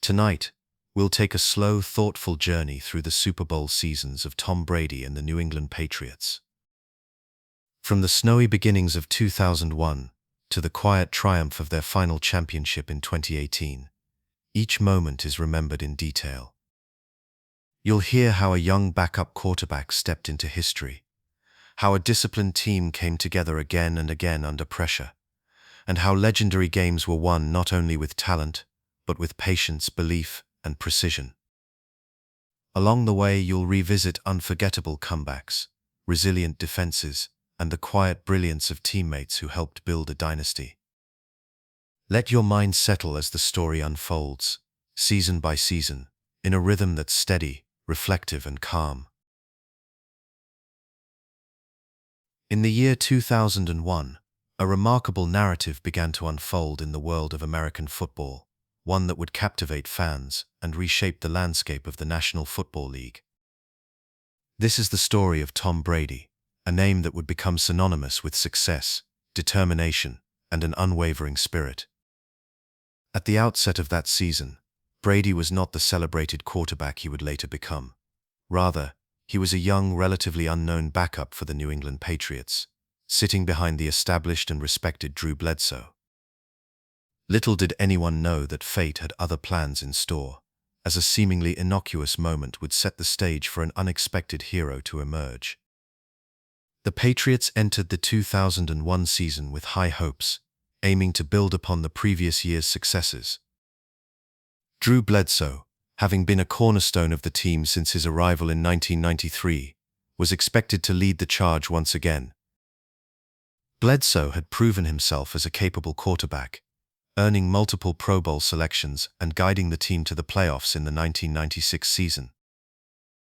Tonight, we'll take a slow, thoughtful journey through the Super Bowl seasons of Tom Brady and the New England Patriots. From the snowy beginnings of 2001 to the quiet triumph of their final championship in 2018, each moment is remembered in detail. You'll hear how a young backup quarterback stepped into history, how a disciplined team came together again and again under pressure, and how legendary games were won not only with talent, but with patience, belief, and precision. Along the way, you'll revisit unforgettable comebacks, resilient defenses, and the quiet brilliance of teammates who helped build a dynasty. Let your mind settle as the story unfolds, season by season, in a rhythm that's steady, reflective, and calm. In the year 2001, a remarkable narrative began to unfold in the world of American football, one that would captivate fans and reshape the landscape of the National Football League. This is the story of Tom Brady, a name that would become synonymous with success, determination, and an unwavering spirit. At the outset of that season, Brady was not the celebrated quarterback he would later become. Rather, he was a young, relatively unknown backup for the New England Patriots, sitting behind the established and respected Drew Bledsoe. Little did anyone know that fate had other plans in store, as a seemingly innocuous moment would set the stage for an unexpected hero to emerge. The Patriots entered the 2001 season with high hopes, aiming to build upon the previous year's successes. Drew Bledsoe, having been a cornerstone of the team since his arrival in 1993, was expected to lead the charge once again. Bledsoe had proven himself as a capable quarterback, earning multiple Pro Bowl selections and guiding the team to the playoffs in the 1996 season.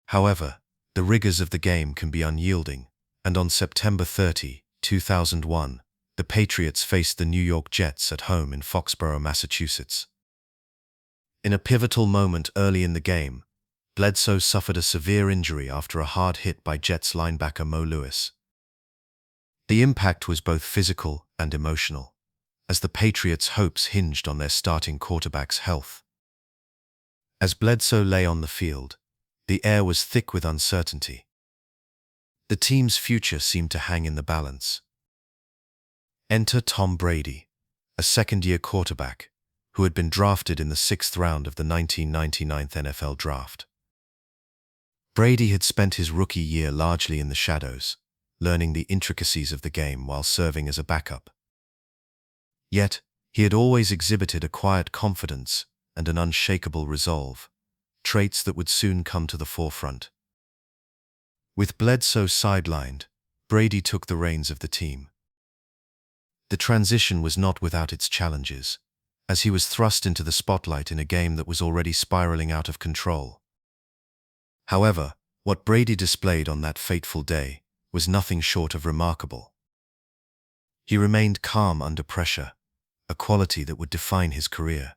However, the rigors of the game can be unyielding, and on September 30, 2001, the Patriots faced the New York Jets at home in Foxborough, Massachusetts. In a pivotal moment early in the game, Bledsoe suffered a severe injury after a hard hit by Jets linebacker Mo Lewis. The impact was both physical and emotional, as the Patriots' hopes hinged on their starting quarterback's health. As Bledsoe lay on the field, the air was thick with uncertainty. The team's future seemed to hang in the balance. Enter Tom Brady, a second-year quarterback who had been drafted in the 6th round of the 1999 NFL Draft. Brady had spent his rookie year largely in the shadows, learning the intricacies of the game while serving as a backup. Yet, he had always exhibited a quiet confidence and an unshakable resolve, traits that would soon come to the forefront. With Bledsoe sidelined, Brady took the reins of the team. The transition was not without its challenges, as he was thrust into the spotlight in a game that was already spiraling out of control. However, what Brady displayed on that fateful day was nothing short of remarkable. He remained calm under pressure, a quality that would define his career.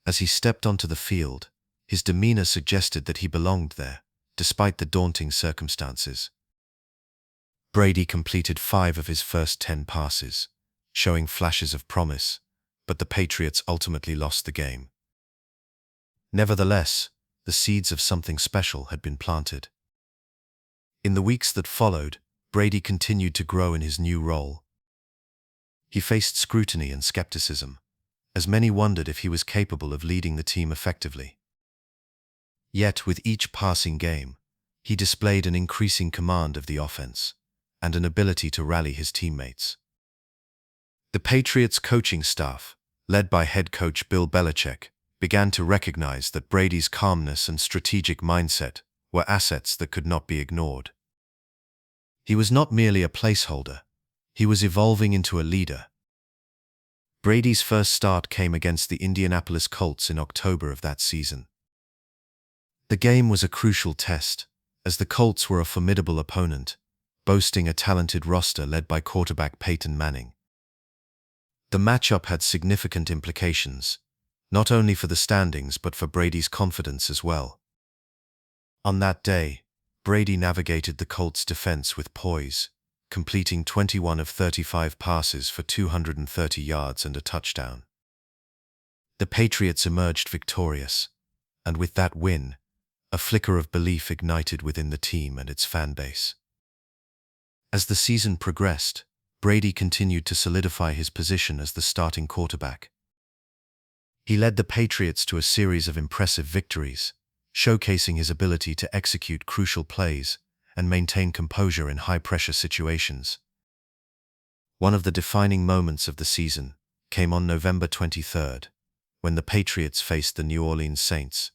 As he stepped onto the field, his demeanor suggested that he belonged there, despite the daunting circumstances. Brady completed 5 of his first 10 passes, showing flashes of promise, but the Patriots ultimately lost the game. Nevertheless, the seeds of something special had been planted. In the weeks that followed, Brady continued to grow in his new role. He faced scrutiny and skepticism, as many wondered if he was capable of leading the team effectively. Yet with each passing game, he displayed an increasing command of the offense and an ability to rally his teammates. The Patriots' coaching staff, led by head coach Bill Belichick, began to recognize that Brady's calmness and strategic mindset were assets that could not be ignored. He was not merely a placeholder, he was evolving into a leader. Brady's first start came against the Indianapolis Colts in October of that season. The game was a crucial test, as the Colts were a formidable opponent, boasting a talented roster led by quarterback Peyton Manning. The matchup had significant implications, not only for the standings but for Brady's confidence as well. On that day, Brady navigated the Colts' defense with poise, completing 21 of 35 passes for 230 yards and a touchdown. The Patriots emerged victorious, and with that win, a flicker of belief ignited within the team and its fan base. As the season progressed, Brady continued to solidify his position as the starting quarterback. He led the Patriots to a series of impressive victories, showcasing his ability to execute crucial plays and maintain composure in high-pressure situations. One of the defining moments of the season came on November 23rd, when the Patriots faced the New Orleans Saints.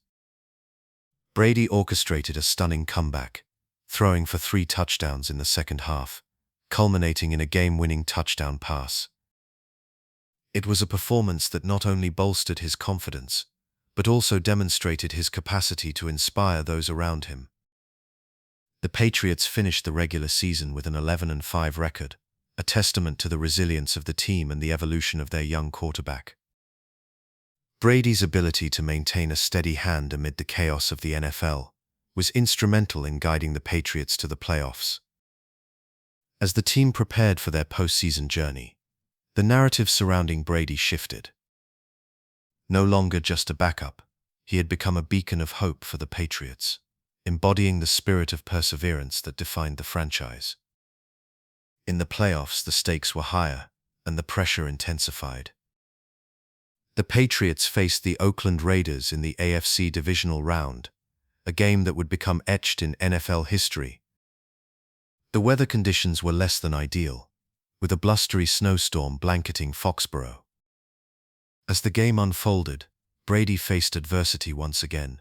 Brady orchestrated a stunning comeback, throwing for 3 touchdowns in the second half, culminating in a game-winning touchdown pass. It was a performance that not only bolstered his confidence, but also demonstrated his capacity to inspire those around him. The Patriots finished the regular season with an 11-5 record, a testament to the resilience of the team and the evolution of their young quarterback. Brady's ability to maintain a steady hand amid the chaos of the NFL was instrumental in guiding the Patriots to the playoffs. As the team prepared for their postseason journey, the narrative surrounding Brady shifted. No longer just a backup, he had become a beacon of hope for the Patriots, embodying the spirit of perseverance that defined the franchise. In the playoffs, the stakes were higher, and the pressure intensified. The Patriots faced the Oakland Raiders in the AFC divisional round, a game that would become etched in NFL history. The weather conditions were less than ideal, with a blustery snowstorm blanketing Foxborough. As the game unfolded, Brady faced adversity once again.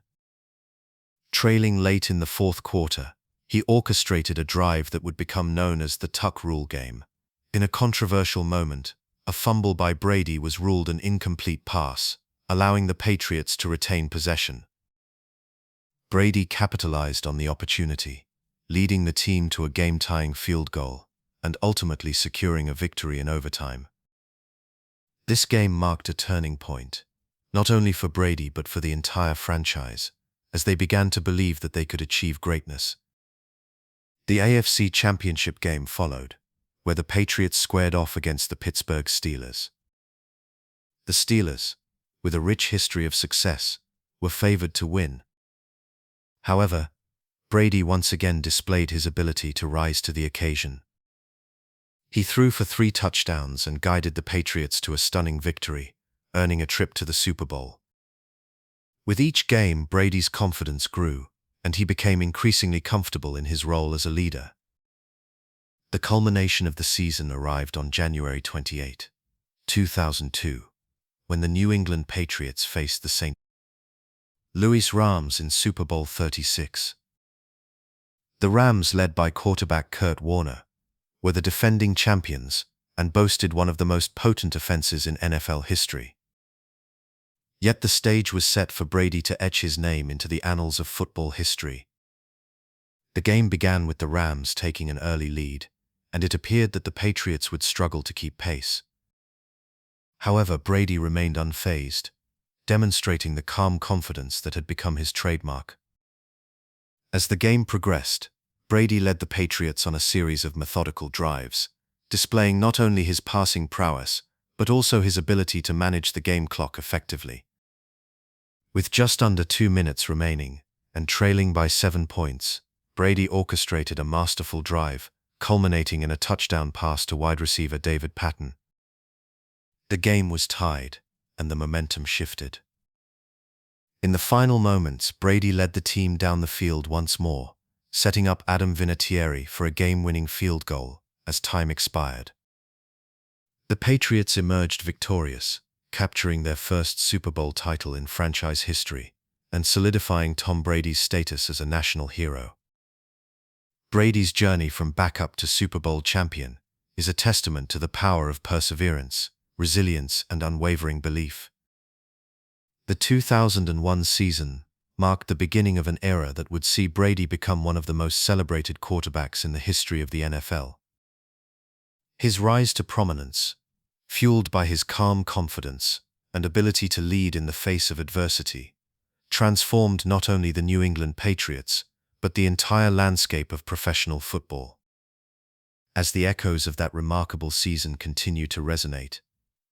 Trailing late in the fourth quarter, he orchestrated a drive that would become known as the Tuck Rule game. In a controversial moment, a fumble by Brady was ruled an incomplete pass, allowing the Patriots to retain possession. Brady capitalized on the opportunity, leading the team to a game-tying field goal and ultimately securing a victory in overtime. This game marked a turning point, not only for Brady but for the entire franchise, as they began to believe that they could achieve greatness. The AFC Championship game followed, where the Patriots squared off against the Pittsburgh Steelers. The Steelers, with a rich history of success, were favored to win. However, Brady once again displayed his ability to rise to the occasion. He threw for 3 touchdowns and guided the Patriots to a stunning victory, earning a trip to the Super Bowl. With each game, Brady's confidence grew, and he became increasingly comfortable in his role as a leader. The culmination of the season arrived on January 28, 2002, when the New England Patriots faced the St. Louis Rams in Super Bowl 36. The Rams, led by quarterback Kurt Warner, were the defending champions and boasted one of the most potent offenses in NFL history. Yet the stage was set for Brady to etch his name into the annals of football history. The game began with the Rams taking an early lead, and it appeared that the Patriots would struggle to keep pace. However, Brady remained unfazed, demonstrating the calm confidence that had become his trademark. As the game progressed, Brady led the Patriots on a series of methodical drives, displaying not only his passing prowess, but also his ability to manage the game clock effectively. With just under 2 minutes remaining, and trailing by 7 points, Brady orchestrated a masterful drive, culminating in a touchdown pass to wide receiver David Patton. The game was tied, and the momentum shifted. In the final moments, Brady led the team down the field once more, setting up Adam Vinatieri for a game-winning field goal as time expired. The Patriots emerged victorious, capturing their first Super Bowl title in franchise history and solidifying Tom Brady's status as a national hero. Brady's journey from backup to Super Bowl champion is a testament to the power of perseverance, resilience, and unwavering belief. The 2001 season marked the beginning of an era that would see Brady become one of the most celebrated quarterbacks in the history of the NFL. His rise to prominence, fueled by his calm confidence and ability to lead in the face of adversity, transformed not only the New England Patriots, but the entire landscape of professional football. As the echoes of that remarkable season continue to resonate,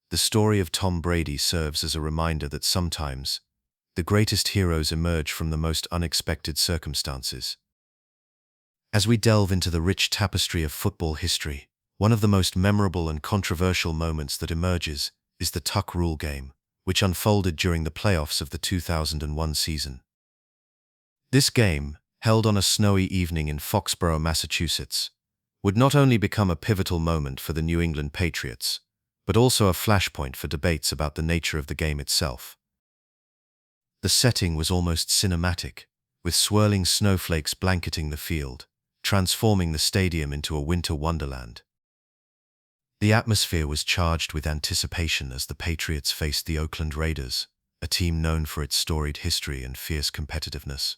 the story of Tom Brady serves as a reminder that sometimes the greatest heroes emerge from the most unexpected circumstances. As we delve into the rich tapestry of football history, one of the most memorable and controversial moments that emerges is the tuck rule game, which unfolded during the playoffs of the 2001 season. This game, held on a snowy evening in Foxborough, Massachusetts, would not only become a pivotal moment for the New England Patriots, but also a flashpoint for debates about the nature of the game itself. The setting was almost cinematic, with swirling snowflakes blanketing the field, transforming the stadium into a winter wonderland. The atmosphere was charged with anticipation as the Patriots faced the Oakland Raiders, a team known for its storied history and fierce competitiveness.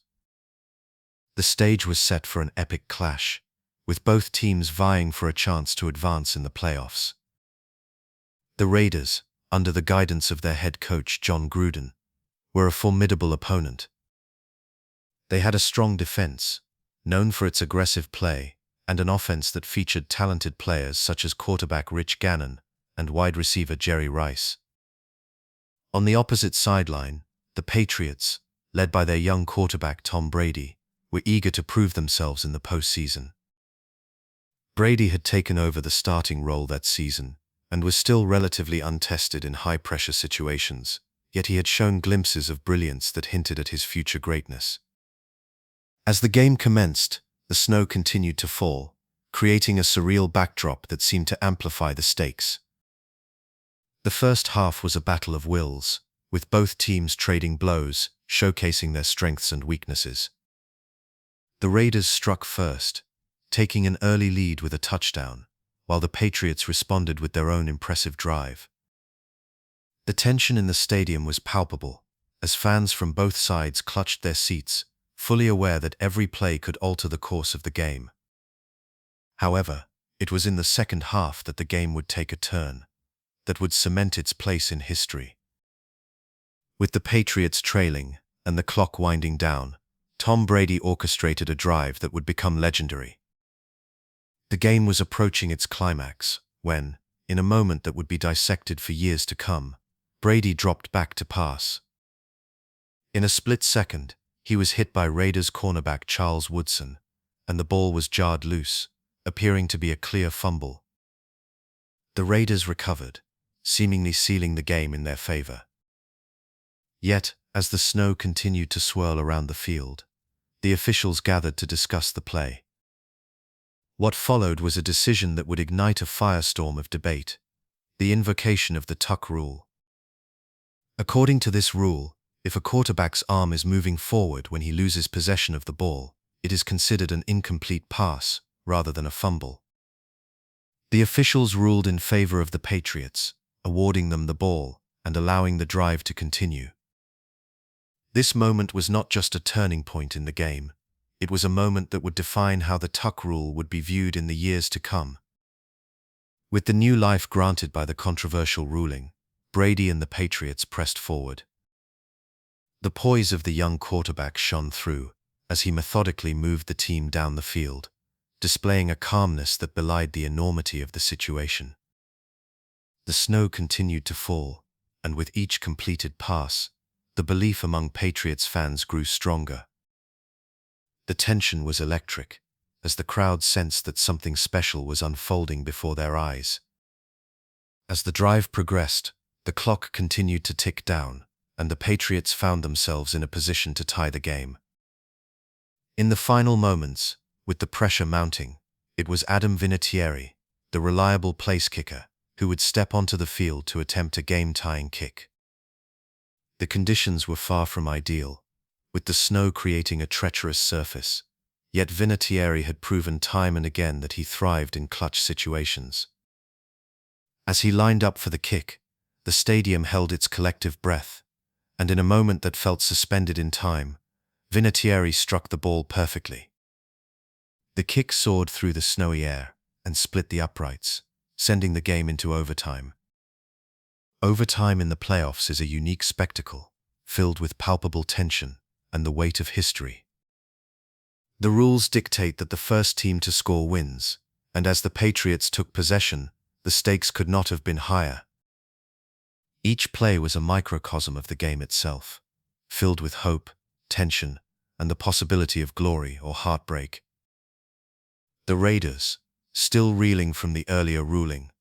The stage was set for an epic clash, with both teams vying for a chance to advance in the playoffs. The Raiders, under the guidance of their head coach John Gruden, were a formidable opponent. They had a strong defense, known for its aggressive play, and an offense that featured talented players such as quarterback Rich Gannon and wide receiver Jerry Rice. On the opposite sideline, the Patriots, led by their young quarterback Tom Brady, were eager to prove themselves in the postseason. Brady had taken over the starting role that season and was still relatively untested in high-pressure situations, yet he had shown glimpses of brilliance that hinted at his future greatness. As the game commenced, the snow continued to fall, creating a surreal backdrop that seemed to amplify the stakes. The first half was a battle of wills, with both teams trading blows, showcasing their strengths and weaknesses. The Raiders struck first, taking an early lead with a touchdown, while the Patriots responded with their own impressive drive. The tension in the stadium was palpable, as fans from both sides clutched their seats, fully aware that every play could alter the course of the game. However, it was in the second half that the game would take a turn that would cement its place in history. With the Patriots trailing and the clock winding down, Tom Brady orchestrated a drive that would become legendary. The game was approaching its climax when, in a moment that would be dissected for years to come, Brady dropped back to pass. In a split second, he was hit by Raiders cornerback Charles Woodson, and the ball was jarred loose, appearing to be a clear fumble. The Raiders recovered, seemingly sealing the game in their favor. Yet, as the snow continued to swirl around the field, the officials gathered to discuss the play. What followed was a decision that would ignite a firestorm of debate: the invocation of the tuck rule. According to this rule, if a quarterback's arm is moving forward when he loses possession of the ball, it is considered an incomplete pass rather than a fumble. The officials ruled in favor of the Patriots, awarding them the ball and allowing the drive to continue. This moment was not just a turning point in the game, it was a moment that would define how the tuck rule would be viewed in the years to come. With the new life granted by the controversial ruling, Brady and the Patriots pressed forward. The poise of the young quarterback shone through as he methodically moved the team down the field, displaying a calmness that belied the enormity of the situation. The snow continued to fall, and with each completed pass, the belief among Patriots fans grew stronger. The tension was electric, as the crowd sensed that something special was unfolding before their eyes. As the drive progressed, the clock continued to tick down, and the Patriots found themselves in a position to tie the game. In the final moments, with the pressure mounting, it was Adam Vinatieri, the reliable place kicker, who would step onto the field to attempt a game-tying kick. The conditions were far from ideal, with the snow creating a treacherous surface, yet Vinatieri had proven time and again that he thrived in clutch situations. As he lined up for the kick, the stadium held its collective breath, and in a moment that felt suspended in time, Vinatieri struck the ball perfectly. The kick soared through the snowy air and split the uprights, sending the game into overtime. Overtime in the playoffs is a unique spectacle, filled with palpable tension and the weight of history. The rules dictate that the first team to score wins, and as the Patriots took possession, the stakes could not have been higher. Each play was a microcosm of the game itself, filled with hope, tension, and the possibility of glory or heartbreak. The Raiders, still reeling from the earlier ruling,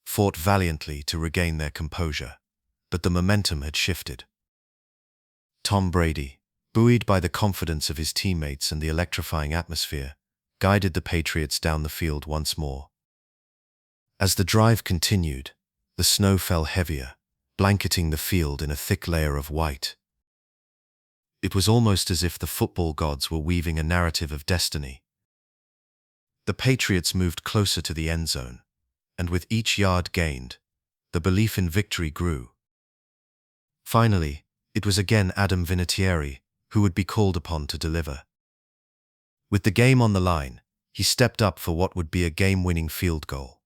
fought valiantly to regain their composure, but the momentum had shifted. Tom Brady, buoyed by the confidence of his teammates and the electrifying atmosphere, guided the Patriots down the field once more. As the drive continued, the snow fell heavier, blanketing the field in a thick layer of white. It was almost as if the football gods were weaving a narrative of destiny. The Patriots moved closer to the end zone, and with each yard gained, the belief in victory grew. Finally, it was again Adam Vinatieri who would be called upon to deliver. With the game on the line, he stepped up for what would be a game-winning field goal.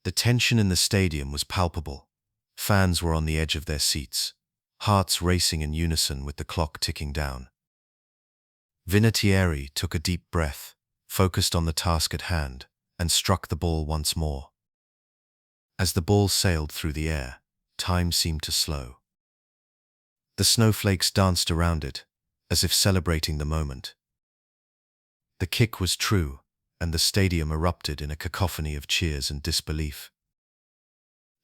The tension in the stadium was palpable. Fans were on the edge of their seats, hearts racing in unison with the clock ticking down. Vinatieri took a deep breath, focused on the task at hand, and struck the ball once more. As the ball sailed through the air, time seemed to slow. The snowflakes danced around it, as if celebrating the moment. The kick was true, and the stadium erupted in a cacophony of cheers and disbelief.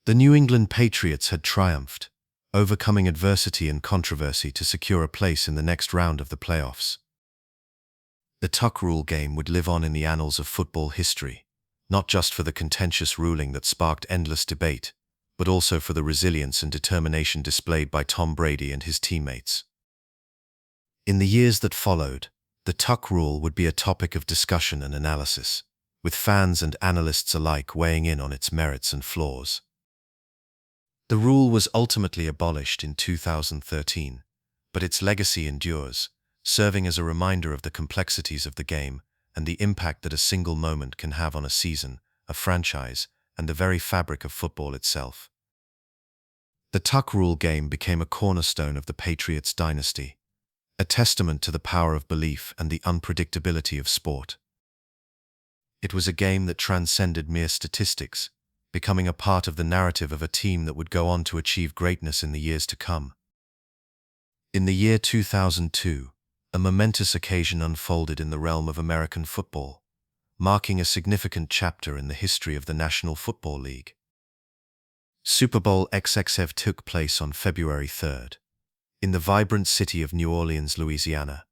The New England Patriots had triumphed, overcoming adversity and controversy to secure a place in the next round of the playoffs. The tuck rule game would live on in the annals of football history, not just for the contentious ruling that sparked endless debate, but also for the resilience and determination displayed by Tom Brady and his teammates. In the years that followed, the tuck rule would be a topic of discussion and analysis, with fans and analysts alike weighing in on its merits and flaws. The rule was ultimately abolished in 2013, but its legacy endures, serving as a reminder of the complexities of the game and the impact that a single moment can have on a season, a franchise, and the very fabric of football itself. The tuck rule game became a cornerstone of the Patriots Dynasty, a testament to the power of belief and the unpredictability of sport. It was a game that transcended mere statistics, becoming a part of the narrative of a team that would go on to achieve greatness in the years to come. In the year 2002, a momentous occasion unfolded in the realm of American football, marking a significant chapter in the history of the National Football League. Super Bowl XXXVII took place on February 3rd, in the vibrant city of New Orleans, Louisiana,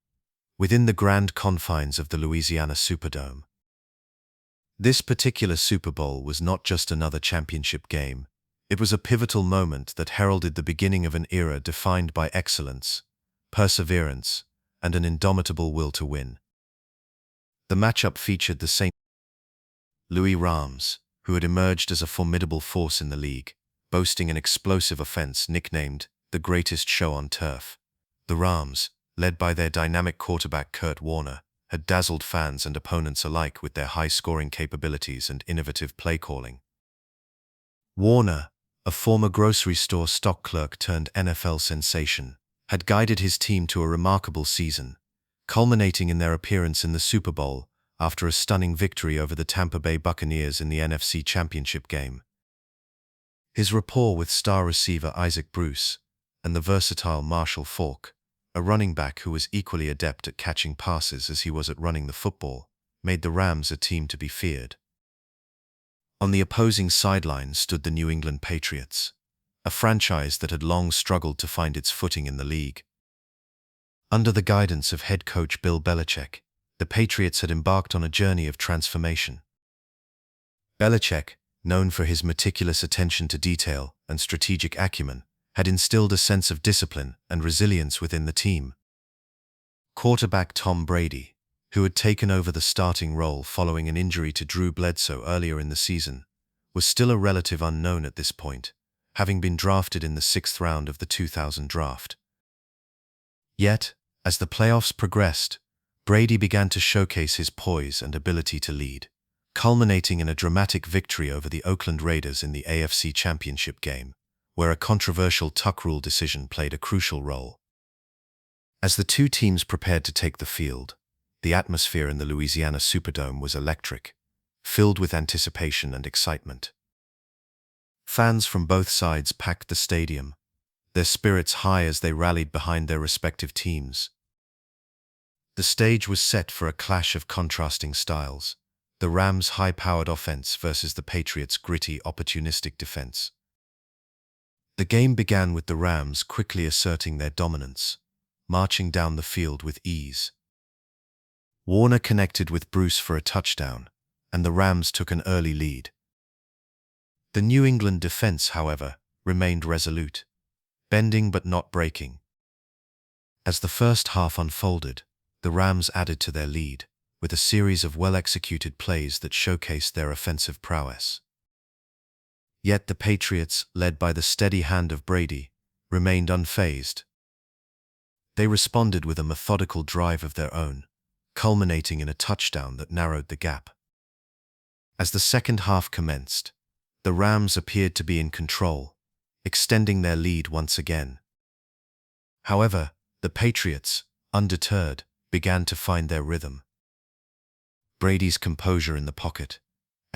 within the grand confines of the Louisiana Superdome. This particular Super Bowl was not just another championship game, it was a pivotal moment that heralded the beginning of an era defined by excellence, perseverance, and an indomitable will to win. The matchup featured the St. Louis Rams, who had emerged as a formidable force in the league, boasting an explosive offense nicknamed the greatest show on turf. The Rams, led by their dynamic quarterback Kurt Warner, had dazzled fans and opponents alike with their high-scoring capabilities and innovative play-calling. Warner, a former grocery store stock clerk turned NFL sensation, had guided his team to a remarkable season, culminating in their appearance in the Super Bowl after a stunning victory over the Tampa Bay Buccaneers in the NFC Championship game. His rapport with star receiver Isaac Bruce and the versatile Marshall Faulk, a running back who was equally adept at catching passes as he was at running the football, made the Rams a team to be feared. On the opposing sideline stood the New England Patriots, a franchise that had long struggled to find its footing in the league. Under the guidance of head coach Bill Belichick, the Patriots had embarked on a journey of transformation. Belichick, known for his meticulous attention to detail and strategic acumen, had instilled a sense of discipline and resilience within the team. Quarterback Tom Brady, who had taken over the starting role following an injury to Drew Bledsoe earlier in the season, was still a relative unknown at this point, having been drafted in the 6th round of the 2000 draft. Yet, as the playoffs progressed, Brady began to showcase his poise and ability to lead, culminating in a dramatic victory over the Oakland Raiders in the AFC Championship game, where a controversial tuck rule decision played a crucial role. As the two teams prepared to take the field, the atmosphere in the Louisiana Superdome was electric, filled with anticipation and excitement. Fans from both sides packed the stadium, their spirits high as they rallied behind their respective teams. The stage was set for a clash of contrasting styles, the Rams' high-powered offense versus the Patriots' gritty, opportunistic defense. The game began with the Rams quickly asserting their dominance, marching down the field with ease. Warner connected with Bruce for a touchdown, and the Rams took an early lead. The New England defense, however, remained resolute, bending but not breaking. As the first half unfolded, the Rams added to their lead, with a series of well-executed plays that showcased their offensive prowess. Yet the Patriots, led by the steady hand of Brady, remained unfazed. They responded with a methodical drive of their own, culminating in a touchdown that narrowed the gap. As the second half commenced, the Rams appeared to be in control, extending their lead once again. However, the Patriots, undeterred, began to find their rhythm. Brady's composure in the pocket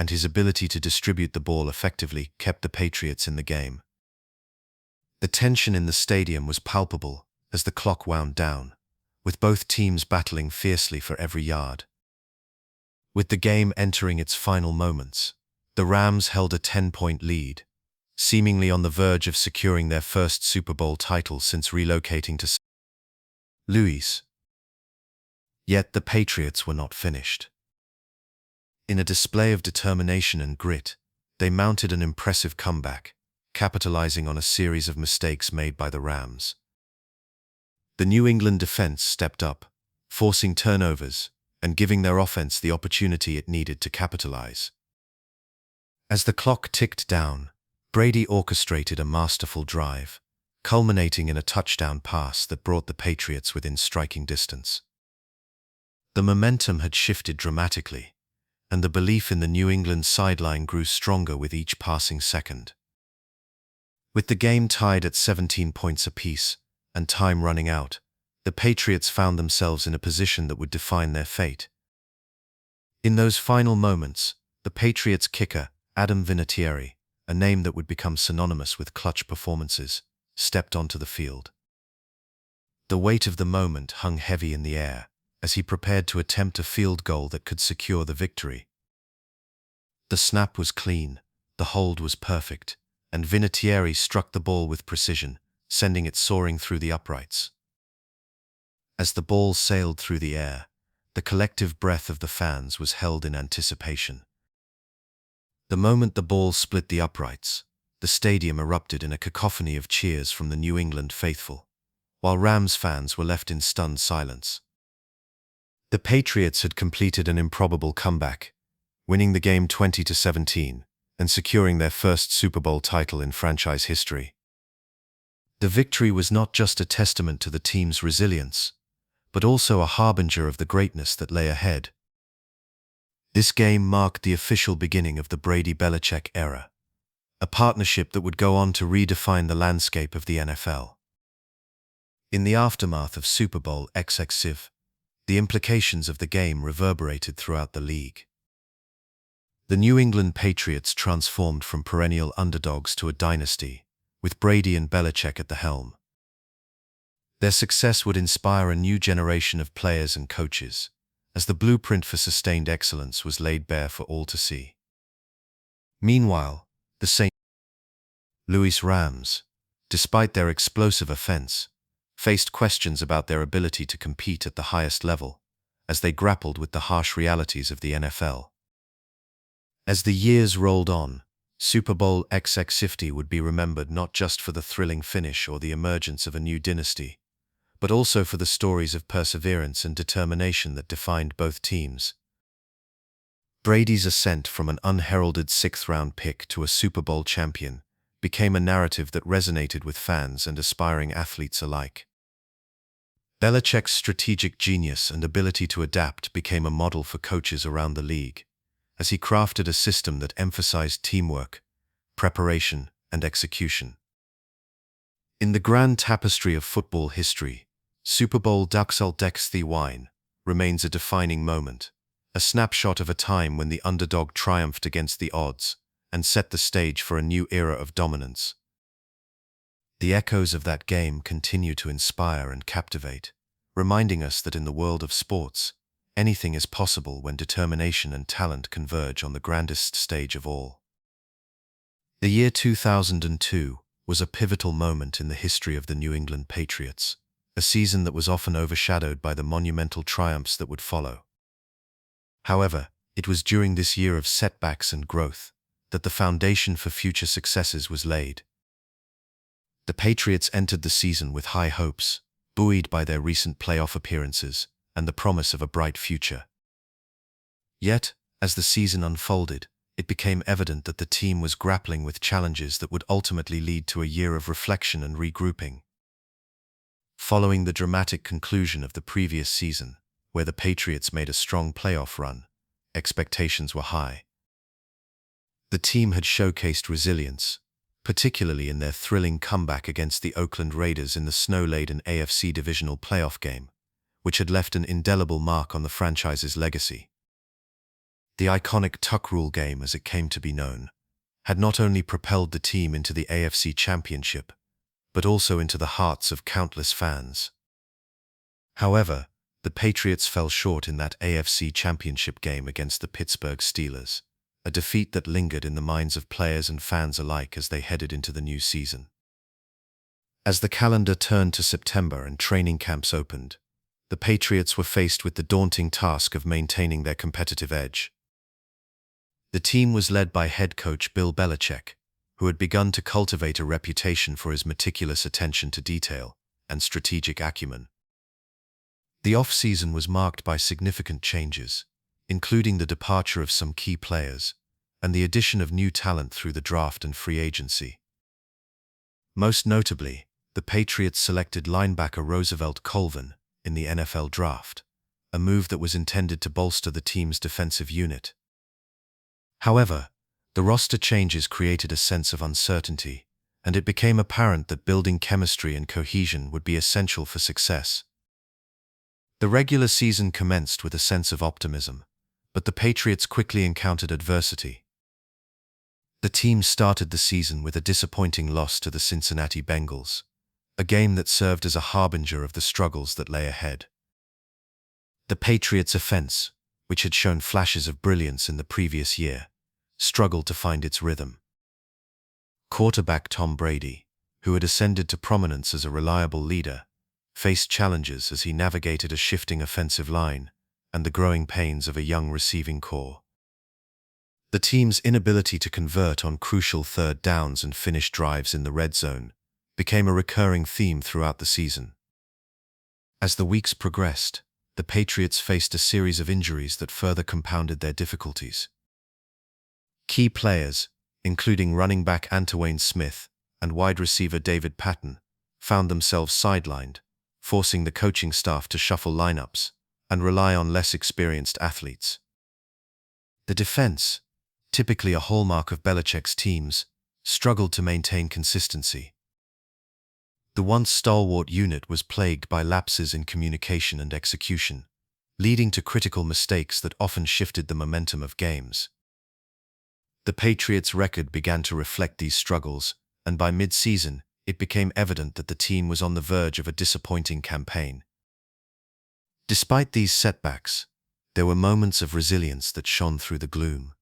and his ability to distribute the ball effectively kept the Patriots in the game. The tension in the stadium was palpable as the clock wound down, with both teams battling fiercely for every yard. With the game entering its final moments, the Rams held a 10-point lead, seemingly on the verge of securing their first Super Bowl title since relocating to LIII. Yet the Patriots were not finished. In a display of determination and grit, they mounted an impressive comeback, capitalizing on a series of mistakes made by the Rams. The New England defense stepped up, forcing turnovers and giving their offense the opportunity it needed to capitalize. As the clock ticked down, Brady orchestrated a masterful drive, culminating in a touchdown pass that brought the Patriots within striking distance. The momentum had shifted dramatically, and the belief in the New England sideline grew stronger with each passing second. With the game tied at 17 points apiece and time running out, the Patriots found themselves in a position that would define their fate. In those final moments, the Patriots' kicker, Adam Vinatieri, a name that would become synonymous with clutch performances, stepped onto the field. The weight of the moment hung heavy in the air as he prepared to attempt a field goal that could secure the victory. The snap was clean, the hold was perfect, and Vinatieri struck the ball with precision, sending it soaring through the uprights. As the ball sailed through the air, the collective breath of the fans was held in anticipation. The moment the ball split the uprights, the stadium erupted in a cacophony of cheers from the New England faithful, while Rams fans were left in stunned silence. The Patriots had completed an improbable comeback, winning the game 20-17 and securing their first Super Bowl title in franchise history. The victory was not just a testament to the team's resilience, but also a harbinger of the greatness that lay ahead. This game marked the official beginning of the Brady-Belichick era, a partnership that would go on to redefine the landscape of the NFL. In the aftermath of Super Bowl XXXVII, the implications of the game reverberated throughout the league. The New England Patriots transformed from perennial underdogs to a dynasty, with Brady and Belichick at the helm. Their success would inspire a new generation of players and coaches, as the blueprint for sustained excellence was laid bare for all to see. Meanwhile, the St. Louis Rams, despite their explosive offense, faced questions about their ability to compete at the highest level, as they grappled with the harsh realities of the NFL. As the years rolled on, Super Bowl XXXVIII would be remembered not just for the thrilling finish or the emergence of a new dynasty, but also for the stories of perseverance and determination that defined both teams. Brady's ascent from an unheralded sixth-round pick to a Super Bowl champion became a narrative that resonated with fans and aspiring athletes alike. Belichick's strategic genius and ability to adapt became a model for coaches around the league, as he crafted a system that emphasized teamwork, preparation, and execution. In the grand tapestry of football history, Super Bowl XXXVII remains a defining moment, a snapshot of a time when the underdog triumphed against the odds and set the stage for a new era of dominance. The echoes of that game continue to inspire and captivate, reminding us that in the world of sports, anything is possible when determination and talent converge on the grandest stage of all. The year 2002 was a pivotal moment in the history of the New England Patriots, a season that was often overshadowed by the monumental triumphs that would follow. However, it was during this year of setbacks and growth that the foundation for future successes was laid. The Patriots entered the season with high hopes, buoyed by their recent playoff appearances and the promise of a bright future. Yet, as the season unfolded, it became evident that the team was grappling with challenges that would ultimately lead to a year of reflection and regrouping. Following the dramatic conclusion of the previous season, where the Patriots made a strong playoff run, expectations were high. The team had showcased resilience, particularly in their thrilling comeback against the Oakland Raiders in the snow-laden AFC divisional playoff game, which had left an indelible mark on the franchise's legacy. The iconic tuck rule game, as it came to be known, had not only propelled the team into the AFC Championship, but also into the hearts of countless fans. However, the Patriots fell short in that AFC Championship game against the Pittsburgh Steelers, a defeat that lingered in the minds of players and fans alike as they headed into the new season. As the calendar turned to September and training camps opened, the Patriots were faced with the daunting task of maintaining their competitive edge. The team was led by head coach Bill Belichick, who had begun to cultivate a reputation for his meticulous attention to detail and strategic acumen. The off-season was marked by significant changes, including the departure of some key players and the addition of new talent through the draft and free agency. Most notably, the Patriots selected linebacker Roosevelt Colvin in the NFL draft, a move that was intended to bolster the team's defensive unit. However, the roster changes created a sense of uncertainty, and it became apparent that building chemistry and cohesion would be essential for success. The regular season commenced with a sense of optimism, but the Patriots quickly encountered adversity. The team started the season with a disappointing loss to the Cincinnati Bengals, a game that served as a harbinger of the struggles that lay ahead. The Patriots' offense, which had shown flashes of brilliance in the previous year, struggled to find its rhythm. Quarterback Tom Brady, who had ascended to prominence as a reliable leader, faced challenges as he navigated a shifting offensive line and the growing pains of a young receiving core. The team's inability to convert on crucial third downs and finish drives in the red zone became a recurring theme throughout the season. As the weeks progressed, the Patriots faced a series of injuries that further compounded their difficulties. Key players, including running back Antwain Smith and wide receiver David Patton, found themselves sidelined, forcing the coaching staff to shuffle lineups and rely on less experienced athletes. The defense, typically a hallmark of Belichick's teams, struggled to maintain consistency. The once stalwart unit was plagued by lapses in communication and execution, leading to critical mistakes that often shifted the momentum of games. The Patriots' record began to reflect these struggles, and by mid-season, it became evident that the team was on the verge of a disappointing campaign. Despite these setbacks, there were moments of resilience that shone through the gloom.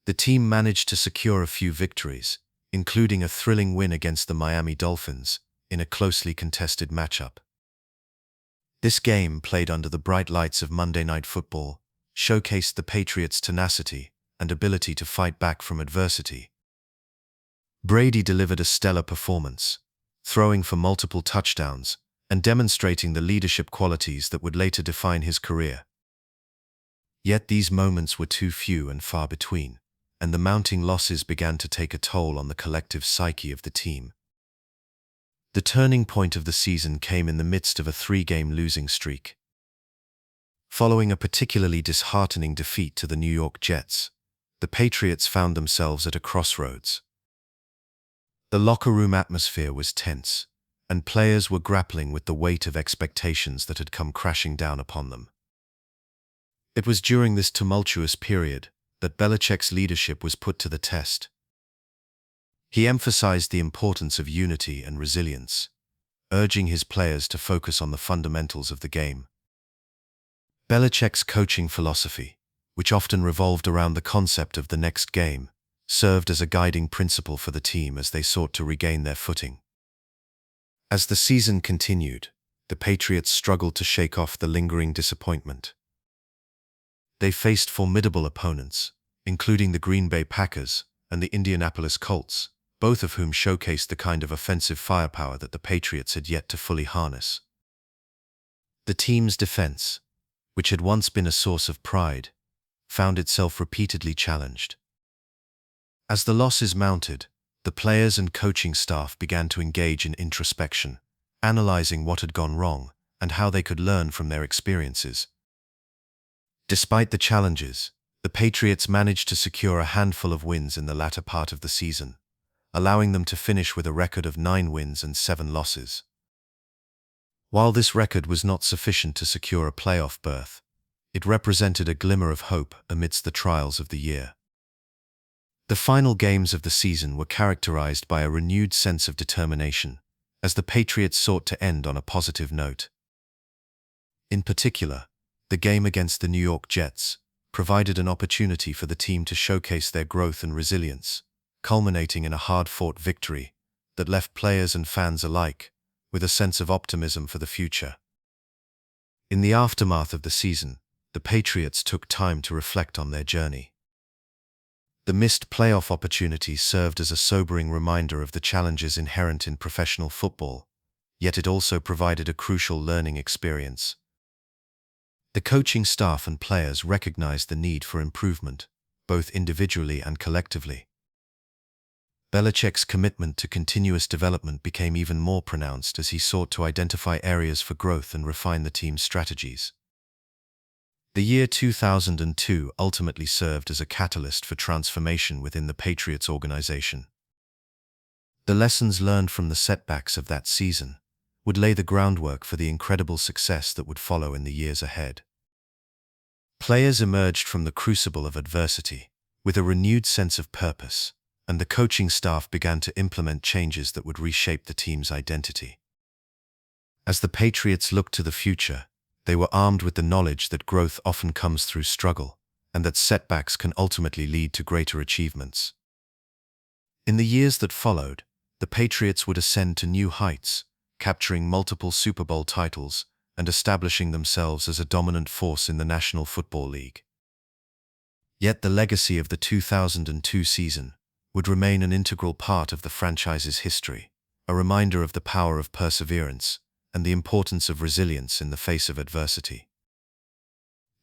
The team managed to secure a few victories, including a thrilling win against the Miami Dolphins in a closely contested matchup. This game, played under the bright lights of Monday Night Football, showcased the Patriots' tenacity and ability to fight back from adversity. Brady delivered a stellar performance, throwing for multiple touchdowns and demonstrating the leadership qualities that would later define his career. Yet these moments were too few and far between, and the mounting losses began to take a toll on the collective psyche of the team. The turning point of the season came in the midst of a 3-game losing streak. Following a particularly disheartening defeat to the New York Jets, the Patriots found themselves at a crossroads. The locker room atmosphere was tense, and players were grappling with the weight of expectations that had come crashing down upon them. It was during this tumultuous period that Belichick's leadership was put to the test. He emphasized the importance of unity and resilience, urging his players to focus on the fundamentals of the game. Belichick's coaching philosophy, which often revolved around the concept of the next game, served as a guiding principle for the team as they sought to regain their footing. As the season continued, the Patriots struggled to shake off the lingering disappointment. They faced formidable opponents, including the Green Bay Packers and the Indianapolis Colts, both of whom showcased the kind of offensive firepower that the Patriots had yet to fully harness. The team's defense, which had once been a source of pride, found itself repeatedly challenged. As the losses mounted, the players and coaching staff began to engage in introspection, analyzing what had gone wrong and how they could learn from their experiences. Despite the challenges, the Patriots managed to secure a handful of wins in the latter part of the season, allowing them to finish with a record of 9 wins and 7 losses. While this record was not sufficient to secure a playoff berth, it represented a glimmer of hope amidst the trials of the year. The final games of the season were characterized by a renewed sense of determination, as the Patriots sought to end on a positive note. In particular, the game against the New York Jets provided an opportunity for the team to showcase their growth and resilience, culminating in a hard-fought victory that left players and fans alike with a sense of optimism for the future. In the aftermath of the season, the Patriots took time to reflect on their journey. The missed playoff opportunity served as a sobering reminder of the challenges inherent in professional football, yet it also provided a crucial learning experience. The coaching staff and players recognized the need for improvement, both individually and collectively. Belichick's commitment to continuous development became even more pronounced as he sought to identify areas for growth and refine the team's strategies. The year 2002 ultimately served as a catalyst for transformation within the Patriots organization. The lessons learned from the setbacks of that season would lay the groundwork for the incredible success that would follow in the years ahead. Players emerged from the crucible of adversity with a renewed sense of purpose, and the coaching staff began to implement changes that would reshape the team's identity. As the Patriots looked to the future, they were armed with the knowledge that growth often comes through struggle, and that setbacks can ultimately lead to greater achievements. In the years that followed, the Patriots would ascend to new heights, capturing multiple Super Bowl titles and establishing themselves as a dominant force in the National Football League. Yet the legacy of the 2002 season would remain an integral part of the franchise's history, a reminder of the power of perseverance and the importance of resilience in the face of adversity.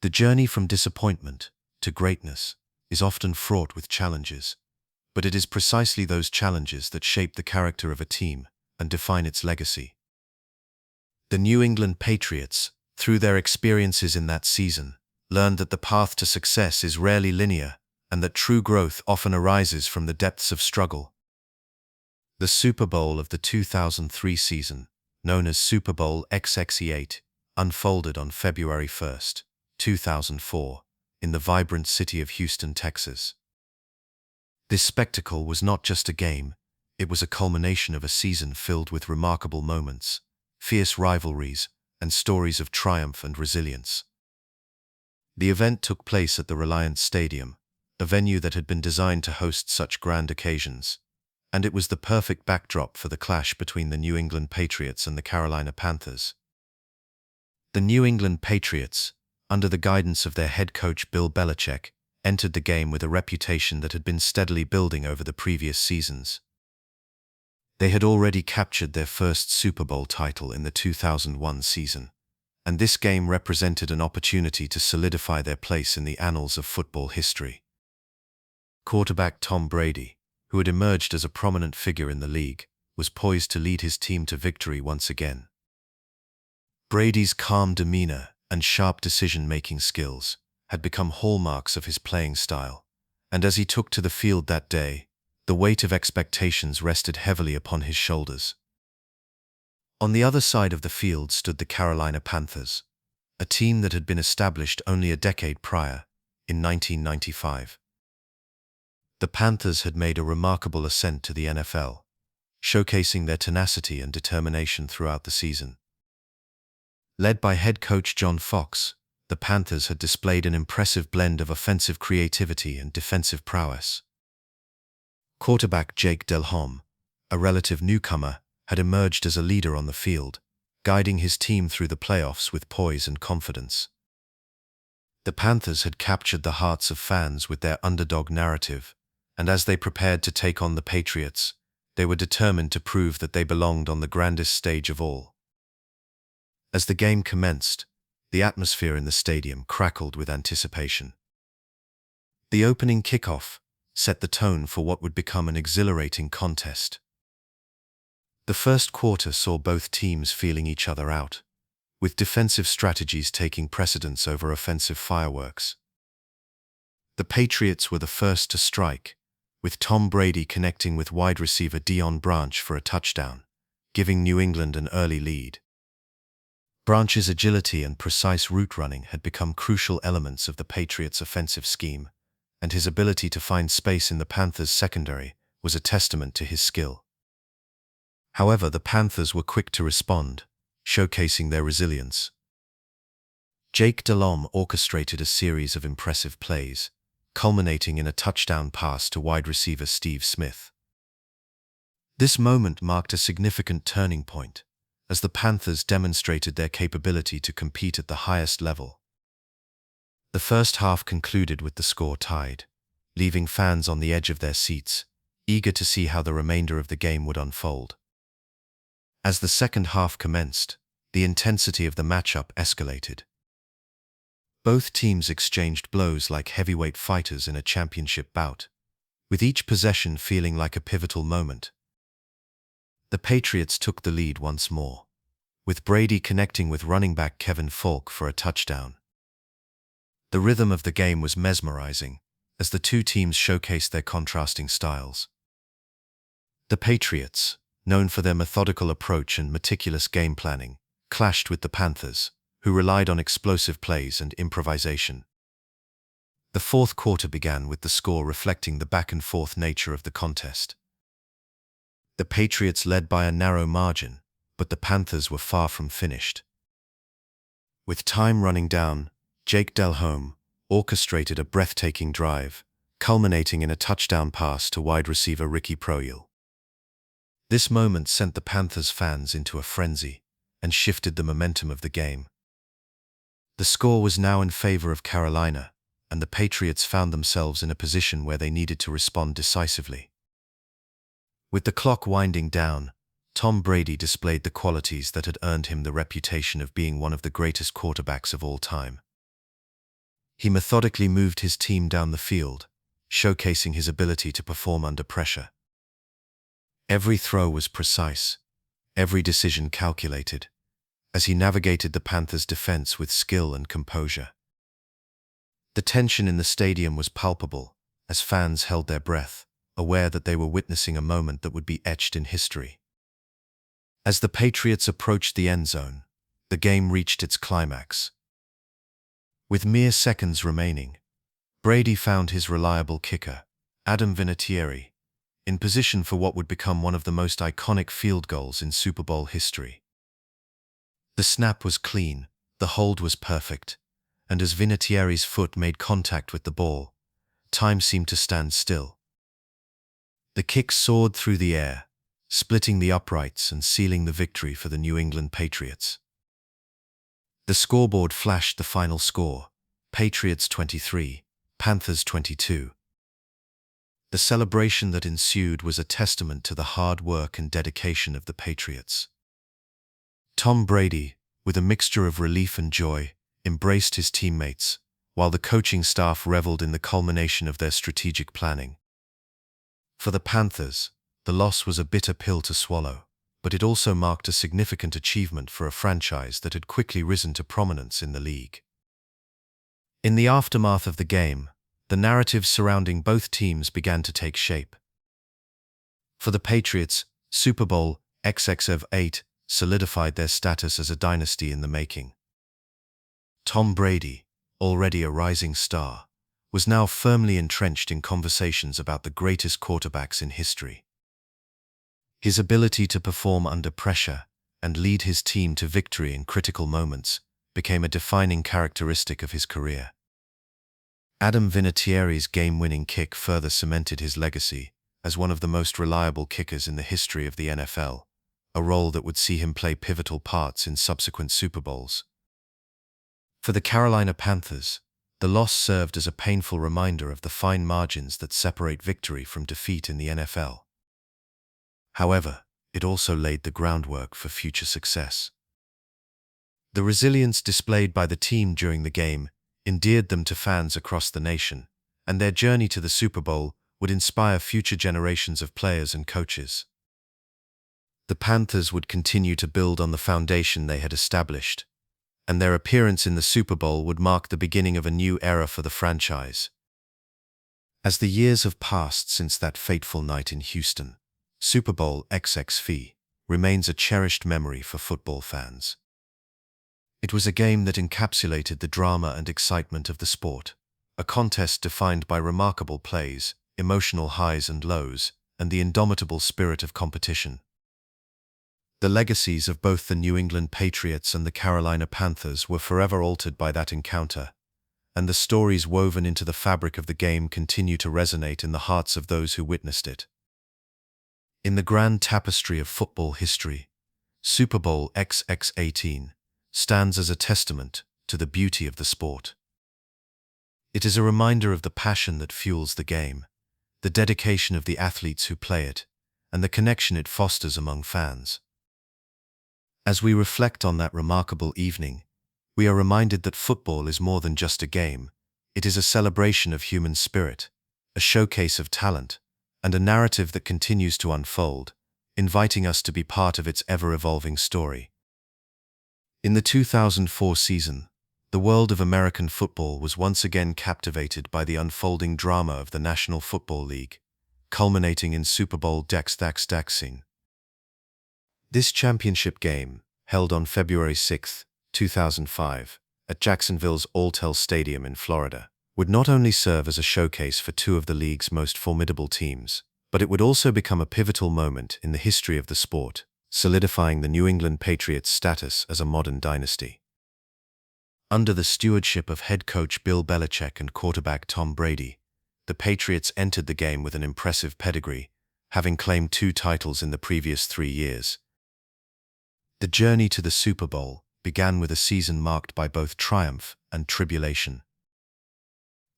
The journey from disappointment to greatness is often fraught with challenges, but it is precisely those challenges that shape the character of a team and define its legacy. The New England Patriots, through their experiences in that season, learned that the path to success is rarely linear and that true growth often arises from the depths of struggle. The Super Bowl of the 2003 season, known as Super Bowl XXXVIII, unfolded on February 1, 2004, in the vibrant city of Houston, Texas. This spectacle was not just a game, it was a culmination of a season filled with remarkable moments, fierce rivalries, and stories of triumph and resilience. The event took place at the Reliant Stadium, a venue that had been designed to host such grand occasions, and it was the perfect backdrop for the clash between the New England Patriots and the Carolina Panthers. The New England Patriots, under the guidance of their head coach Bill Belichick, entered the game with a reputation that had been steadily building over the previous seasons. They had already captured their first Super Bowl title in the 2001 season, and this game represented an opportunity to solidify their place in the annals of football history. Quarterback Tom Brady, who had emerged as a prominent figure in the league, was poised to lead his team to victory once again. Brady's calm demeanor and sharp decision-making skills had become hallmarks of his playing style, and as he took to the field that day, the weight of expectations rested heavily upon his shoulders. On the other side of the field stood the Carolina Panthers, a team that had been established only a decade prior, in 1995, The Panthers had made a remarkable ascent to the NFL, showcasing their tenacity and determination throughout the season. Led by head coach John Fox, the Panthers had displayed an impressive blend of offensive creativity and defensive prowess. Quarterback Jake Delhomme, a relative newcomer, had emerged as a leader on the field, guiding his team through the playoffs with poise and confidence. The Panthers had captured the hearts of fans with their underdog narrative, and as they prepared to take on the Patriots, they were determined to prove that they belonged on the grandest stage of all. As the game commenced, the atmosphere in the stadium crackled with anticipation. The opening kickoff set the tone for what would become an exhilarating contest. The first quarter saw both teams feeling each other out, with defensive strategies taking precedence over offensive fireworks. The Patriots were the first to strike, with Tom Brady connecting with wide receiver Deion Branch for a touchdown, giving New England an early lead. Branch's agility and precise route running had become crucial elements of the Patriots' offensive scheme, and his ability to find space in the Panthers' secondary was a testament to his skill. However, the Panthers were quick to respond, showcasing their resilience. Jake Delhomme orchestrated a series of impressive plays, culminating in a touchdown pass to wide receiver Steve Smith. This moment marked a significant turning point, as the Panthers demonstrated their capability to compete at the highest level. The first half concluded with the score tied, leaving fans on the edge of their seats, eager to see how the remainder of the game would unfold. As the second half commenced, the intensity of the matchup escalated. Both teams exchanged blows like heavyweight fighters in a championship bout, with each possession feeling like a pivotal moment. The Patriots took the lead once more, with Brady connecting with running back Kevin Falk for a touchdown. The rhythm of the game was mesmerizing, as the two teams showcased their contrasting styles. The Patriots, known for their methodical approach and meticulous game planning, clashed with the Panthers, who relied on explosive plays and improvisation. The fourth quarter began with the score reflecting the back-and-forth nature of the contest. The Patriots led by a narrow margin, but the Panthers were far from finished. With time running down, Jake Delhomme orchestrated a breathtaking drive, culminating in a touchdown pass to wide receiver Ricky Proehl. This moment sent the Panthers fans into a frenzy and shifted the momentum of the game. The score was now in favor of Carolina, and the Patriots found themselves in a position where they needed to respond decisively. With the clock winding down, Tom Brady displayed the qualities that had earned him the reputation of being one of the greatest quarterbacks of all time. He methodically moved his team down the field, showcasing his ability to perform under pressure. Every throw was precise, every decision calculated, as he navigated the Panthers' defense with skill and composure. The tension in the stadium was palpable, as fans held their breath, aware that they were witnessing a moment that would be etched in history. As the Patriots approached the end zone, the game reached its climax. With mere seconds remaining, Brady found his reliable kicker, Adam Vinatieri, in position for what would become one of the most iconic field goals in Super Bowl history. The snap was clean, the hold was perfect, and as Vinatieri's foot made contact with the ball, time seemed to stand still. The kick soared through the air, splitting the uprights and sealing the victory for the New England Patriots. The scoreboard flashed the final score, Patriots 23, Panthers 22. The celebration that ensued was a testament to the hard work and dedication of the Patriots. Tom Brady, with a mixture of relief and joy, embraced his teammates, while the coaching staff reveled in the culmination of their strategic planning. For the Panthers, the loss was a bitter pill to swallow, but it also marked a significant achievement for a franchise that had quickly risen to prominence in the league. In the aftermath of the game, the narrative surrounding both teams began to take shape. For the Patriots, Super Bowl XXXVIII solidified their status as a dynasty in the making. Tom Brady, already a rising star, was now firmly entrenched in conversations about the greatest quarterbacks in history. His ability to perform under pressure and lead his team to victory in critical moments became a defining characteristic of his career. Adam Vinatieri's game-winning kick further cemented his legacy as one of the most reliable kickers in the history of the NFL, a role that would see him play pivotal parts in subsequent Super Bowls. For the Carolina Panthers, the loss served as a painful reminder of the fine margins that separate victory from defeat in the NFL. However, it also laid the groundwork for future success. The resilience displayed by the team during the game endeared them to fans across the nation, and their journey to the Super Bowl would inspire future generations of players and coaches. The Panthers would continue to build on the foundation they had established, and their appearance in the Super Bowl would mark the beginning of a new era for the franchise. As the years have passed since that fateful night in Houston, Super Bowl XXXVII remains a cherished memory for football fans. It was a game that encapsulated the drama and excitement of the sport, a contest defined by remarkable plays, emotional highs and lows, and the indomitable spirit of competition. The legacies of both the New England Patriots and the Carolina Panthers were forever altered by that encounter, and the stories woven into the fabric of the game continue to resonate in the hearts of those who witnessed it. In the grand tapestry of football history, Super Bowl XXXVIII stands as a testament to the beauty of the sport. It is a reminder of the passion that fuels the game, the dedication of the athletes who play it, and the connection it fosters among fans. As we reflect on that remarkable evening, we are reminded that football is more than just a game. It is a celebration of human spirit, a showcase of talent, and a narrative that continues to unfold, inviting us to be part of its ever-evolving story. In the 2004 season, the world of American football was once again captivated by the unfolding drama of the National Football League, culminating in Super Bowl XXXVIII. This championship game, held on February 6, 2005, at Jacksonville's Alltel Stadium in Florida, would not only serve as a showcase for two of the league's most formidable teams, but it would also become a pivotal moment in the history of the sport, solidifying the New England Patriots' status as a modern dynasty. Under the stewardship of head coach Bill Belichick and quarterback Tom Brady, the Patriots entered the game with an impressive pedigree, having claimed 2 titles in the previous 3 years. The journey to the Super Bowl began with a season marked by both triumph and tribulation.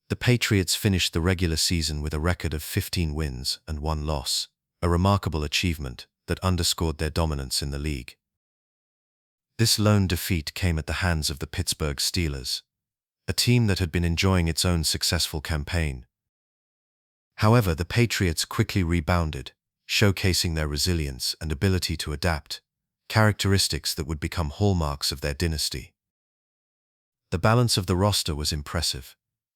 The Patriots finished the regular season with a record of 15 wins and 1 loss, a remarkable achievement that underscored their dominance in the league. This lone defeat came at the hands of the Pittsburgh Steelers, a team that had been enjoying its own successful campaign. However, the Patriots quickly rebounded, showcasing their resilience and ability to adapt, characteristics that would become hallmarks of their dynasty. The balance of the roster was impressive,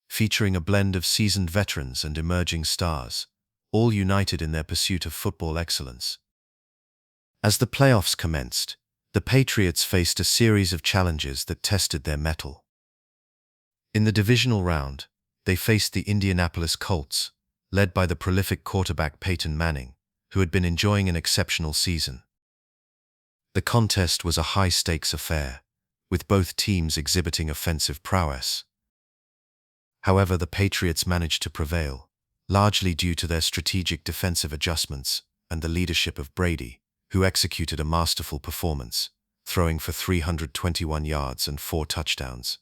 featuring a blend of seasoned veterans and emerging stars, all united in their pursuit of football excellence. As the playoffs commenced, the Patriots faced a series of challenges that tested their mettle. In the divisional round, they faced the Indianapolis Colts, led by the prolific quarterback Peyton Manning, who had been enjoying an exceptional season. The contest was a high-stakes affair, with both teams exhibiting offensive prowess. However, the Patriots managed to prevail, largely due to their strategic defensive adjustments and the leadership of Brady, who executed a masterful performance, throwing for 321 yards and 4 touchdowns.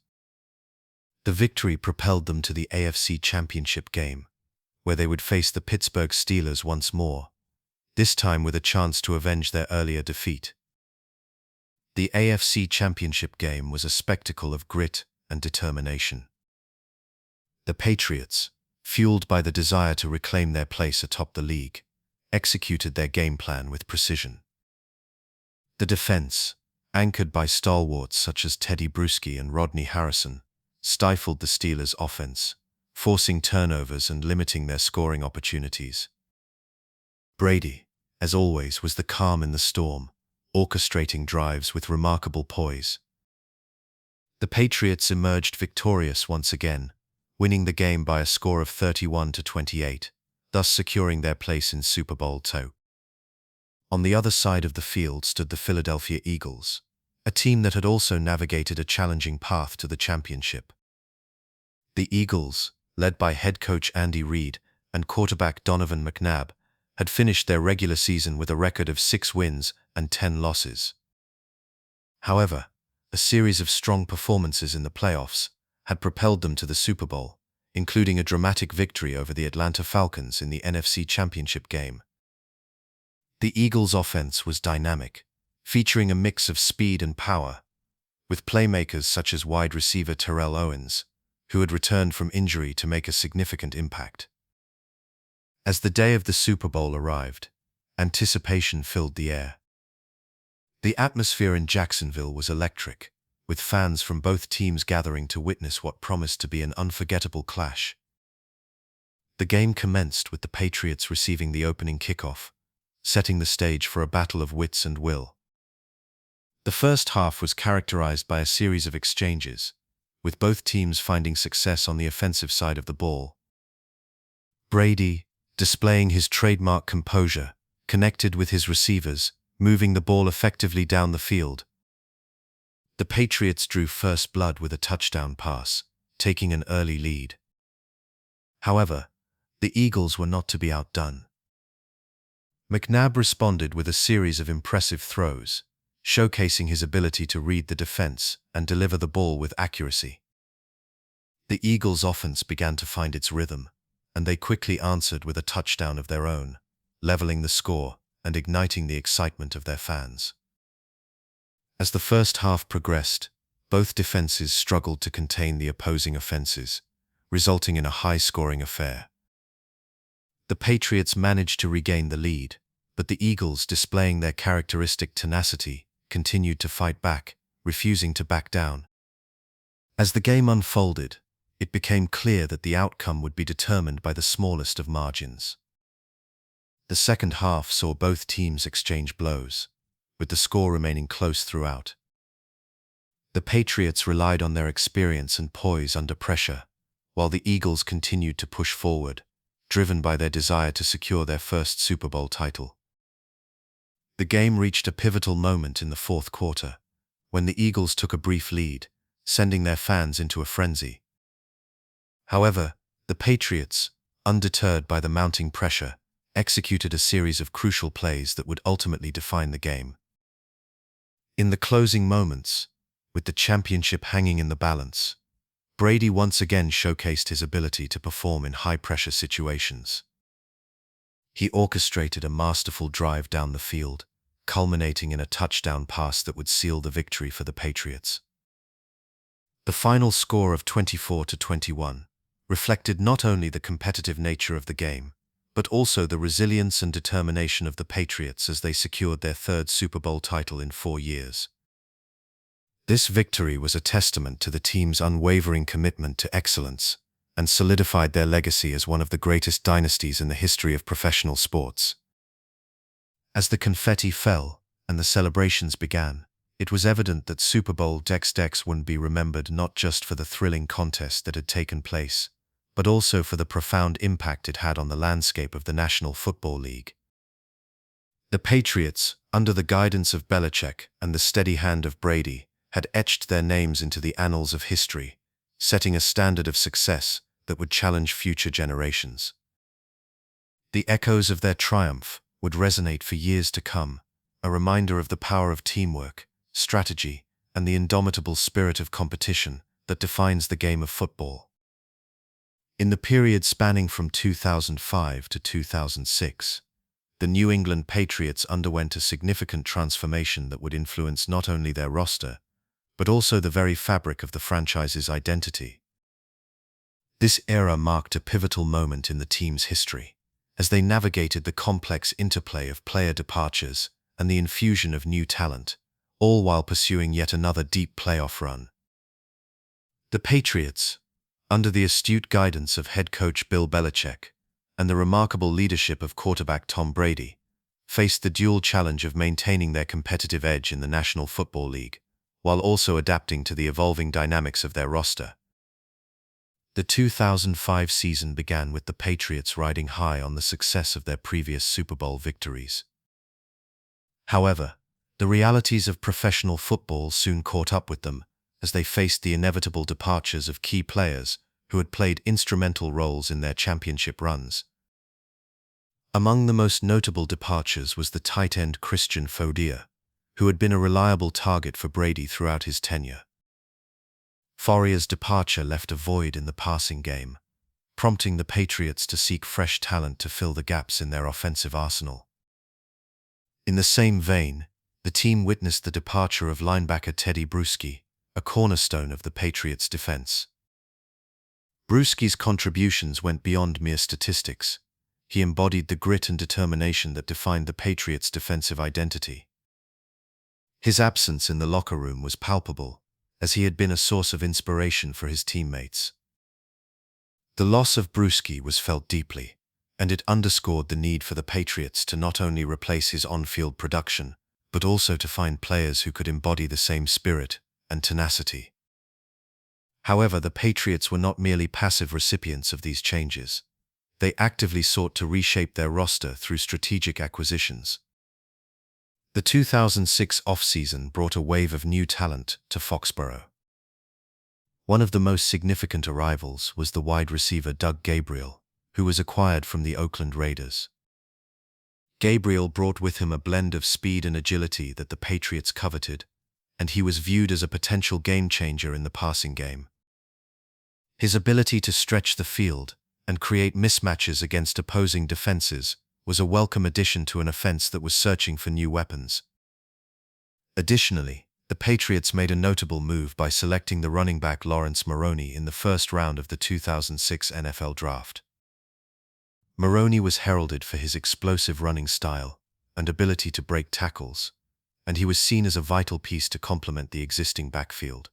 The victory propelled them to the AFC Championship game, where they would face the Pittsburgh Steelers once more, this time with a chance to avenge their earlier defeat. The AFC Championship game was a spectacle of grit and determination. The Patriots, fueled by the desire to reclaim their place atop the league, executed their game plan with precision. The defense, anchored by stalwarts such as Teddy Bruschi and Rodney Harrison, stifled the Steelers' offense, forcing turnovers and limiting their scoring opportunities. Brady, as always, was the calm in the storm, orchestrating drives with remarkable poise. The Patriots emerged victorious once again, winning the game by a score of 31-28, thus securing their place in Super Bowl II. On the other side of the field stood the Philadelphia Eagles, a team that had also navigated a challenging path to the championship. The Eagles, led by head coach Andy Reid and quarterback Donovan McNabb, had finished their regular season with a record of 6 wins and 10 losses. However, a series of strong performances in the playoffs had propelled them to the Super Bowl, including a dramatic victory over the Atlanta Falcons in the NFC Championship game. The Eagles' offense was dynamic, featuring a mix of speed and power, with playmakers such as wide receiver Terrell Owens, who had returned from injury to make a significant impact. As the day of the Super Bowl arrived, anticipation filled the air. The atmosphere in Jacksonville was electric, with fans from both teams gathering to witness what promised to be an unforgettable clash. The game commenced with the Patriots receiving the opening kickoff, setting the stage for a battle of wits and will. The first half was characterized by a series of exchanges, with both teams finding success on the offensive side of the ball. Brady, displaying his trademark composure, connected with his receivers, moving the ball effectively down the field. The Patriots drew first blood with a touchdown pass, taking an early lead. However, the Eagles were not to be outdone. McNabb responded with a series of impressive throws, showcasing his ability to read the defense and deliver the ball with accuracy. The Eagles' offense began to find its rhythm, and they quickly answered with a touchdown of their own, leveling the score and igniting the excitement of their fans. As the first half progressed, both defenses struggled to contain the opposing offenses, resulting in a high-scoring affair. The Patriots managed to regain the lead, but the Eagles, displaying their characteristic tenacity, continued to fight back, refusing to back down. As the game unfolded, it became clear that the outcome would be determined by the smallest of margins. The second half saw both teams exchange blows, with the score remaining close throughout. The Patriots relied on their experience and poise under pressure, while the Eagles continued to push forward, driven by their desire to secure their first Super Bowl title. The game reached a pivotal moment in the fourth quarter, when the Eagles took a brief lead, sending their fans into a frenzy. However, the Patriots, undeterred by the mounting pressure, executed a series of crucial plays that would ultimately define the game. In the closing moments, with the championship hanging in the balance, Brady once again showcased his ability to perform in high-pressure situations. He orchestrated a masterful drive down the field, culminating in a touchdown pass that would seal the victory for the Patriots. The final score of 24-21 reflected not only the competitive nature of the game, but also the resilience and determination of the Patriots as they secured their third Super Bowl title in 4 years. This victory was a testament to the team's unwavering commitment to excellence and solidified their legacy as one of the greatest dynasties in the history of professional sports. As the confetti fell and the celebrations began, it was evident that Super Bowl XXXIX wouldn't be remembered not just for the thrilling contest that had taken place, but also for the profound impact it had on the landscape of the National Football League. The Patriots, under the guidance of Belichick and the steady hand of Brady, had etched their names into the annals of history, setting a standard of success that would challenge future generations. The echoes of their triumph would resonate for years to come, a reminder of the power of teamwork, strategy, and the indomitable spirit of competition that defines the game of football. In the period spanning from 2005 to 2006, the New England Patriots underwent a significant transformation that would influence not only their roster, but also the very fabric of the franchise's identity. This era marked a pivotal moment in the team's history, as they navigated the complex interplay of player departures and the infusion of new talent, all while pursuing yet another deep playoff run. The Patriots, under the astute guidance of head coach Bill Belichick and the remarkable leadership of quarterback Tom Brady, faced the dual challenge of maintaining their competitive edge in the National Football League, while also adapting to the evolving dynamics of their roster. The 2005 season began with the Patriots riding high on the success of their previous Super Bowl victories. However, the realities of professional football soon caught up with them as they faced the inevitable departures of key players who had played instrumental roles in their championship runs. Among the most notable departures was the tight end Christian Fauria, who had been a reliable target for Brady throughout his tenure. Fauria's departure left a void in the passing game, prompting the Patriots to seek fresh talent to fill the gaps in their offensive arsenal. In the same vein, the team witnessed the departure of linebacker Teddy Bruschi, a cornerstone of the Patriots' defense. Bruschi's contributions went beyond mere statistics. He embodied the grit and determination that defined the Patriots' defensive identity. His absence in the locker room was palpable, as he had been a source of inspiration for his teammates. The loss of Bruschi was felt deeply, and it underscored the need for the Patriots to not only replace his on-field production, but also to find players who could embody the same spirit and tenacity. However, the Patriots were not merely passive recipients of these changes. They actively sought to reshape their roster through strategic acquisitions. The 2006 offseason brought a wave of new talent to Foxborough. One of the most significant arrivals was the wide receiver Doug Gabriel, who was acquired from the Oakland Raiders. Gabriel brought with him a blend of speed and agility that the Patriots coveted, and he was viewed as a potential game-changer in the passing game. His ability to stretch the field and create mismatches against opposing defenses was a welcome addition to an offense that was searching for new weapons. Additionally, the Patriots made a notable move by selecting the running back Lawrence Maroney in the first round of the 2006 NFL Draft. Maroney was heralded for his explosive running style and ability to break tackles, and he was seen as a vital piece to complement the existing backfield.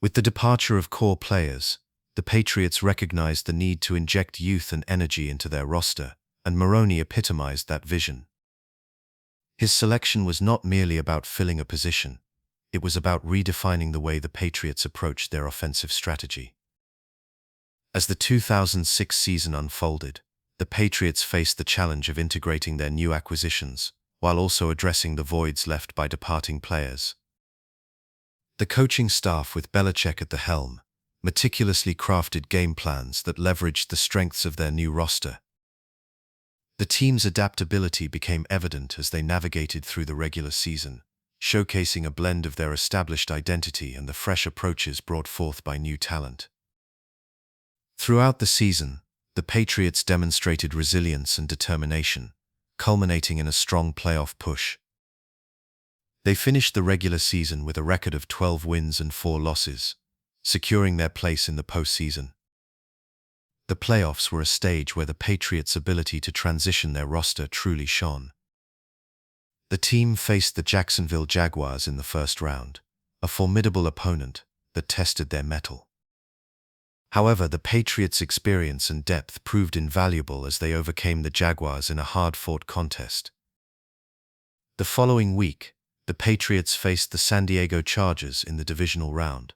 With the departure of core players, the Patriots recognized the need to inject youth and energy into their roster, and Maroney epitomized that vision. His selection was not merely about filling a position, it was about redefining the way the Patriots approached their offensive strategy. As the 2006 season unfolded, the Patriots faced the challenge of integrating their new acquisitions, while also addressing the voids left by departing players. The coaching staff, with Belichick at the helm, meticulously crafted game plans that leveraged the strengths of their new roster. The team's adaptability became evident as they navigated through the regular season, showcasing a blend of their established identity and the fresh approaches brought forth by new talent. Throughout the season, the Patriots demonstrated resilience and determination, culminating in a strong playoff push. They finished the regular season with a record of 12 wins and 4 losses, securing their place in the postseason. The playoffs were a stage where the Patriots' ability to transition their roster truly shone. The team faced the Jacksonville Jaguars in the first round, a formidable opponent that tested their mettle. However, the Patriots' experience and depth proved invaluable as they overcame the Jaguars in a hard-fought contest. The following week, the Patriots faced the San Diego Chargers in the divisional round.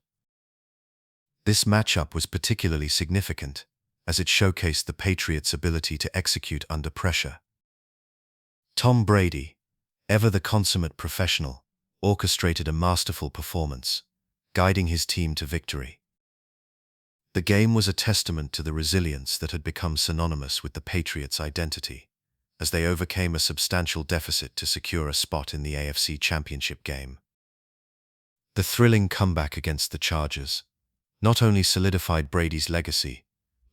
This matchup was particularly significant, as it showcased the Patriots' ability to execute under pressure. Tom Brady, ever the consummate professional, orchestrated a masterful performance, guiding his team to victory. The game was a testament to the resilience that had become synonymous with the Patriots' identity, as they overcame a substantial deficit to secure a spot in the AFC Championship game. The thrilling comeback against the Chargers not only solidified Brady's legacy,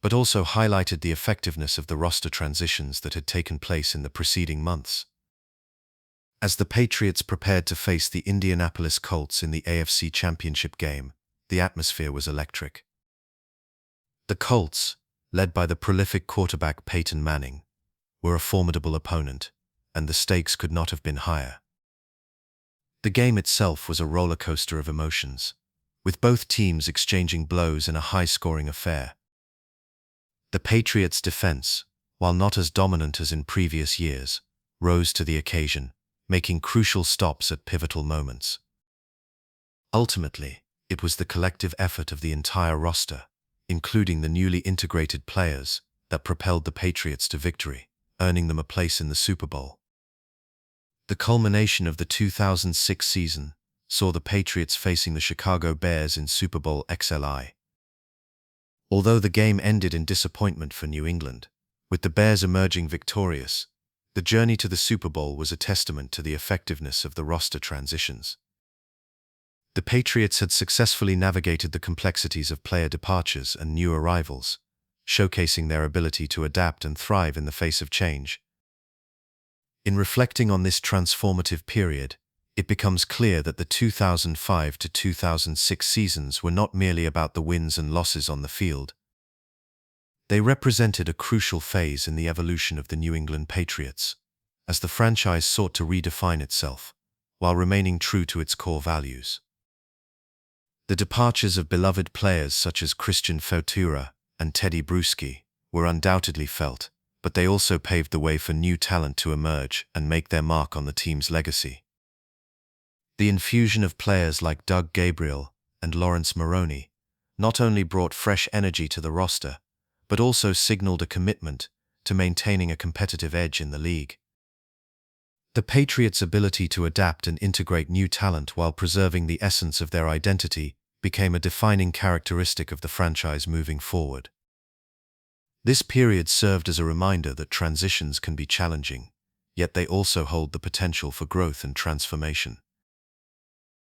but also highlighted the effectiveness of the roster transitions that had taken place in the preceding months. As the Patriots prepared to face the Indianapolis Colts in the AFC Championship game, the atmosphere was electric. The Colts, led by the prolific quarterback Peyton Manning, were a formidable opponent, and the stakes could not have been higher. The game itself was a roller coaster of emotions, with both teams exchanging blows in a high-scoring affair. The Patriots' defense, while not as dominant as in previous years, rose to the occasion, making crucial stops at pivotal moments. Ultimately, it was the collective effort of the entire roster, including the newly integrated players, that propelled the Patriots to victory, earning them a place in the Super Bowl. The culmination of the 2006 season saw the Patriots facing the Chicago Bears in Super Bowl XLII. Although the game ended in disappointment for New England, with the Bears emerging victorious, the journey to the Super Bowl was a testament to the effectiveness of the roster transitions. The Patriots had successfully navigated the complexities of player departures and new arrivals, showcasing their ability to adapt and thrive in the face of change. In reflecting on this transformative period, it becomes clear that the 2005 to 2006 seasons were not merely about the wins and losses on the field. They represented a crucial phase in the evolution of the New England Patriots, as the franchise sought to redefine itself, while remaining true to its core values. The departures of beloved players such as Christian Fautura and Teddy Bruschi were undoubtedly felt, but they also paved the way for new talent to emerge and make their mark on the team's legacy. The infusion of players like Doug Gabriel and Lawrence Maroney not only brought fresh energy to the roster, but also signaled a commitment to maintaining a competitive edge in the league. The Patriots' ability to adapt and integrate new talent while preserving the essence of their identity became a defining characteristic of the franchise moving forward. This period served as a reminder that transitions can be challenging, yet they also hold the potential for growth and transformation.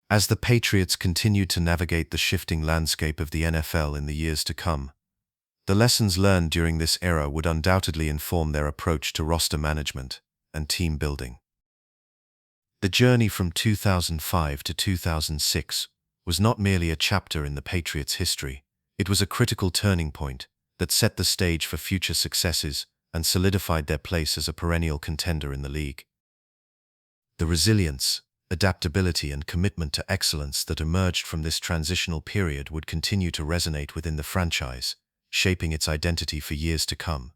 As the Patriots continued to navigate the shifting landscape of the NFL in the years to come, the lessons learned during this era would undoubtedly inform their approach to roster management and team building. The journey from 2005 to 2006 was not merely a chapter in the Patriots' history, it was a critical turning point that set the stage for future successes and solidified their place as a perennial contender in the league. The resilience, adaptability, and commitment to excellence that emerged from this transitional period would continue to resonate within the franchise, shaping its identity for years to come.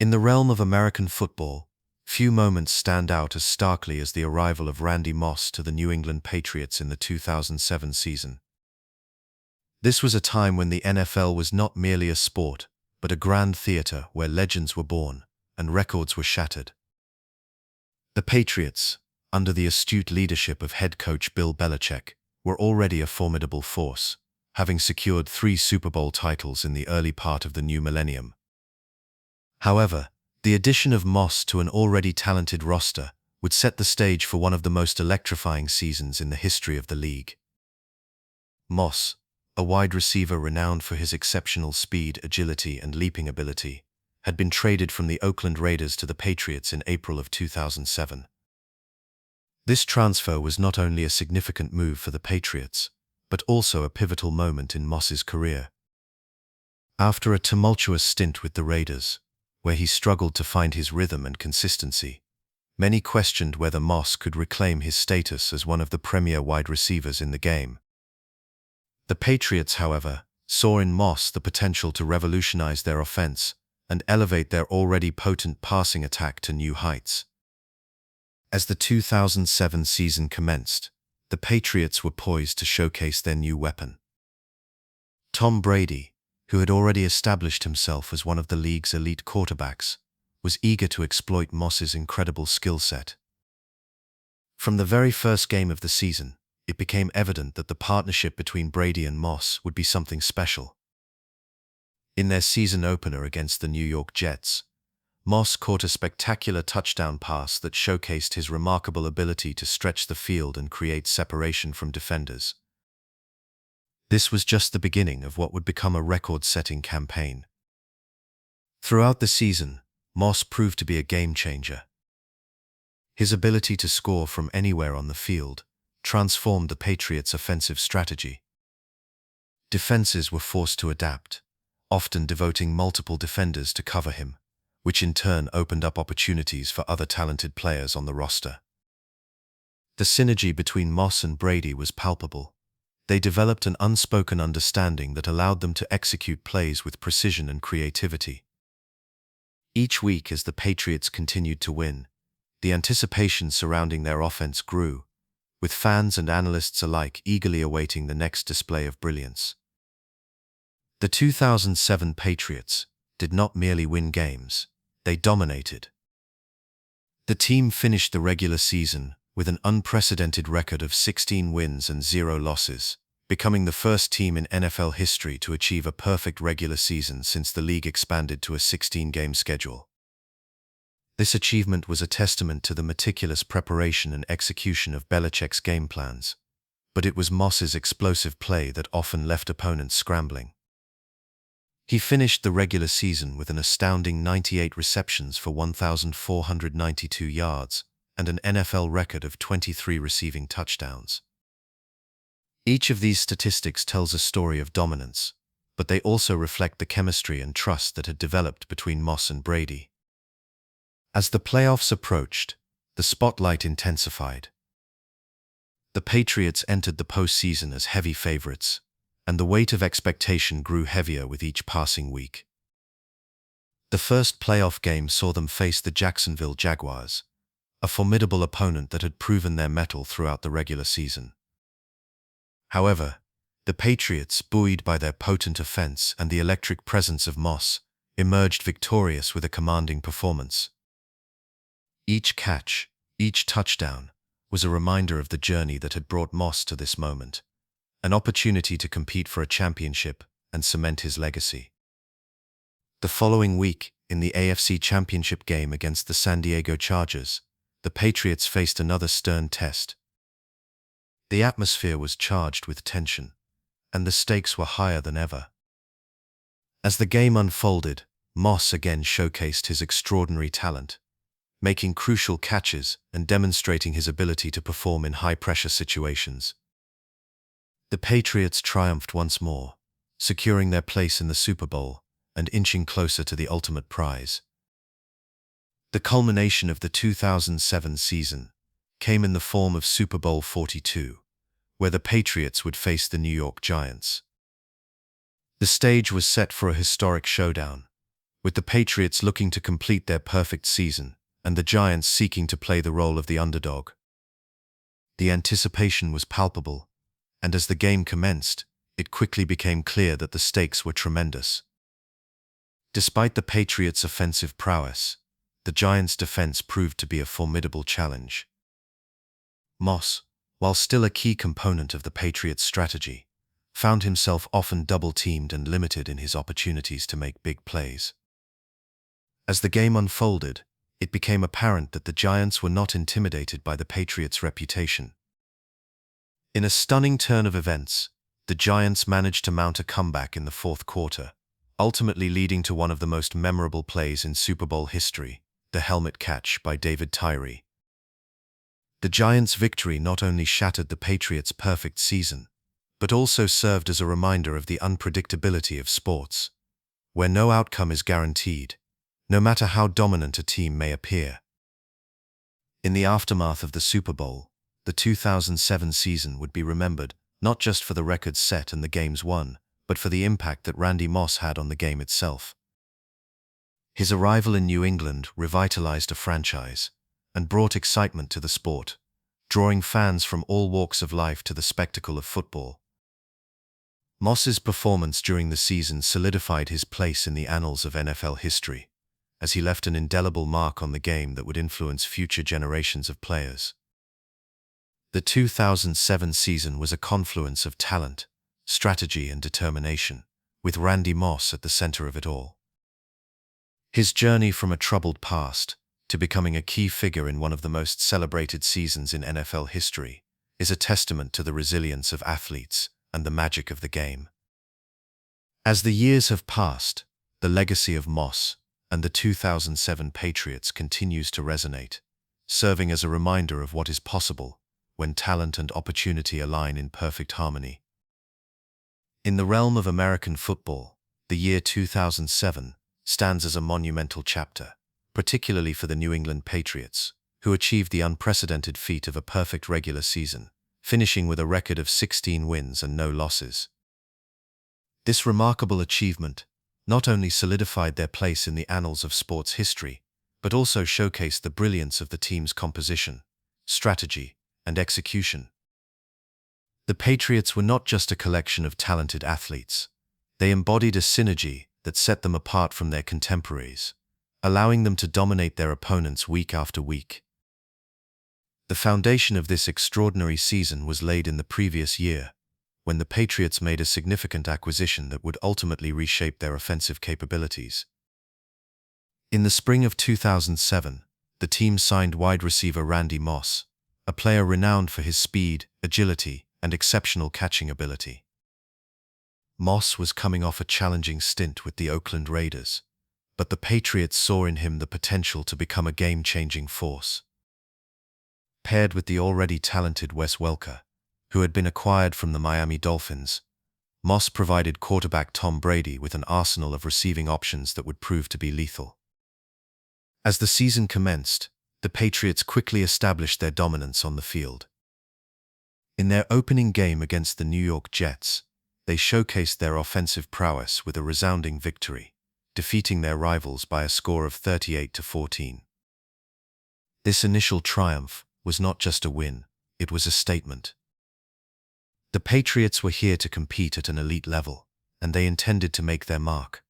In the realm of American football, few moments stand out as starkly as the arrival of Randy Moss to the New England Patriots in the 2007 season. This was a time when the NFL was not merely a sport, but a grand theater where legends were born and records were shattered. The Patriots, under the astute leadership of head coach Bill Belichick, were already a formidable force, having secured 3 Super Bowl titles in the early part of the new millennium. However, the addition of Moss to an already talented roster would set the stage for one of the most electrifying seasons in the history of the league. Moss, a wide receiver renowned for his exceptional speed, agility, and leaping ability, had been traded from the Oakland Raiders to the Patriots in April of 2007. This transfer was not only a significant move for the Patriots, but also a pivotal moment in Moss's career. After a tumultuous stint with the Raiders, where he struggled to find his rhythm and consistency, many questioned whether Moss could reclaim his status as one of the premier wide receivers in the game. The Patriots, however, saw in Moss the potential to revolutionize their offense and elevate their already potent passing attack to new heights. As the 2007 season commenced, the Patriots were poised to showcase their new weapon. Tom Brady, who had already established himself as one of the league's elite quarterbacks, was eager to exploit Moss's incredible skill set. From the very first game of the season, it became evident that the partnership between Brady and Moss would be something special. In their season opener against the New York Jets, Moss caught a spectacular touchdown pass that showcased his remarkable ability to stretch the field and create separation from defenders. This was just the beginning of what would become a record-setting campaign. Throughout the season, Moss proved to be a game-changer. His ability to score from anywhere on the field transformed the Patriots' offensive strategy. Defenses were forced to adapt, often devoting multiple defenders to cover him, which in turn opened up opportunities for other talented players on the roster. The synergy between Moss and Brady was palpable. They developed an unspoken understanding that allowed them to execute plays with precision and creativity. Each week as the Patriots continued to win, the anticipation surrounding their offense grew, with fans and analysts alike eagerly awaiting the next display of brilliance. The 2007 Patriots did not merely win games, they dominated. The team finished the regular season with an unprecedented record of 16 wins and 0 losses, becoming the first team in NFL history to achieve a perfect regular season since the league expanded to a 16-game schedule. This achievement was a testament to the meticulous preparation and execution of Belichick's game plans, but it was Moss's explosive play that often left opponents scrambling. He finished the regular season with an astounding 98 receptions for 1,492 yards and an NFL record of 23 receiving touchdowns. Each of these statistics tells a story of dominance, but they also reflect the chemistry and trust that had developed between Moss and Brady. As the playoffs approached, the spotlight intensified. The Patriots entered the postseason as heavy favorites, and the weight of expectation grew heavier with each passing week. The first playoff game saw them face the Jacksonville Jaguars, a formidable opponent that had proven their mettle throughout the regular season. However, the Patriots, buoyed by their potent offense and the electric presence of Moss, emerged victorious with a commanding performance. Each catch, each touchdown, was a reminder of the journey that had brought Moss to this moment, an opportunity to compete for a championship and cement his legacy. The following week, in the AFC Championship game against the San Diego Chargers, the Patriots faced another stern test. The atmosphere was charged with tension, and the stakes were higher than ever. As the game unfolded, Moss again showcased his extraordinary talent, making crucial catches and demonstrating his ability to perform in high-pressure situations. The Patriots triumphed once more, securing their place in the Super Bowl and inching closer to the ultimate prize. The culmination of the 2007 season came in the form of Super Bowl 42, where the Patriots would face the New York Giants. The stage was set for a historic showdown, with the Patriots looking to complete their perfect season and the Giants seeking to play the role of the underdog. The anticipation was palpable, and as the game commenced, it quickly became clear that the stakes were tremendous. Despite the Patriots' offensive prowess, the Giants' defense proved to be a formidable challenge. Moss, while still a key component of the Patriots' strategy, found himself often double-teamed and limited in his opportunities to make big plays. As the game unfolded, it became apparent that the Giants were not intimidated by the Patriots' reputation. In a stunning turn of events, the Giants managed to mount a comeback in the fourth quarter, ultimately leading to one of the most memorable plays in Super Bowl history, the helmet catch by David Tyree. The Giants' victory not only shattered the Patriots' perfect season, but also served as a reminder of the unpredictability of sports, where no outcome is guaranteed, no matter how dominant a team may appear. In the aftermath of the Super Bowl, the 2007 season would be remembered not just for the records set and the games won, but for the impact that Randy Moss had on the game itself. His arrival in New England revitalized a franchise and brought excitement to the sport, drawing fans from all walks of life to the spectacle of football. Moss's performance during the season solidified his place in the annals of NFL history, as he left an indelible mark on the game that would influence future generations of players. The 2007 season was a confluence of talent, strategy, and determination, with Randy Moss at the center of it all. His journey from a troubled past to becoming a key figure in one of the most celebrated seasons in NFL history is a testament to the resilience of athletes and the magic of the game. As the years have passed, the legacy of Moss and the 2007 Patriots continues to resonate, serving as a reminder of what is possible when talent and opportunity align in perfect harmony. In the realm of American football, the year 2007 stands as a monumental chapter, particularly for the New England Patriots, who achieved the unprecedented feat of a perfect regular season, finishing with a record of 16 wins and no losses. This remarkable achievement not only solidified their place in the annals of sports history, but also showcased the brilliance of the team's composition, strategy, and execution. The Patriots were not just a collection of talented athletes. They embodied a synergy that set them apart from their contemporaries, allowing them to dominate their opponents week after week. The foundation of this extraordinary season was laid in the previous year, when the Patriots made a significant acquisition that would ultimately reshape their offensive capabilities. In the spring of 2007, the team signed wide receiver Randy Moss, a player renowned for his speed, agility, and exceptional catching ability. Moss was coming off a challenging stint with the Oakland Raiders, but the Patriots saw in him the potential to become a game-changing force. Paired with the already talented Wes Welker, who had been acquired from the Miami Dolphins, Moss provided quarterback Tom Brady with an arsenal of receiving options that would prove to be lethal. As the season commenced, the Patriots quickly established their dominance on the field. In their opening game against the New York Jets, they showcased their offensive prowess with a resounding victory, defeating their rivals by a score of 38-14. This initial triumph was not just a win, it was a statement. The Patriots were here to compete at an elite level, and they intended to make their mark.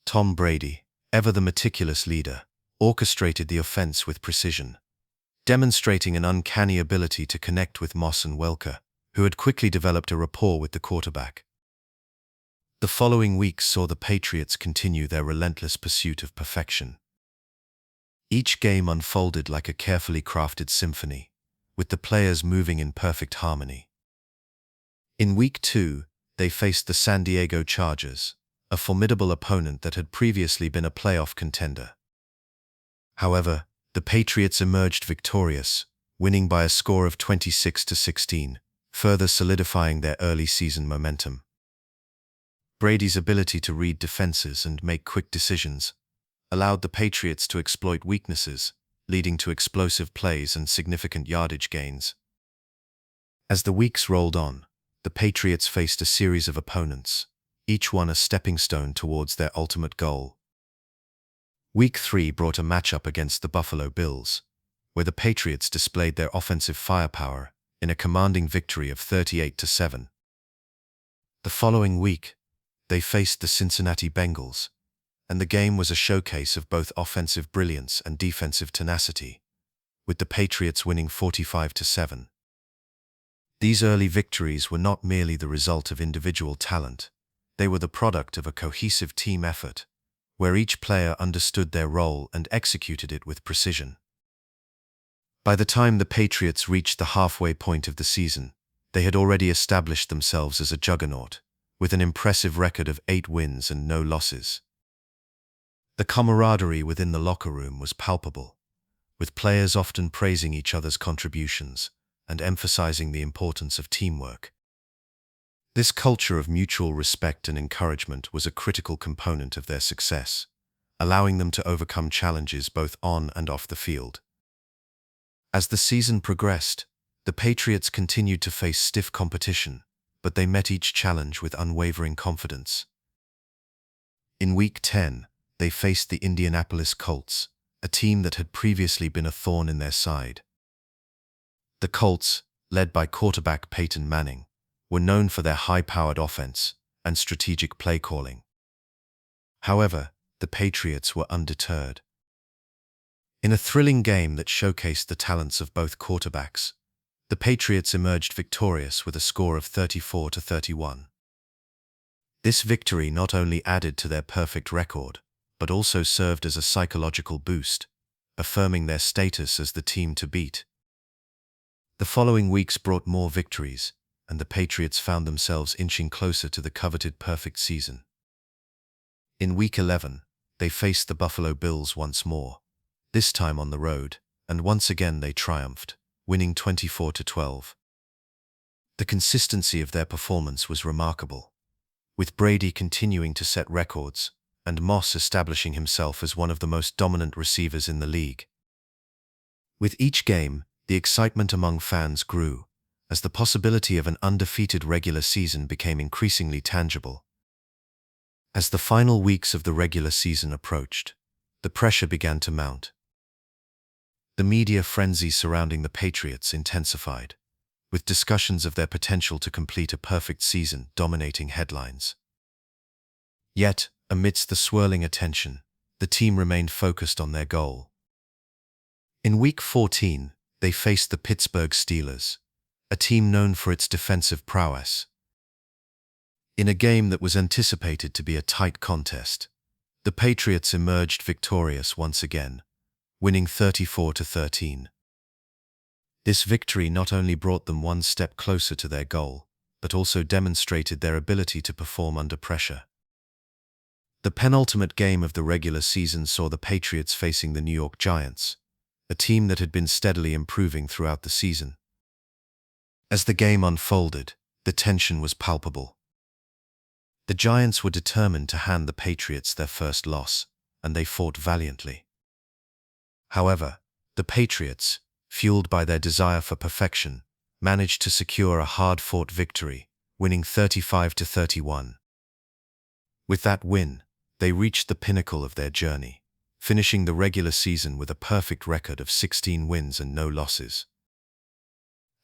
Tom Brady, ever the meticulous leader, orchestrated the offense with precision, demonstrating an uncanny ability to connect with Moss and Welker, who had quickly developed a rapport with the quarterback. The following weeks saw the Patriots continue their relentless pursuit of perfection. Each game unfolded like a carefully crafted symphony, with the players moving in perfect harmony. In Week 2, they faced the San Diego Chargers, a formidable opponent that had previously been a playoff contender. However, the Patriots emerged victorious, winning by a score of 26-16, further solidifying their early season momentum. Brady's ability to read defenses and make quick decisions allowed the Patriots to exploit weaknesses, leading to explosive plays and significant yardage gains. As the weeks rolled on, the Patriots faced a series of opponents, each one a stepping stone towards their ultimate goal. Week 3 brought a matchup against the Buffalo Bills, where the Patriots displayed their offensive firepower in a commanding victory of 38-7. The following week, they faced the Cincinnati Bengals, and the game was a showcase of both offensive brilliance and defensive tenacity, with the Patriots winning 45-7. These early victories were not merely the result of individual talent, they were the product of a cohesive team effort, where each player understood their role and executed it with precision. By the time the Patriots reached the halfway point of the season, they had already established themselves as a juggernaut, with an impressive record of 8 wins and no losses. The camaraderie within the locker room was palpable, with players often praising each other's contributions and emphasizing the importance of teamwork. This culture of mutual respect and encouragement was a critical component of their success, allowing them to overcome challenges both on and off the field. As the season progressed, the Patriots continued to face stiff competition, but they met each challenge with unwavering confidence. In Week 10, they faced the Indianapolis Colts, a team that had previously been a thorn in their side. The Colts, led by quarterback Peyton Manning, were known for their high-powered offense and strategic play calling. However, the Patriots were undeterred. In a thrilling game that showcased the talents of both quarterbacks, the Patriots emerged victorious with a score of 34-31. This victory not only added to their perfect record, but also served as a psychological boost, affirming their status as the team to beat. The following weeks brought more victories, and the Patriots found themselves inching closer to the coveted perfect season. In Week 11, they faced the Buffalo Bills once more, this time on the road, and once again they triumphed, winning 24-12. The consistency of their performance was remarkable, with Brady continuing to set records and Moss establishing himself as one of the most dominant receivers in the league. With each game, the excitement among fans grew, as the possibility of an undefeated regular season became increasingly tangible. As the final weeks of the regular season approached, the pressure began to mount. The media frenzy surrounding the Patriots intensified, with discussions of their potential to complete a perfect season dominating headlines. Yet, amidst the swirling attention, the team remained focused on their goal. In Week 14, they faced the Pittsburgh Steelers, a team known for its defensive prowess. In a game that was anticipated to be a tight contest, the Patriots emerged victorious once again, winning 34-13. This victory not only brought them one step closer to their goal, but also demonstrated their ability to perform under pressure. The penultimate game of the regular season saw the Patriots facing the New York Giants, a team that had been steadily improving throughout the season. As the game unfolded, the tension was palpable. The Giants were determined to hand the Patriots their first loss, and they fought valiantly. However, the Patriots, fueled by their desire for perfection, managed to secure a hard-fought victory, winning 35-31. With that win, they reached the pinnacle of their journey, finishing the regular season with a perfect record of 16 wins and no losses.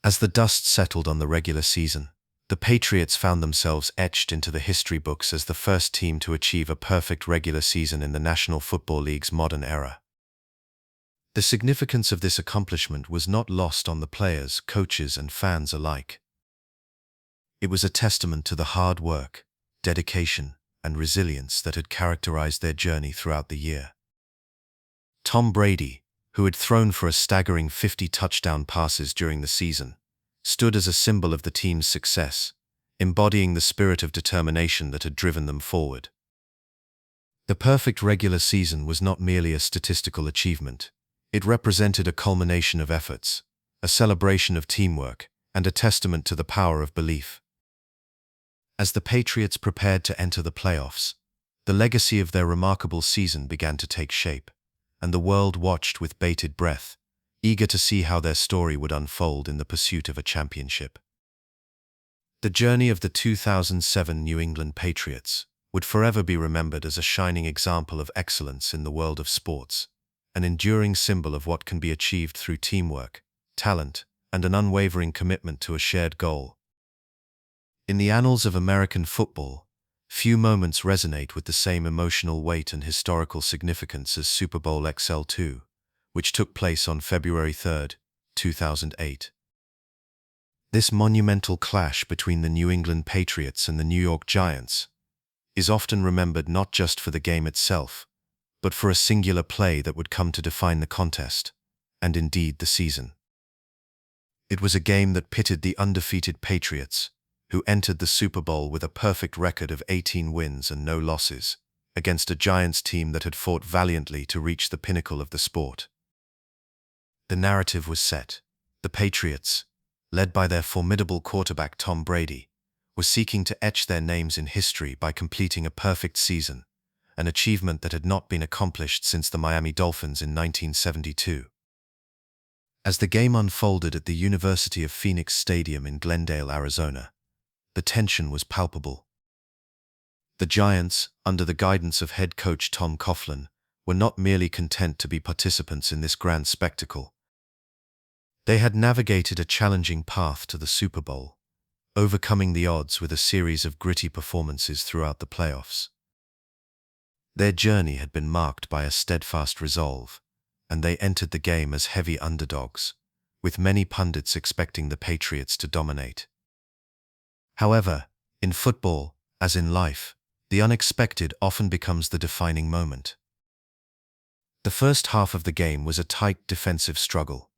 As the dust settled on the regular season, the Patriots found themselves etched into the history books as the first team to achieve a perfect regular season in the National Football League's modern era. The significance of this accomplishment was not lost on the players, coaches, and fans alike. It was a testament to the hard work, dedication, and resilience that had characterized their journey throughout the year. Tom Brady, who had thrown for a staggering 50 touchdown passes during the season, stood as a symbol of the team's success, embodying the spirit of determination that had driven them forward. The perfect regular season was not merely a statistical achievement. It represented a culmination of efforts, a celebration of teamwork, and a testament to the power of belief. As the Patriots prepared to enter the playoffs, the legacy of their remarkable season began to take shape, and the world watched with bated breath, eager to see how their story would unfold in the pursuit of a championship. The journey of the 2007 New England Patriots would forever be remembered as a shining example of excellence in the world of sports, an enduring symbol of what can be achieved through teamwork, talent, and an unwavering commitment to a shared goal. In the annals of American football, few moments resonate with the same emotional weight and historical significance as Super Bowl XLII, which took place on February 3, 2008. This monumental clash between the New England Patriots and the New York Giants is often remembered not just for the game itself, but for a singular play that would come to define the contest, and indeed the season. It was a game that pitted the undefeated Patriots, who entered the Super Bowl with a perfect record of 18 wins and no losses, against a Giants team that had fought valiantly to reach the pinnacle of the sport. The narrative was set. The Patriots, led by their formidable quarterback Tom Brady, were seeking to etch their names in history by completing a perfect season, an achievement that had not been accomplished since the Miami Dolphins in 1972. As the game unfolded at the University of Phoenix Stadium in Glendale, Arizona, the tension was palpable. The Giants, under the guidance of head coach Tom Coughlin, were not merely content to be participants in this grand spectacle. They had navigated a challenging path to the Super Bowl, overcoming the odds with a series of gritty performances throughout the playoffs. Their journey had been marked by a steadfast resolve, and they entered the game as heavy underdogs, with many pundits expecting the Patriots to dominate. However, in football, as in life, the unexpected often becomes the defining moment. The first half of the game was a tight defensive struggle,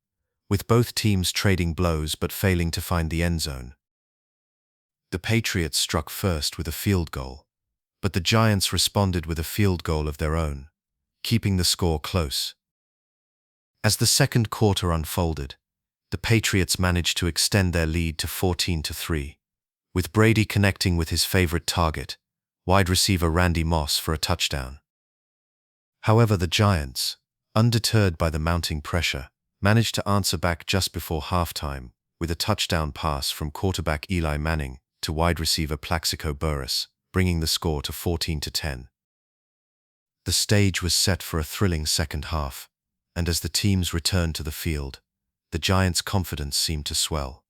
with both teams trading blows but failing to find the end zone. The Patriots struck first with a field goal, but the Giants responded with a field goal of their own, keeping the score close. As the second quarter unfolded, the Patriots managed to extend their lead to 14-3, with Brady connecting with his favorite target, wide receiver Randy Moss, for a touchdown. However, the Giants, undeterred by the mounting pressure, managed to answer back just before halftime with a touchdown pass from quarterback Eli Manning to wide receiver Plaxico Burress, bringing the score to 14-10. The stage was set for a thrilling second half, and as the teams returned to the field, the Giants' confidence seemed to swell.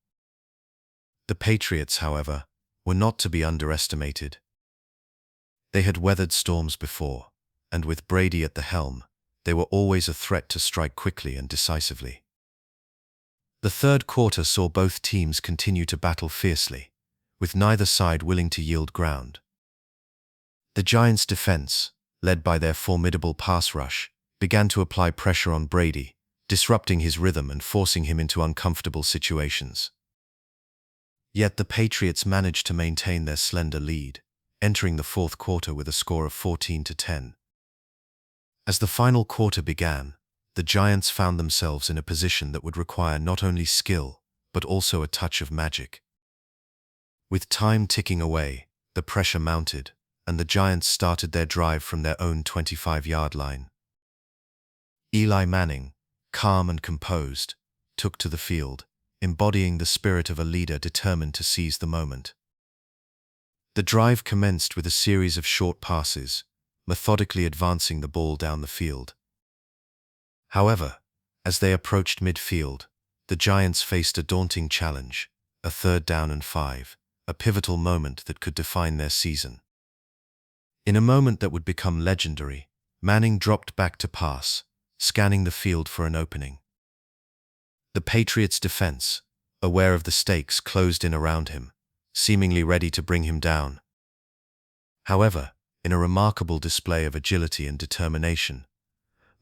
The Patriots, however, were not to be underestimated. They had weathered storms before, and with Brady at the helm, they were always a threat to strike quickly and decisively. The third quarter saw both teams continue to battle fiercely, with neither side willing to yield ground. The Giants' defense, led by their formidable pass rush, began to apply pressure on Brady, disrupting his rhythm and forcing him into uncomfortable situations. Yet the Patriots managed to maintain their slender lead, entering the fourth quarter with a score of 14-10. As the final quarter began, the Giants found themselves in a position that would require not only skill, but also a touch of magic. With time ticking away, the pressure mounted, and the Giants started their drive from their own 25-yard line. Eli Manning, calm and composed, took to the field, embodying the spirit of a leader determined to seize the moment. The drive commenced with a series of short passes, methodically advancing the ball down the field. However, as they approached midfield, the Giants faced a daunting challenge, a 3rd down and 5, a pivotal moment that could define their season. In a moment that would become legendary, Manning dropped back to pass, scanning the field for an opening. The Patriots' defense, aware of the stakes, closed in around him, seemingly ready to bring him down. However, in a remarkable display of agility and determination,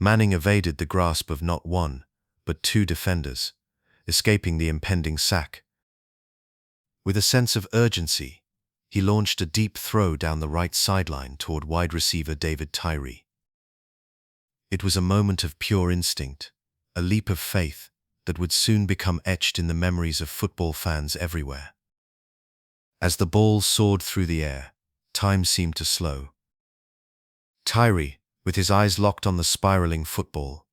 Manning evaded the grasp of not one, but 2 defenders, escaping the impending sack. With a sense of urgency, he launched a deep throw down the right sideline toward wide receiver David Tyree. It was a moment of pure instinct, a leap of faith that would soon become etched in the memories of football fans everywhere. As the ball soared through the air, time seemed to slow. Tyree, with his eyes locked on the spiraling football,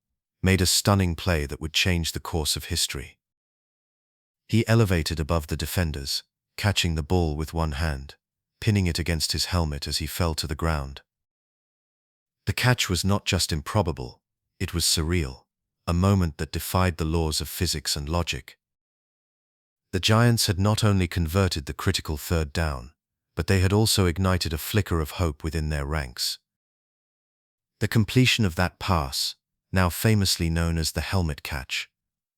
made a stunning play that would change the course of history. He elevated above the defenders, catching the ball with one hand, pinning it against his helmet as he fell to the ground. The catch was not just improbable, it was surreal, a moment that defied the laws of physics and logic. The Giants had not only converted the critical 3rd down, but they had also ignited a flicker of hope within their ranks. The completion of that pass, now famously known as the helmet catch,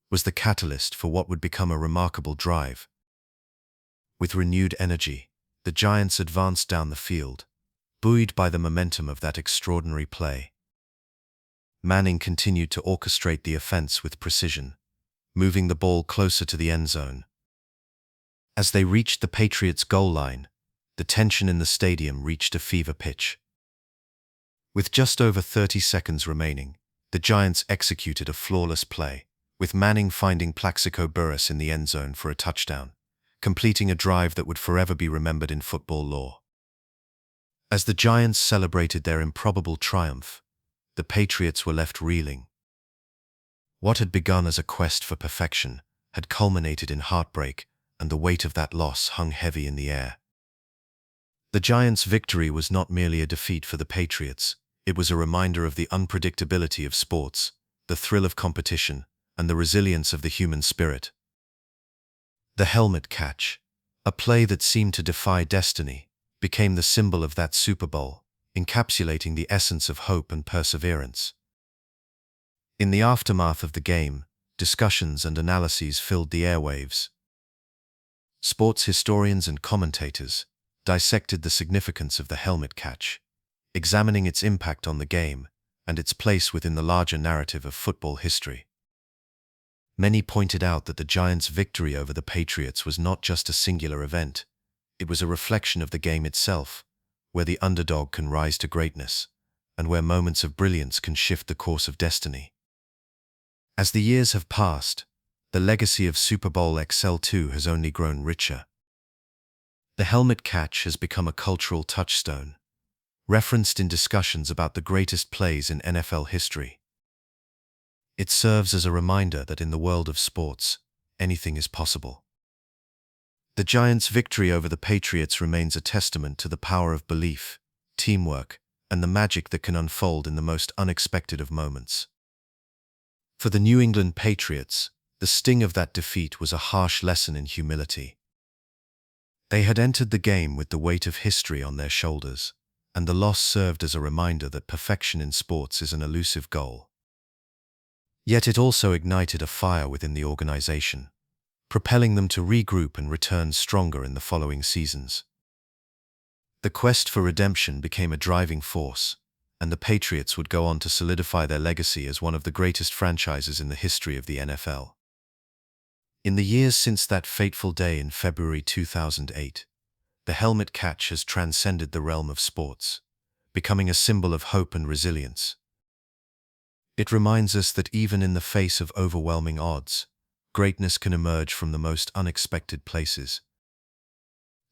was the catalyst for what would become a remarkable drive. With renewed energy, the Giants advanced down the field, buoyed by the momentum of that extraordinary play. Manning continued to orchestrate the offense with precision, moving the ball closer to the end zone. As they reached the Patriots' goal line, the tension in the stadium reached a fever pitch. With just over 30 seconds remaining, the Giants executed a flawless play, with Manning finding Plaxico Burress in the end zone for a touchdown, completing a drive that would forever be remembered in football lore. As the Giants celebrated their improbable triumph, the Patriots were left reeling. What had begun as a quest for perfection had culminated in heartbreak, and the weight of that loss hung heavy in the air. The Giants' victory was not merely a defeat for the Patriots, it was a reminder of the unpredictability of sports, the thrill of competition, and the resilience of the human spirit. The helmet catch, a play that seemed to defy destiny, became the symbol of that Super Bowl, encapsulating the essence of hope and perseverance. In the aftermath of the game, discussions and analyses filled the airwaves. Sports historians and commentators dissected the significance of the helmet catch, examining its impact on the game and its place within the larger narrative of football history. Many pointed out that the Giants' victory over the Patriots was not just a singular event, it was a reflection of the game itself, where the underdog can rise to greatness, and where moments of brilliance can shift the course of destiny. As the years have passed, the legacy of Super Bowl XLII has only grown richer. The helmet catch has become a cultural touchstone, referenced in discussions about the greatest plays in NFL history. It serves as a reminder that in the world of sports, anything is possible. The Giants' victory over the Patriots remains a testament to the power of belief, teamwork, and the magic that can unfold in the most unexpected of moments. For the New England Patriots, the sting of that defeat was a harsh lesson in humility. They had entered the game with the weight of history on their shoulders, and the loss served as a reminder that perfection in sports is an elusive goal. Yet it also ignited a fire within the organization, propelling them to regroup and return stronger in the following seasons. The quest for redemption became a driving force, and the Patriots would go on to solidify their legacy as one of the greatest franchises in the history of the NFL. In the years since that fateful day in February 2008, the helmet catch has transcended the realm of sports, becoming a symbol of hope and resilience. It reminds us that even in the face of overwhelming odds, greatness can emerge from the most unexpected places.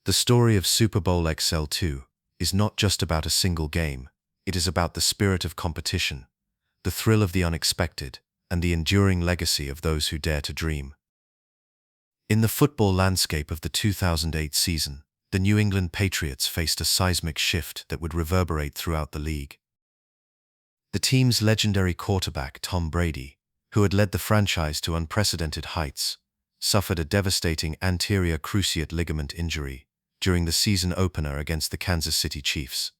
The story of Super Bowl XL2 is not just about a single game, it is about the spirit of competition, the thrill of the unexpected, and the enduring legacy of those who dare to dream. In the football landscape of the 2008 season, the New England Patriots faced a seismic shift that would reverberate throughout the league. The team's legendary quarterback, Tom Brady, who had led the franchise to unprecedented heights, suffered a devastating anterior cruciate ligament injury during the season opener against the Kansas City Chiefs.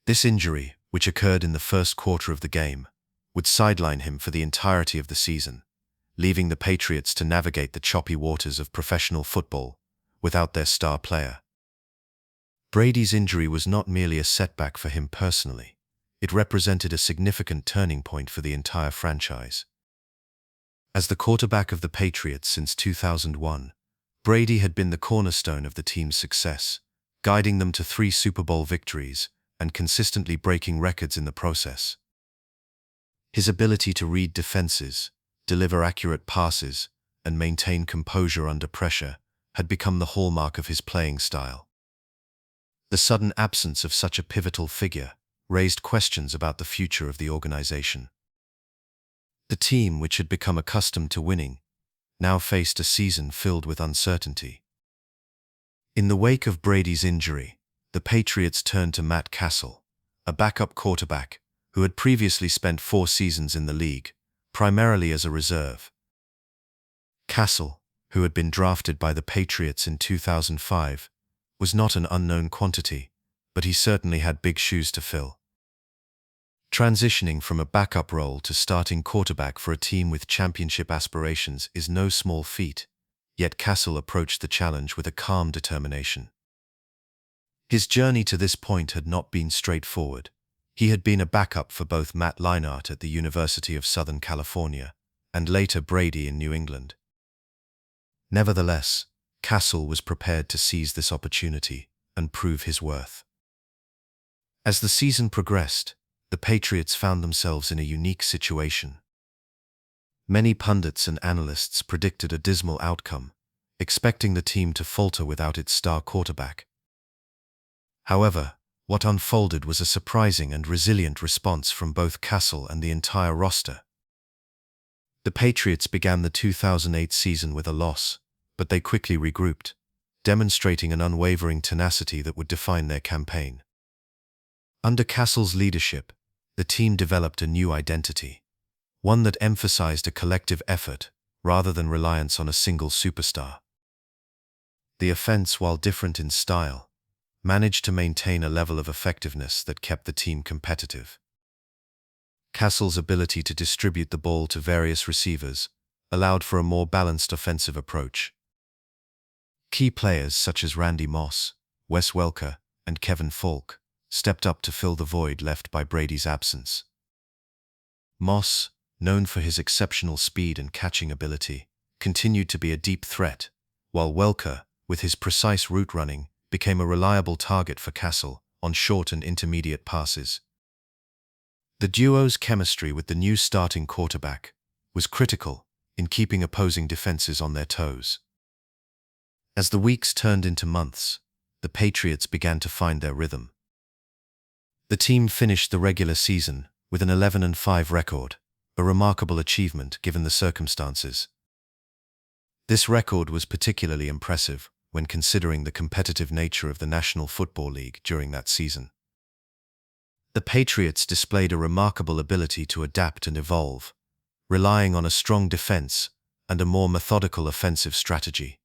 This injury, which occurred in the first quarter of the game, would sideline him for the entirety of the season, leaving the Patriots to navigate the choppy waters of professional football without their star player. Brady's injury was not merely a setback for him personally, it represented a significant turning point for the entire franchise. As the quarterback of the Patriots since 2001, Brady had been the cornerstone of the team's success, guiding them to 3 Super Bowl victories and consistently breaking records in the process. His ability to read defenses, deliver accurate passes, and maintain composure under pressure had become the hallmark of his playing style. The sudden absence of such a pivotal figure raised questions about the future of the organization. The team, which had become accustomed to winning, now faced a season filled with uncertainty. In the wake of Brady's injury, the Patriots turned to Matt Cassel, a backup quarterback who had previously spent 4 seasons in the league, primarily as a reserve. Cassel, who had been drafted by the Patriots in 2005, was not an unknown quantity, but he certainly had big shoes to fill. Transitioning from a backup role to starting quarterback for a team with championship aspirations is no small feat, yet Cassel approached the challenge with a calm determination. His journey to this point had not been straightforward. He had been a backup for both Matt LIII at the University of Southern California and later Brady in New England. Nevertheless, Cassel was prepared to seize this opportunity and prove his worth. As the season progressed, the Patriots found themselves in a unique situation. Many pundits and analysts predicted a dismal outcome, expecting the team to falter without its star quarterback. However, what unfolded was a surprising and resilient response from both Cassel and the entire roster. The Patriots began the 2008 season with a loss, but they quickly regrouped, demonstrating an unwavering tenacity that would define their campaign. Under Cassel's leadership, the team developed a new identity, one that emphasized a collective effort rather than reliance on a single superstar. The offense, while different in style, managed to maintain a level of effectiveness that kept the team competitive. Cassel's ability to distribute the ball to various receivers allowed for a more balanced offensive approach. Key players such as Randy Moss, Wes Welker, and Kevin Falk stepped up to fill the void left by Brady's absence. Moss, known for his exceptional speed and catching ability, continued to be a deep threat, while Welker, with his precise route running, became a reliable target for Cassel on short and intermediate passes. The duo's chemistry with the new starting quarterback was critical in keeping opposing defenses on their toes. As the weeks turned into months, the Patriots began to find their rhythm. The team finished the regular season with an 11-5 record, a remarkable achievement given the circumstances. This record was particularly impressive when considering the competitive nature of the National Football League during that season. The Patriots displayed a remarkable ability to adapt and evolve, relying on a strong defense and a more methodical offensive strategy.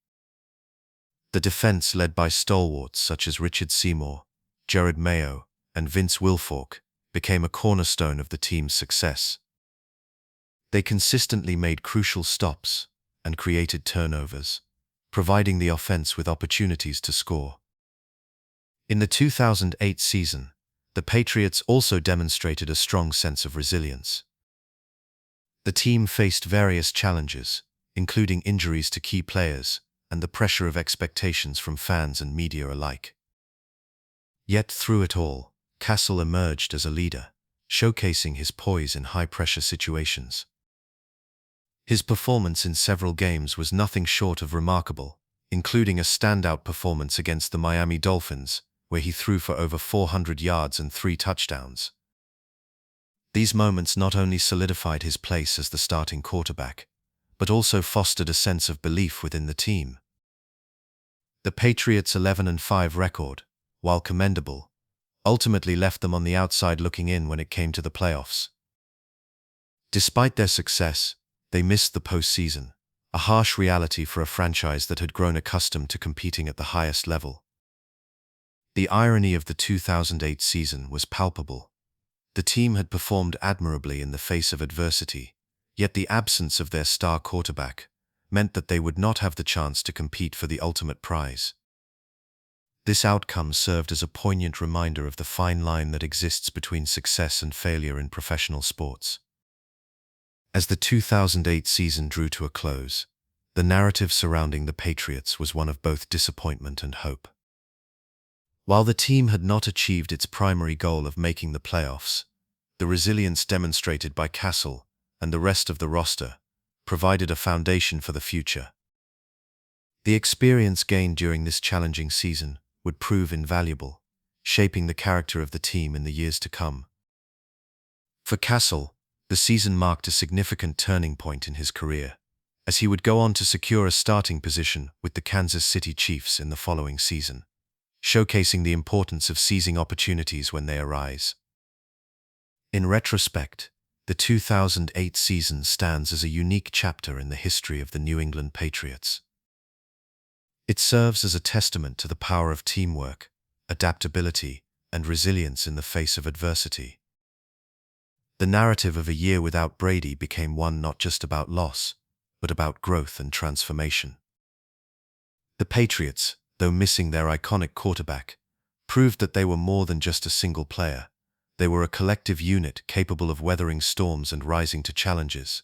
The defense, led by stalwarts such as Richard Seymour, Jerod Mayo, and Vince Wilfork, became a cornerstone of the team's success. They consistently made crucial stops and created turnovers, providing the offense with opportunities to score. In the 2008 season, the Patriots also demonstrated a strong sense of resilience. The team faced various challenges, including injuries to key players and the pressure of expectations from fans and media alike. Yet through it all, Cassel emerged as a leader, showcasing his poise in high-pressure situations. His performance in several games was nothing short of remarkable, including a standout performance against the Miami Dolphins, where he threw for over 400 yards and 3 touchdowns. These moments not only solidified his place as the starting quarterback, but also fostered a sense of belief within the team. The Patriots' 11-5 record, while commendable, ultimately left them on the outside looking in when it came to the playoffs. Despite their success, they missed the postseason, a harsh reality for a franchise that had grown accustomed to competing at the highest level. The irony of the 2008 season was palpable. The team had performed admirably in the face of adversity, yet the absence of their star quarterback meant that they would not have the chance to compete for the ultimate prize. This outcome served as a poignant reminder of the fine line that exists between success and failure in professional sports. As the 2008 season drew to a close, the narrative surrounding the Patriots was one of both disappointment and hope. While the team had not achieved its primary goal of making the playoffs, the resilience demonstrated by Cassel and the rest of the roster provided a foundation for the future. The experience gained during this challenging season would prove invaluable, shaping the character of the team in the years to come. For Cassel, the season marked a significant turning point in his career, as he would go on to secure a starting position with the Kansas City Chiefs in the following season, showcasing the importance of seizing opportunities when they arise. In retrospect, the 2008 season stands as a unique chapter in the history of the New England Patriots. It serves as a testament to the power of teamwork, adaptability, and resilience in the face of adversity. The narrative of a year without Brady became one not just about loss, but about growth and transformation. The Patriots, though missing their iconic quarterback, proved that they were more than just a single player. They were a collective unit capable of weathering storms and rising to challenges.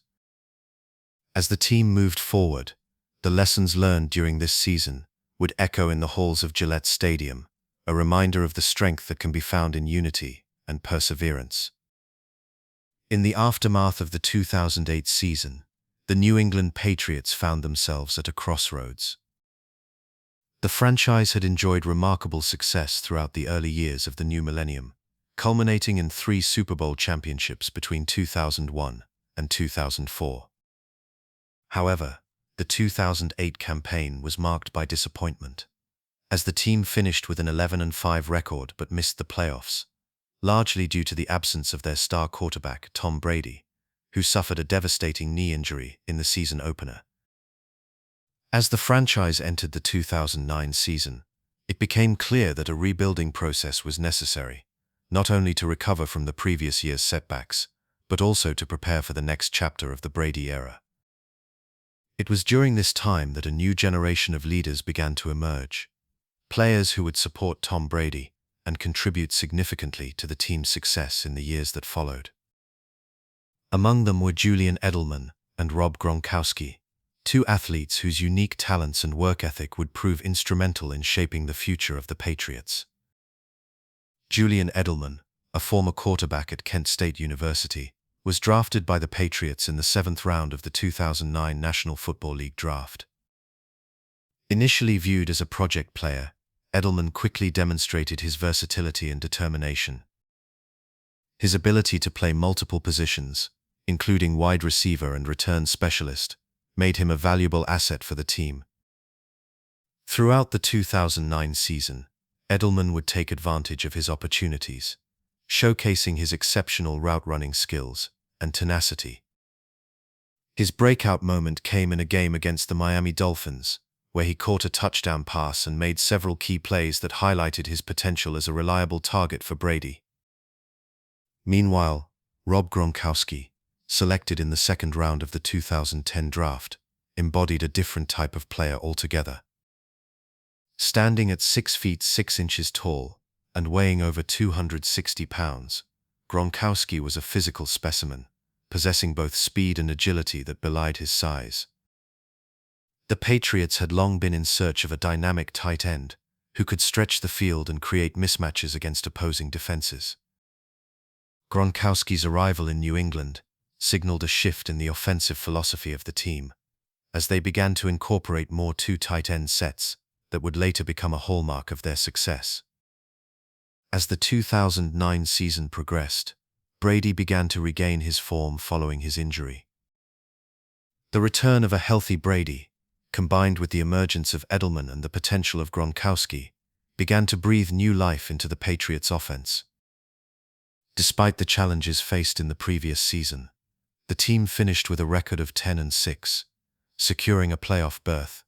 As the team moved forward, the lessons learned during this season would echo in the halls of Gillette Stadium, a reminder of the strength that can be found in unity and perseverance. In the aftermath of the 2008 season, the New England Patriots found themselves at a crossroads. The franchise had enjoyed remarkable success throughout the early years of the new millennium, culminating in 3 Super Bowl championships between 2001 and 2004. However, the 2008 campaign was marked by disappointment, as the team finished with an 11-5 record but missed the playoffs, largely due to the absence of their star quarterback, Tom Brady, who suffered a devastating knee injury in the season opener. As the franchise entered the 2009 season, it became clear that a rebuilding process was necessary, not only to recover from the previous year's setbacks, but also to prepare for the next chapter of the Brady era. It was during this time that a new generation of leaders began to emerge, players who would support Tom Brady and contribute significantly to the team's success in the years that followed. Among them were Julian Edelman and Rob Gronkowski, 2 athletes whose unique talents and work ethic would prove instrumental in shaping the future of the Patriots. Julian Edelman, a former quarterback at Kent State University, was drafted by the Patriots in the 7th round of the 2009 National Football League draft. Initially viewed as a project player, Edelman quickly demonstrated his versatility and determination. His ability to play multiple positions, including wide receiver and return specialist, made him a valuable asset for the team. Throughout the 2009 season, Edelman would take advantage of his opportunities, showcasing his exceptional route-running skills and tenacity. His breakout moment came in a game against the Miami Dolphins, where he caught a touchdown pass and made several key plays that highlighted his potential as a reliable target for Brady. Meanwhile, Rob Gronkowski, selected in the second round of the 2010 draft, embodied a different type of player altogether. Standing at 6 feet 6 inches tall and weighing over 260 pounds, Gronkowski was a physical specimen, possessing both speed and agility that belied his size. The Patriots had long been in search of a dynamic tight end who could stretch the field and create mismatches against opposing defenses. Gronkowski's arrival in New England signaled a shift in the offensive philosophy of the team, as they began to incorporate more two tight end sets that would later become a hallmark of their success. As the 2009 season progressed, Brady began to regain his form following his injury. The return of a healthy Brady, combined with the emergence of Edelman and the potential of Gronkowski, began to breathe new life into the Patriots' offense. Despite the challenges faced in the previous season, the team finished with a record of 10-6, securing a playoff berth.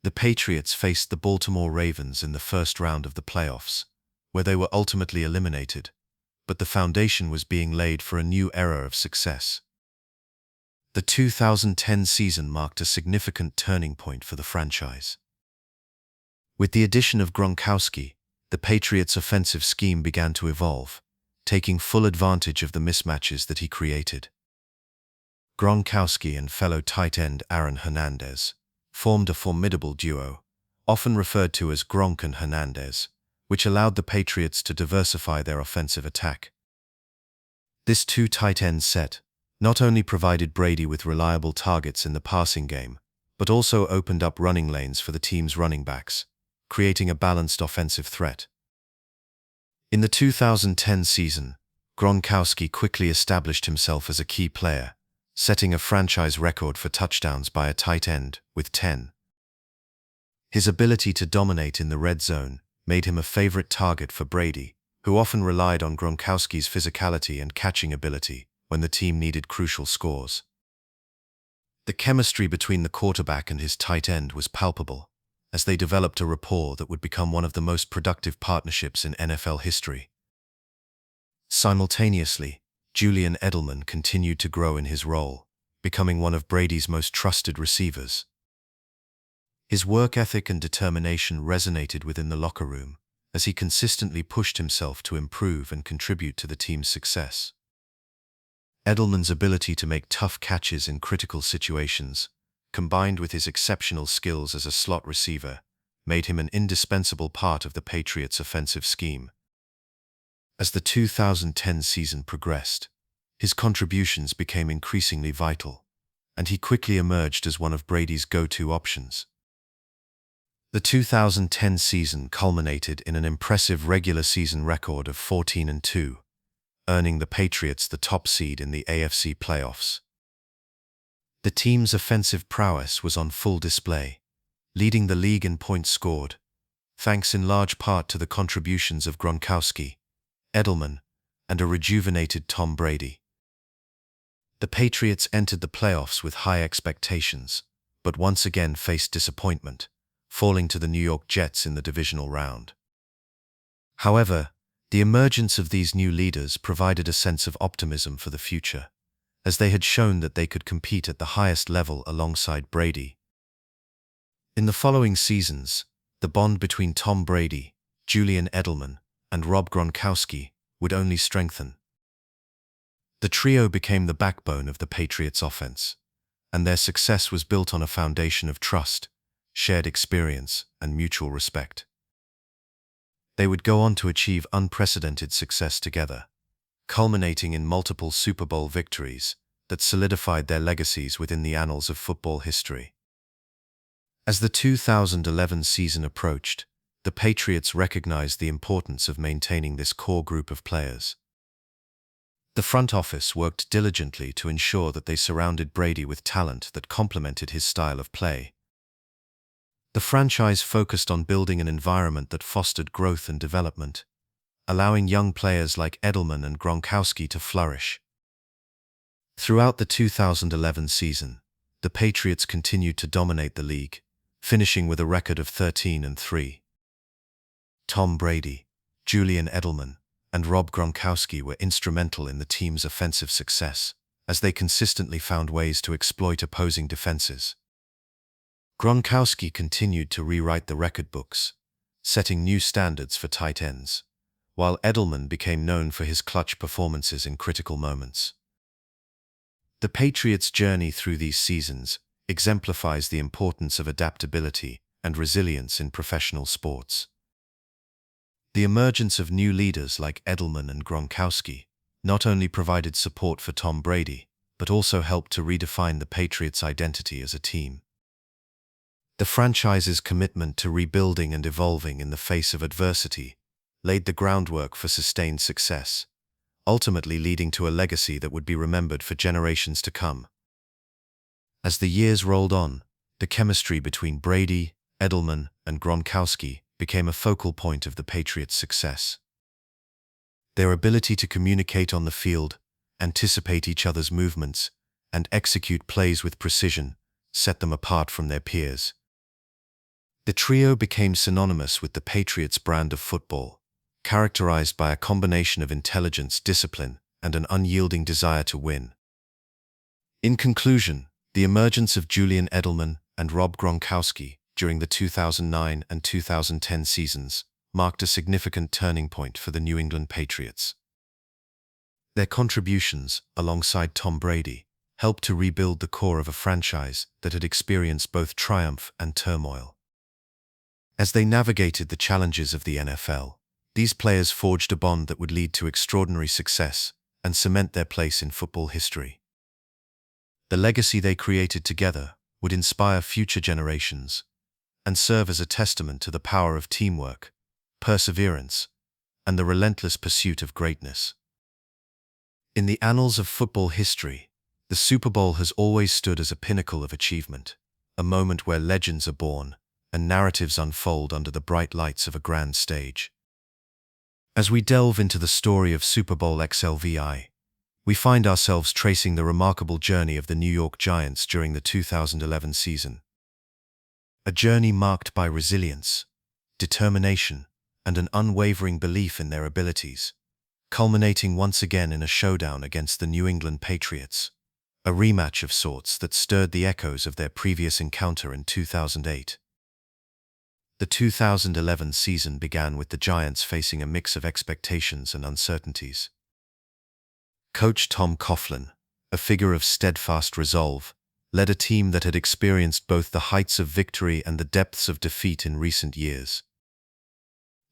The Patriots faced the Baltimore Ravens in the first round of the playoffs, where they were ultimately eliminated, but the foundation was being laid for a new era of success. The 2010 season marked a significant turning point for the franchise. With the addition of Gronkowski, the Patriots' offensive scheme began to evolve, taking full advantage of the mismatches that he created. Gronkowski and fellow tight end Aaron Hernandez formed a formidable duo, often referred to as Gronk and Hernandez, which allowed the Patriots to diversify their offensive attack. This two tight end set not only provided Brady with reliable targets in the passing game, but also opened up running lanes for the team's running backs, creating a balanced offensive threat. In the 2010 season, Gronkowski quickly established himself as a key player, setting a franchise record for touchdowns by a tight end with 10. His ability to dominate in the red zone made him a favorite target for Brady, who often relied on Gronkowski's physicality and catching ability when the team needed crucial scores. The chemistry between the quarterback and his tight end was palpable, as they developed a rapport that would become one of the most productive partnerships in NFL history. Simultaneously, Julian Edelman continued to grow in his role, becoming one of Brady's most trusted receivers. His work ethic and determination resonated within the locker room, as he consistently pushed himself to improve and contribute to the team's success. Edelman's ability to make tough catches in critical situations, combined with his exceptional skills as a slot receiver, made him an indispensable part of the Patriots' offensive scheme. As the 2010 season progressed, his contributions became increasingly vital, and he quickly emerged as one of Brady's go-to options. The 2010 season culminated in an impressive regular season record of 14-2, earning the Patriots the top seed in the AFC playoffs. The team's offensive prowess was on full display, leading the league in points scored, thanks in large part to the contributions of Gronkowski, Edelman, and a rejuvenated Tom Brady. The Patriots entered the playoffs with high expectations, but once again faced disappointment, falling to the New York Jets in the divisional round. However, the emergence of these new leaders provided a sense of optimism for the future, as they had shown that they could compete at the highest level alongside Brady. In the following seasons, the bond between Tom Brady, Julian Edelman, and Rob Gronkowski would only strengthen. The trio became the backbone of the Patriots' offense, and their success was built on a foundation of trust, shared experience, and mutual respect. They would go on to achieve unprecedented success together, culminating in multiple Super Bowl victories that solidified their legacies within the annals of football history. As the 2011 season approached, the Patriots recognized the importance of maintaining this core group of players. The front office worked diligently to ensure that they surrounded Brady with talent that complemented his style of play. The franchise focused on building an environment that fostered growth and development, allowing young players like Edelman and Gronkowski to flourish. Throughout the 2011 season, the Patriots continued to dominate the league, finishing with a record of 13-3. Tom Brady, Julian Edelman, and Rob Gronkowski were instrumental in the team's offensive success, as they consistently found ways to exploit opposing defenses. Gronkowski continued to rewrite the record books, setting new standards for tight ends, while Edelman became known for his clutch performances in critical moments. The Patriots' journey through these seasons exemplifies the importance of adaptability and resilience in professional sports. The emergence of new leaders like Edelman and Gronkowski not only provided support for Tom Brady, but also helped to redefine the Patriots' identity as a team. The franchise's commitment to rebuilding and evolving in the face of adversity laid the groundwork for sustained success, ultimately leading to a legacy that would be remembered for generations to come. As the years rolled on, the chemistry between Brady, Edelman, and Gronkowski became a focal point of the Patriots' success. Their ability to communicate on the field, anticipate each other's movements, and execute plays with precision set them apart from their peers. The trio became synonymous with the Patriots' brand of football, characterized by a combination of intelligence, discipline, and an unyielding desire to win. In conclusion, the emergence of Julian Edelman and Rob Gronkowski during the 2009 and 2010 seasons marked a significant turning point for the New England Patriots. Their contributions, alongside Tom Brady, helped to rebuild the core of a franchise that had experienced both triumph and turmoil. As they navigated the challenges of the NFL, these players forged a bond that would lead to extraordinary success and cement their place in football history. The legacy they created together would inspire future generations and serve as a testament to the power of teamwork, perseverance, and the relentless pursuit of greatness. In the annals of football history, the Super Bowl has always stood as a pinnacle of achievement, a moment where legends are born and narratives unfold under the bright lights of a grand stage. As we delve into the story of Super Bowl XLVI, we find ourselves tracing the remarkable journey of the New York Giants during the 2011 season. A journey marked by resilience, determination, and an unwavering belief in their abilities, culminating once again in a showdown against the New England Patriots, a rematch of sorts that stirred the echoes of their previous encounter in 2008. The 2011 season began with the Giants facing a mix of expectations and uncertainties. Coach Tom Coughlin, a figure of steadfast resolve, led a team that had experienced both the heights of victory and the depths of defeat in recent years.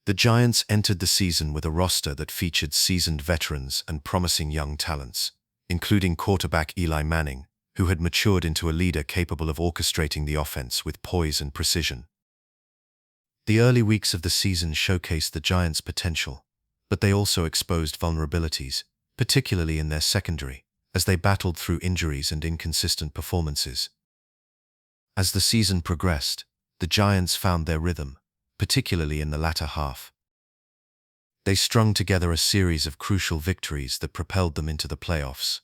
The Giants entered the season with a roster that featured seasoned veterans and promising young talents, including quarterback Eli Manning, who had matured into a leader capable of orchestrating the offense with poise and precision. The early weeks of the season showcased the Giants' potential, but they also exposed vulnerabilities, particularly in their secondary, as they battled through injuries and inconsistent performances. As the season progressed, the Giants found their rhythm, particularly in the latter half. They strung together a series of crucial victories that propelled them into the playoffs.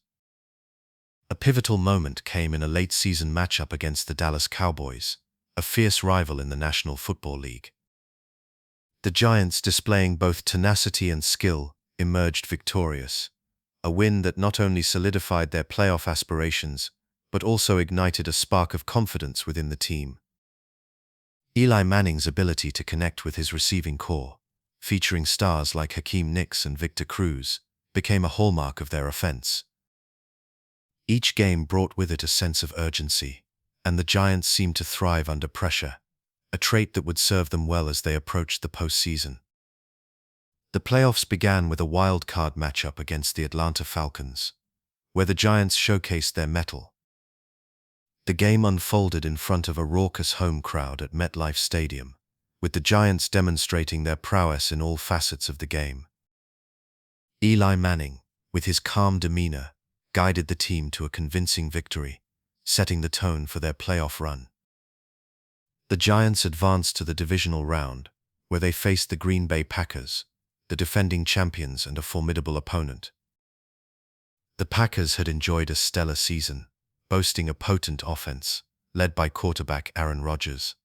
A pivotal moment came in a late-season matchup against the Dallas Cowboys, a fierce rival in the National Football League. The Giants, displaying both tenacity and skill, emerged victorious, a win that not only solidified their playoff aspirations, but also ignited a spark of confidence within the team. Eli Manning's ability to connect with his receiving core, featuring stars like Hakeem Nicks and Victor Cruz, became a hallmark of their offense. Each game brought with it a sense of urgency, and the Giants seemed to thrive under pressure, a trait that would serve them well as they approached the postseason. The playoffs began with a wild-card matchup against the Atlanta Falcons, where the Giants showcased their mettle. The game unfolded in front of a raucous home crowd at MetLife Stadium, with the Giants demonstrating their prowess in all facets of the game. Eli Manning, with his calm demeanor, guided the team to a convincing victory, setting the tone for their playoff run. The Giants advanced to the divisional round, where they faced the Green Bay Packers, the defending champions and a formidable opponent. The Packers had enjoyed a stellar season, boasting a potent offense, led by quarterback Aaron Rodgers,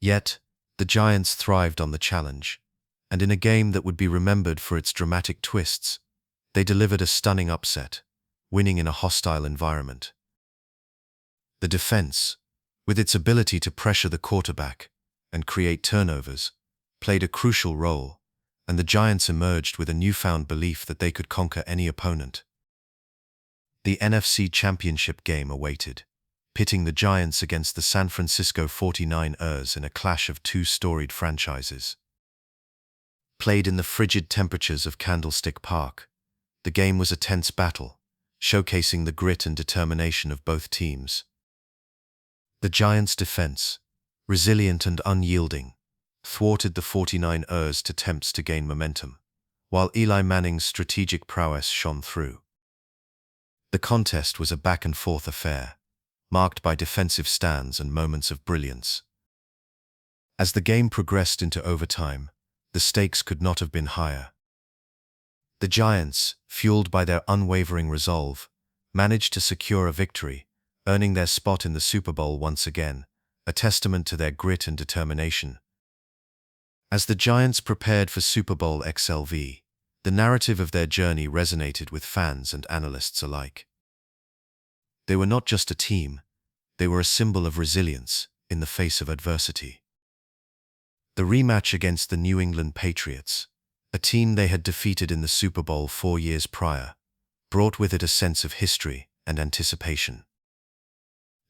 Yet, the Giants thrived on the challenge, and in a game that would be remembered for its dramatic twists, they delivered a stunning upset, winning in a hostile environment. The defense, with its ability to pressure the quarterback and create turnovers, played a crucial role, and the Giants emerged with a newfound belief that they could conquer any opponent. The NFC Championship game awaited, pitting the Giants against the San Francisco 49ers in a clash of two storied franchises. Played in the frigid temperatures of Candlestick Park, the game was a tense battle, showcasing the grit and determination of both teams. The Giants' defense, resilient and unyielding, thwarted the 49ers' attempts to gain momentum, while Eli Manning's strategic prowess shone through. The contest was a back-and-forth affair, marked by defensive stands and moments of brilliance. As the game progressed into overtime, the stakes could not have been higher. The Giants, fueled by their unwavering resolve, managed to secure a victory, earning their spot in the Super Bowl once again, a testament to their grit and determination. As the Giants prepared for Super Bowl XLV, the narrative of their journey resonated with fans and analysts alike. They were not just a team, they were a symbol of resilience in the face of adversity. The rematch against the New England Patriots, a team they had defeated in the Super Bowl 4 years prior, brought with it a sense of history and anticipation.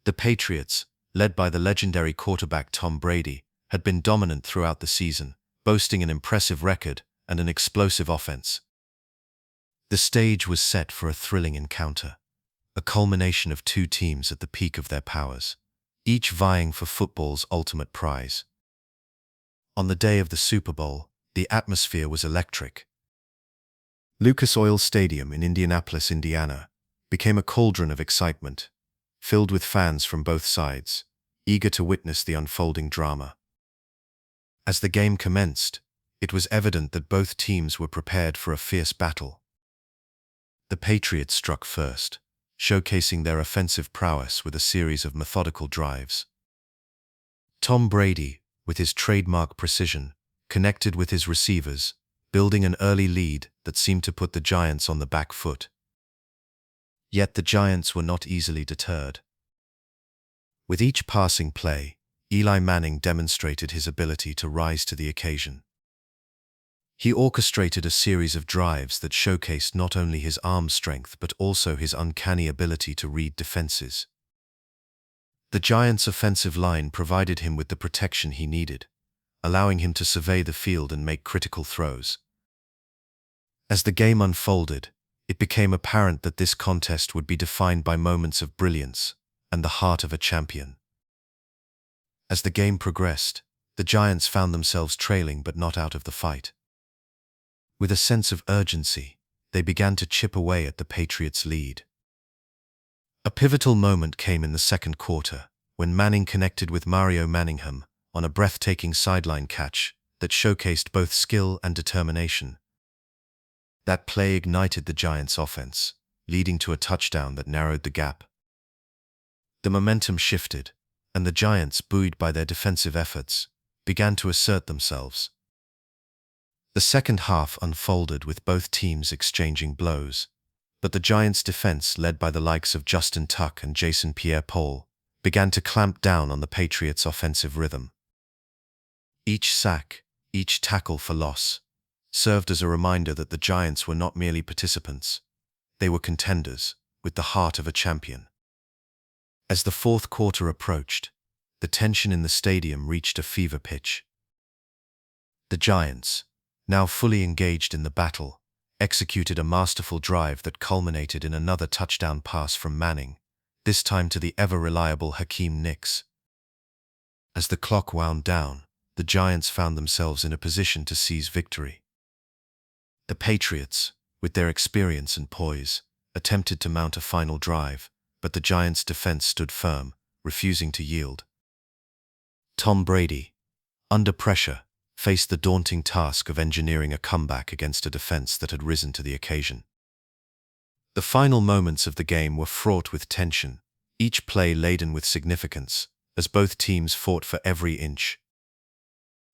The Patriots, led by the legendary quarterback Tom Brady, had been dominant throughout the season, boasting an impressive record and an explosive offense. The stage was set for a thrilling encounter, a culmination of two teams at the peak of their powers, each vying for football's ultimate prize. On the day of the Super Bowl, the atmosphere was electric. Lucas Oil Stadium in Indianapolis, Indiana, became a cauldron of excitement, filled with fans from both sides, eager to witness the unfolding drama. As the game commenced, it was evident that both teams were prepared for a fierce battle. The Patriots struck first, showcasing their offensive prowess with a series of methodical drives. Tom Brady, with his trademark precision, connected with his receivers, building an early lead that seemed to put the Giants on the back foot. Yet the Giants were not easily deterred. With each passing play, Eli Manning demonstrated his ability to rise to the occasion. He orchestrated a series of drives that showcased not only his arm strength but also his uncanny ability to read defenses. The Giants' offensive line provided him with the protection he needed, allowing him to survey the field and make critical throws. As the game unfolded, it became apparent that this contest would be defined by moments of brilliance and the heart of a champion. As the game progressed, the Giants found themselves trailing but not out of the fight. With a sense of urgency, they began to chip away at the Patriots' lead. A pivotal moment came in the second quarter, when Manning connected with Mario Manningham on a breathtaking sideline catch that showcased both skill and determination. That play ignited the Giants' offense, leading to a touchdown that narrowed the gap. The momentum shifted, and the Giants, buoyed by their defensive efforts, began to assert themselves. The second half unfolded with both teams exchanging blows, but the Giants' defense, led by the likes of Justin Tuck and Jason Pierre-Paul, began to clamp down on the Patriots' offensive rhythm. Each sack, each tackle for loss, served as a reminder that the Giants were not merely participants, they were contenders, with the heart of a champion. As the fourth quarter approached, the tension in the stadium reached a fever pitch. The Giants, now fully engaged in the battle, executed a masterful drive that culminated in another touchdown pass from Manning, this time to the ever-reliable Hakeem Nicks. As the clock wound down, the Giants found themselves in a position to seize victory. The Patriots, with their experience and poise, attempted to mount a final drive, but the Giants' defense stood firm, refusing to yield. Tom Brady, under pressure, faced the daunting task of engineering a comeback against a defense that had risen to the occasion. The final moments of the game were fraught with tension, each play laden with significance, as both teams fought for every inch.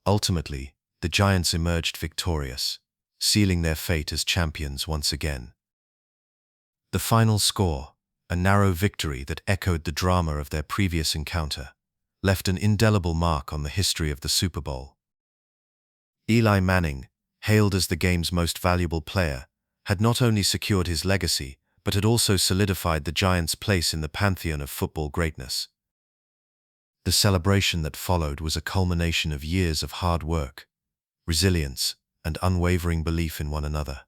Ultimately, the Giants emerged victorious, sealing their fate as champions once again. The final score, a narrow victory that echoed the drama of their previous encounter, left an indelible mark on the history of the Super Bowl. Eli Manning, hailed as the game's most valuable player, had not only secured his legacy, but had also solidified the Giants' place in the pantheon of football greatness. The celebration that followed was a culmination of years of hard work, resilience, and unwavering belief in one another.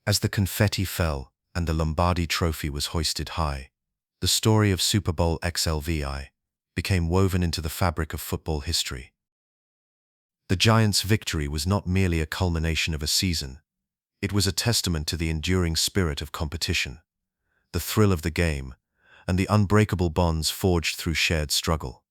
As the confetti fell and the Lombardi Trophy was hoisted high, the story of Super Bowl XLVI became woven into the fabric of football history. The Giants' victory was not merely a culmination of a season. It was a testament to the enduring spirit of competition, the thrill of the game, and the unbreakable bonds forged through shared struggle.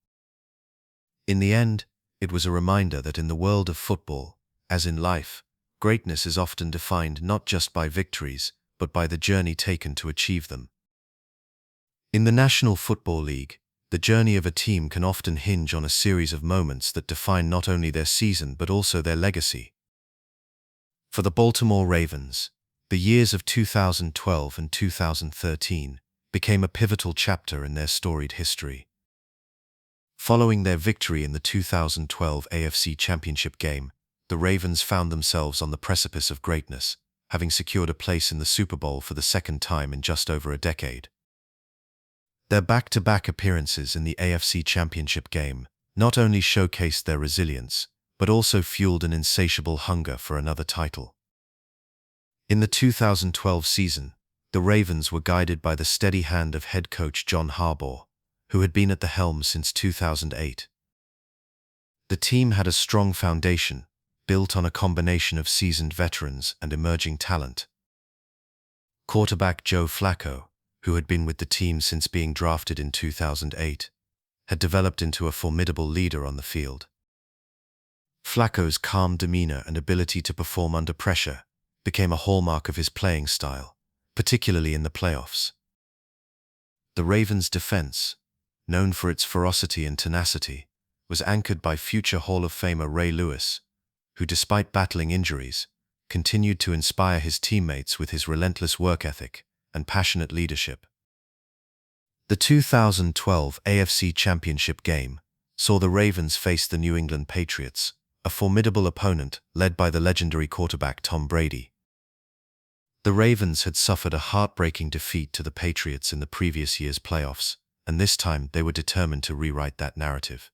In the end, it was a reminder that in the world of football, as in life, greatness is often defined not just by victories, but by the journey taken to achieve them. In the National Football League, the journey of a team can often hinge on a series of moments that define not only their season but also their legacy. For the Baltimore Ravens, the years of 2012 and 2013 became a pivotal chapter in their storied history. Following their victory in the 2012 AFC Championship game, the Ravens found themselves on the precipice of greatness, having secured a place in the Super Bowl for the second time in just over a decade. Their back-to-back appearances in the AFC Championship game not only showcased their resilience, but also fueled an insatiable hunger for another title. In the 2012 season, the Ravens were guided by the steady hand of head coach John Harbaugh, who had been at the helm since 2008. The team had a strong foundation, built on a combination of seasoned veterans and emerging talent. Quarterback Joe Flacco, who had been with the team since being drafted in 2008, had developed into a formidable leader on the field. Flacco's calm demeanor and ability to perform under pressure became a hallmark of his playing style, particularly in the playoffs. The Ravens' defense, known for its ferocity and tenacity, was anchored by future Hall of Famer Ray Lewis, who, despite battling injuries, continued to inspire his teammates with his relentless work ethic and passionate leadership. The 2012 AFC Championship game saw the Ravens face the New England Patriots, a formidable opponent led by the legendary quarterback Tom Brady. The Ravens had suffered a heartbreaking defeat to the Patriots in the previous year's playoffs, and this time they were determined to rewrite that narrative.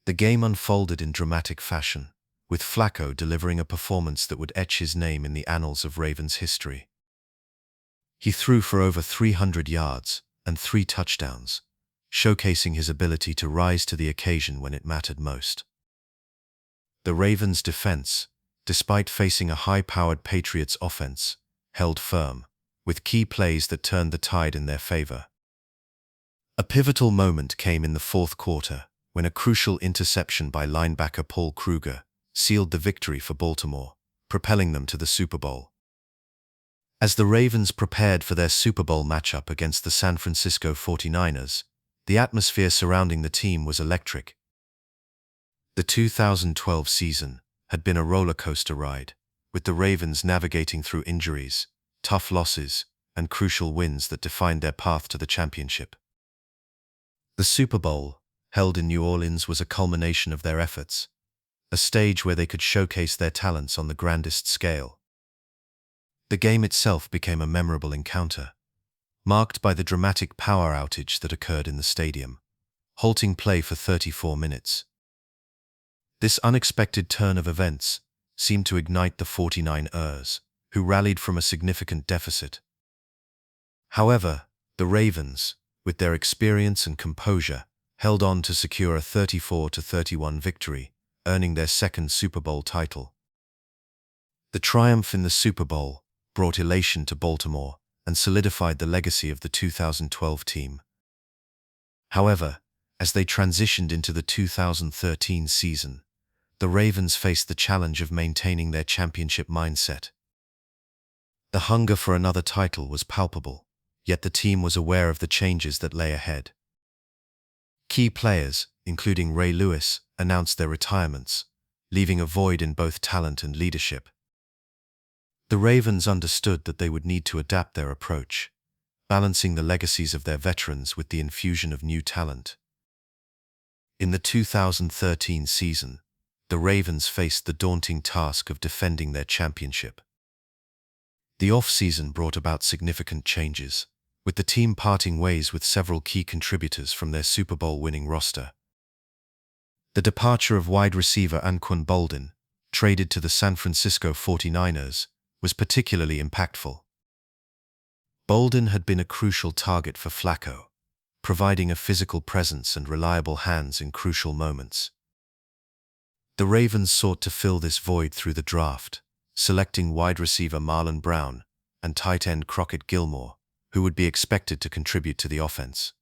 The game unfolded in dramatic fashion, with Flacco delivering a performance that would etch his name in the annals of Ravens history. He threw for over 300 yards and 3 touchdowns, showcasing his ability to rise to the occasion when it mattered most. The Ravens' defense, despite facing a high-powered Patriots offense, held firm, with key plays that turned the tide in their favor. A pivotal moment came in the fourth quarter, when a crucial interception by linebacker Paul Kruger sealed the victory for Baltimore, propelling them to the Super Bowl. As the Ravens prepared for their Super Bowl matchup against the San Francisco 49ers, the atmosphere surrounding the team was electric. The 2012 season had been a roller coaster ride, with the Ravens navigating through injuries, tough losses, and crucial wins that defined their path to the championship. The Super Bowl, held in New Orleans, was a culmination of their efforts, a stage where they could showcase their talents on the grandest scale. The game itself became a memorable encounter, marked by the dramatic power outage that occurred in the stadium, halting play for 34 minutes. This unexpected turn of events seemed to ignite the 49ers, who rallied from a significant deficit. However, the Ravens, with their experience and composure, held on to secure a 34-31 victory, earning their second Super Bowl title. The triumph in the Super Bowl brought elation to Baltimore and solidified the legacy of the 2012 team. However, as they transitioned into the 2013 season, the Ravens faced the challenge of maintaining their championship mindset. The hunger for another title was palpable, yet the team was aware of the changes that lay ahead. Key players, including Ray Lewis, announced their retirements, leaving a void in both talent and leadership. The Ravens understood that they would need to adapt their approach, balancing the legacies of their veterans with the infusion of new talent. In the 2013 season, the Ravens faced the daunting task of defending their championship. The off-season brought about significant changes, with the team parting ways with several key contributors from their Super Bowl-winning roster. The departure of wide receiver Anquan Boldin, traded to the San Francisco 49ers, was particularly impactful. Boldin had been a crucial target for Flacco, providing a physical presence and reliable hands in crucial moments. The Ravens sought to fill this void through the draft, selecting wide receiver Marlon Brown and tight end Crockett Gilmore, who would be expected to contribute to the offense.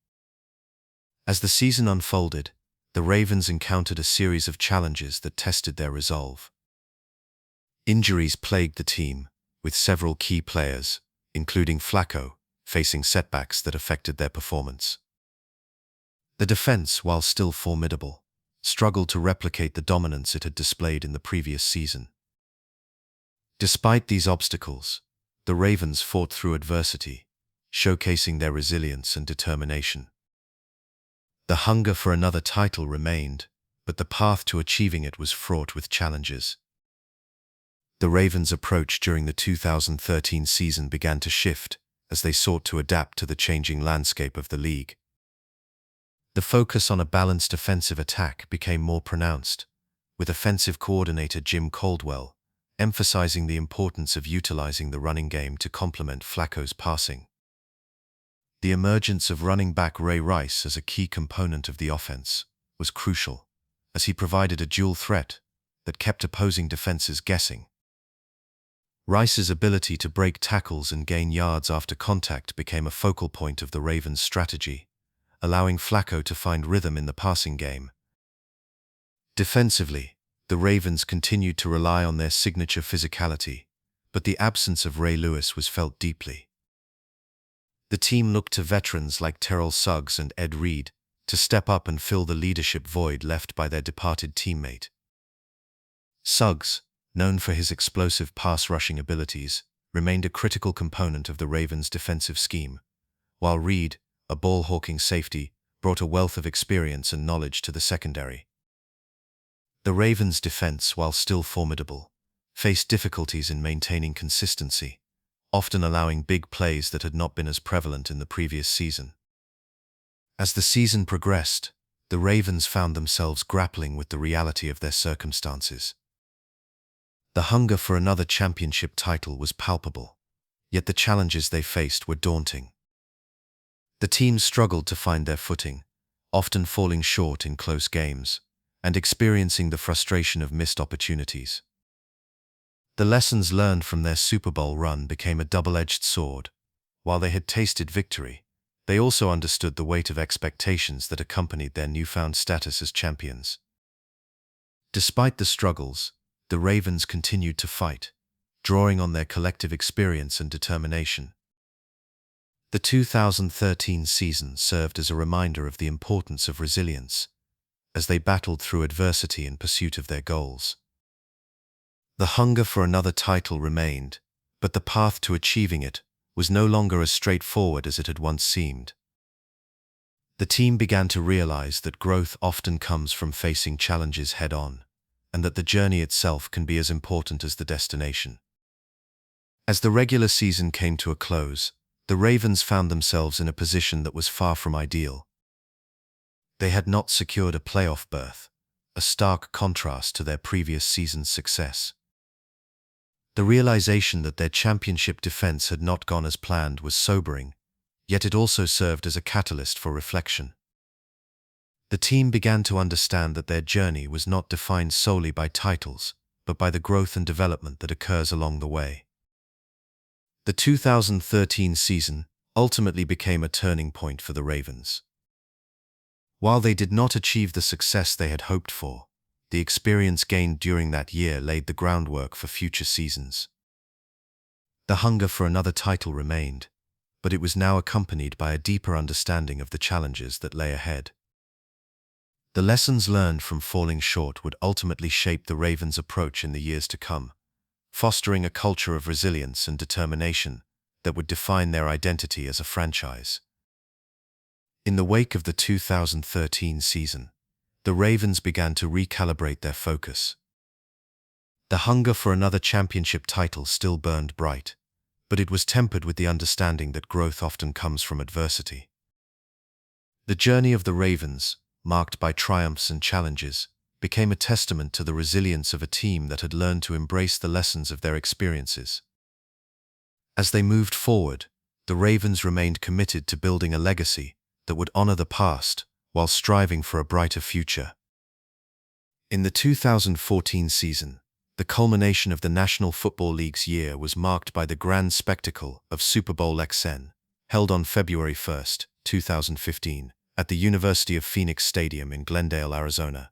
As the season unfolded, the Ravens encountered a series of challenges that tested their resolve. Injuries plagued the team, with several key players, including Flacco, facing setbacks that affected their performance. The defense, while still formidable, struggled to replicate the dominance it had displayed in the previous season. Despite these obstacles, the Ravens fought through adversity, showcasing their resilience and determination. The hunger for another title remained, but the path to achieving it was fraught with challenges. The Ravens' approach during the 2013 season began to shift as they sought to adapt to the changing landscape of the league. The focus on a balanced offensive attack became more pronounced, with offensive coordinator Jim Caldwell emphasizing the importance of utilizing the running game to complement Flacco's passing. The emergence of running back Ray Rice as a key component of the offense was crucial, as he provided a dual threat that kept opposing defenses guessing. Rice's ability to break tackles and gain yards after contact became a focal point of the Ravens' strategy, allowing Flacco to find rhythm in the passing game. Defensively, the Ravens continued to rely on their signature physicality, but the absence of Ray Lewis was felt deeply. The team looked to veterans like Terrell Suggs and Ed Reed to step up and fill the leadership void left by their departed teammate. Suggs, known for his explosive pass-rushing abilities, remained a critical component of the Ravens' defensive scheme, while Reed, a ball-hawking safety, brought a wealth of experience and knowledge to the secondary. The Ravens' defense, while still formidable, faced difficulties in maintaining consistency, often allowing big plays that had not been as prevalent in the previous season. As the season progressed, the Ravens found themselves grappling with the reality of their circumstances. The hunger for another championship title was palpable, yet the challenges they faced were daunting. The team struggled to find their footing, often falling short in close games, and experiencing the frustration of missed opportunities. The lessons learned from their Super Bowl run became a double-edged sword. While they had tasted victory, they also understood the weight of expectations that accompanied their newfound status as champions. Despite the struggles, the Ravens continued to fight, drawing on their collective experience and determination. The 2013 season served as a reminder of the importance of resilience, as they battled through adversity in pursuit of their goals. The hunger for another title remained, but the path to achieving it was no longer as straightforward as it had once seemed. The team began to realize that growth often comes from facing challenges head-on, and that the journey itself can be as important as the destination. As the regular season came to a close, the Ravens found themselves in a position that was far from ideal. They had not secured a playoff berth, a stark contrast to their previous season's success. The realization that their championship defense had not gone as planned was sobering, yet it also served as a catalyst for reflection. The team began to understand that their journey was not defined solely by titles, but by the growth and development that occurs along the way. The 2013 season ultimately became a turning point for the Ravens. While they did not achieve the success they had hoped for, the experience gained during that year laid the groundwork for future seasons. The hunger for another title remained, but it was now accompanied by a deeper understanding of the challenges that lay ahead. The lessons learned from falling short would ultimately shape the Ravens' approach in the years to come, fostering a culture of resilience and determination that would define their identity as a franchise. In the wake of the 2013 season, the Ravens began to recalibrate their focus. The hunger for another championship title still burned bright, but it was tempered with the understanding that growth often comes from adversity. The journey of the Ravens, marked by triumphs and challenges, became a testament to the resilience of a team that had learned to embrace the lessons of their experiences. As they moved forward, the Ravens remained committed to building a legacy that would honor the past while striving for a brighter future. In the 2014 season, the culmination of the National Football League's year was marked by the grand spectacle of Super Bowl XXXIX, held on February 1, 2015, at the University of Phoenix Stadium in Glendale, Arizona.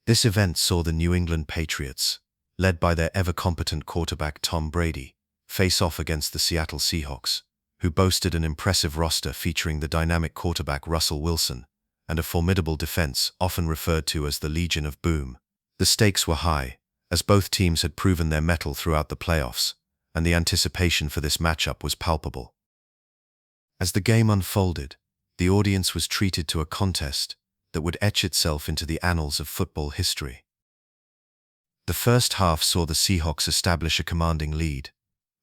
This event saw the New England Patriots, led by their ever-competent quarterback Tom Brady, face off against the Seattle Seahawks, who boasted an impressive roster featuring the dynamic quarterback Russell Wilson and a formidable defense often referred to as the Legion of Boom. The stakes were high, as both teams had proven their mettle throughout the playoffs, and the anticipation for this matchup was palpable. As the game unfolded, the audience was treated to a contest that would etch itself into the annals of football history. The first half saw the Seahawks establish a commanding lead,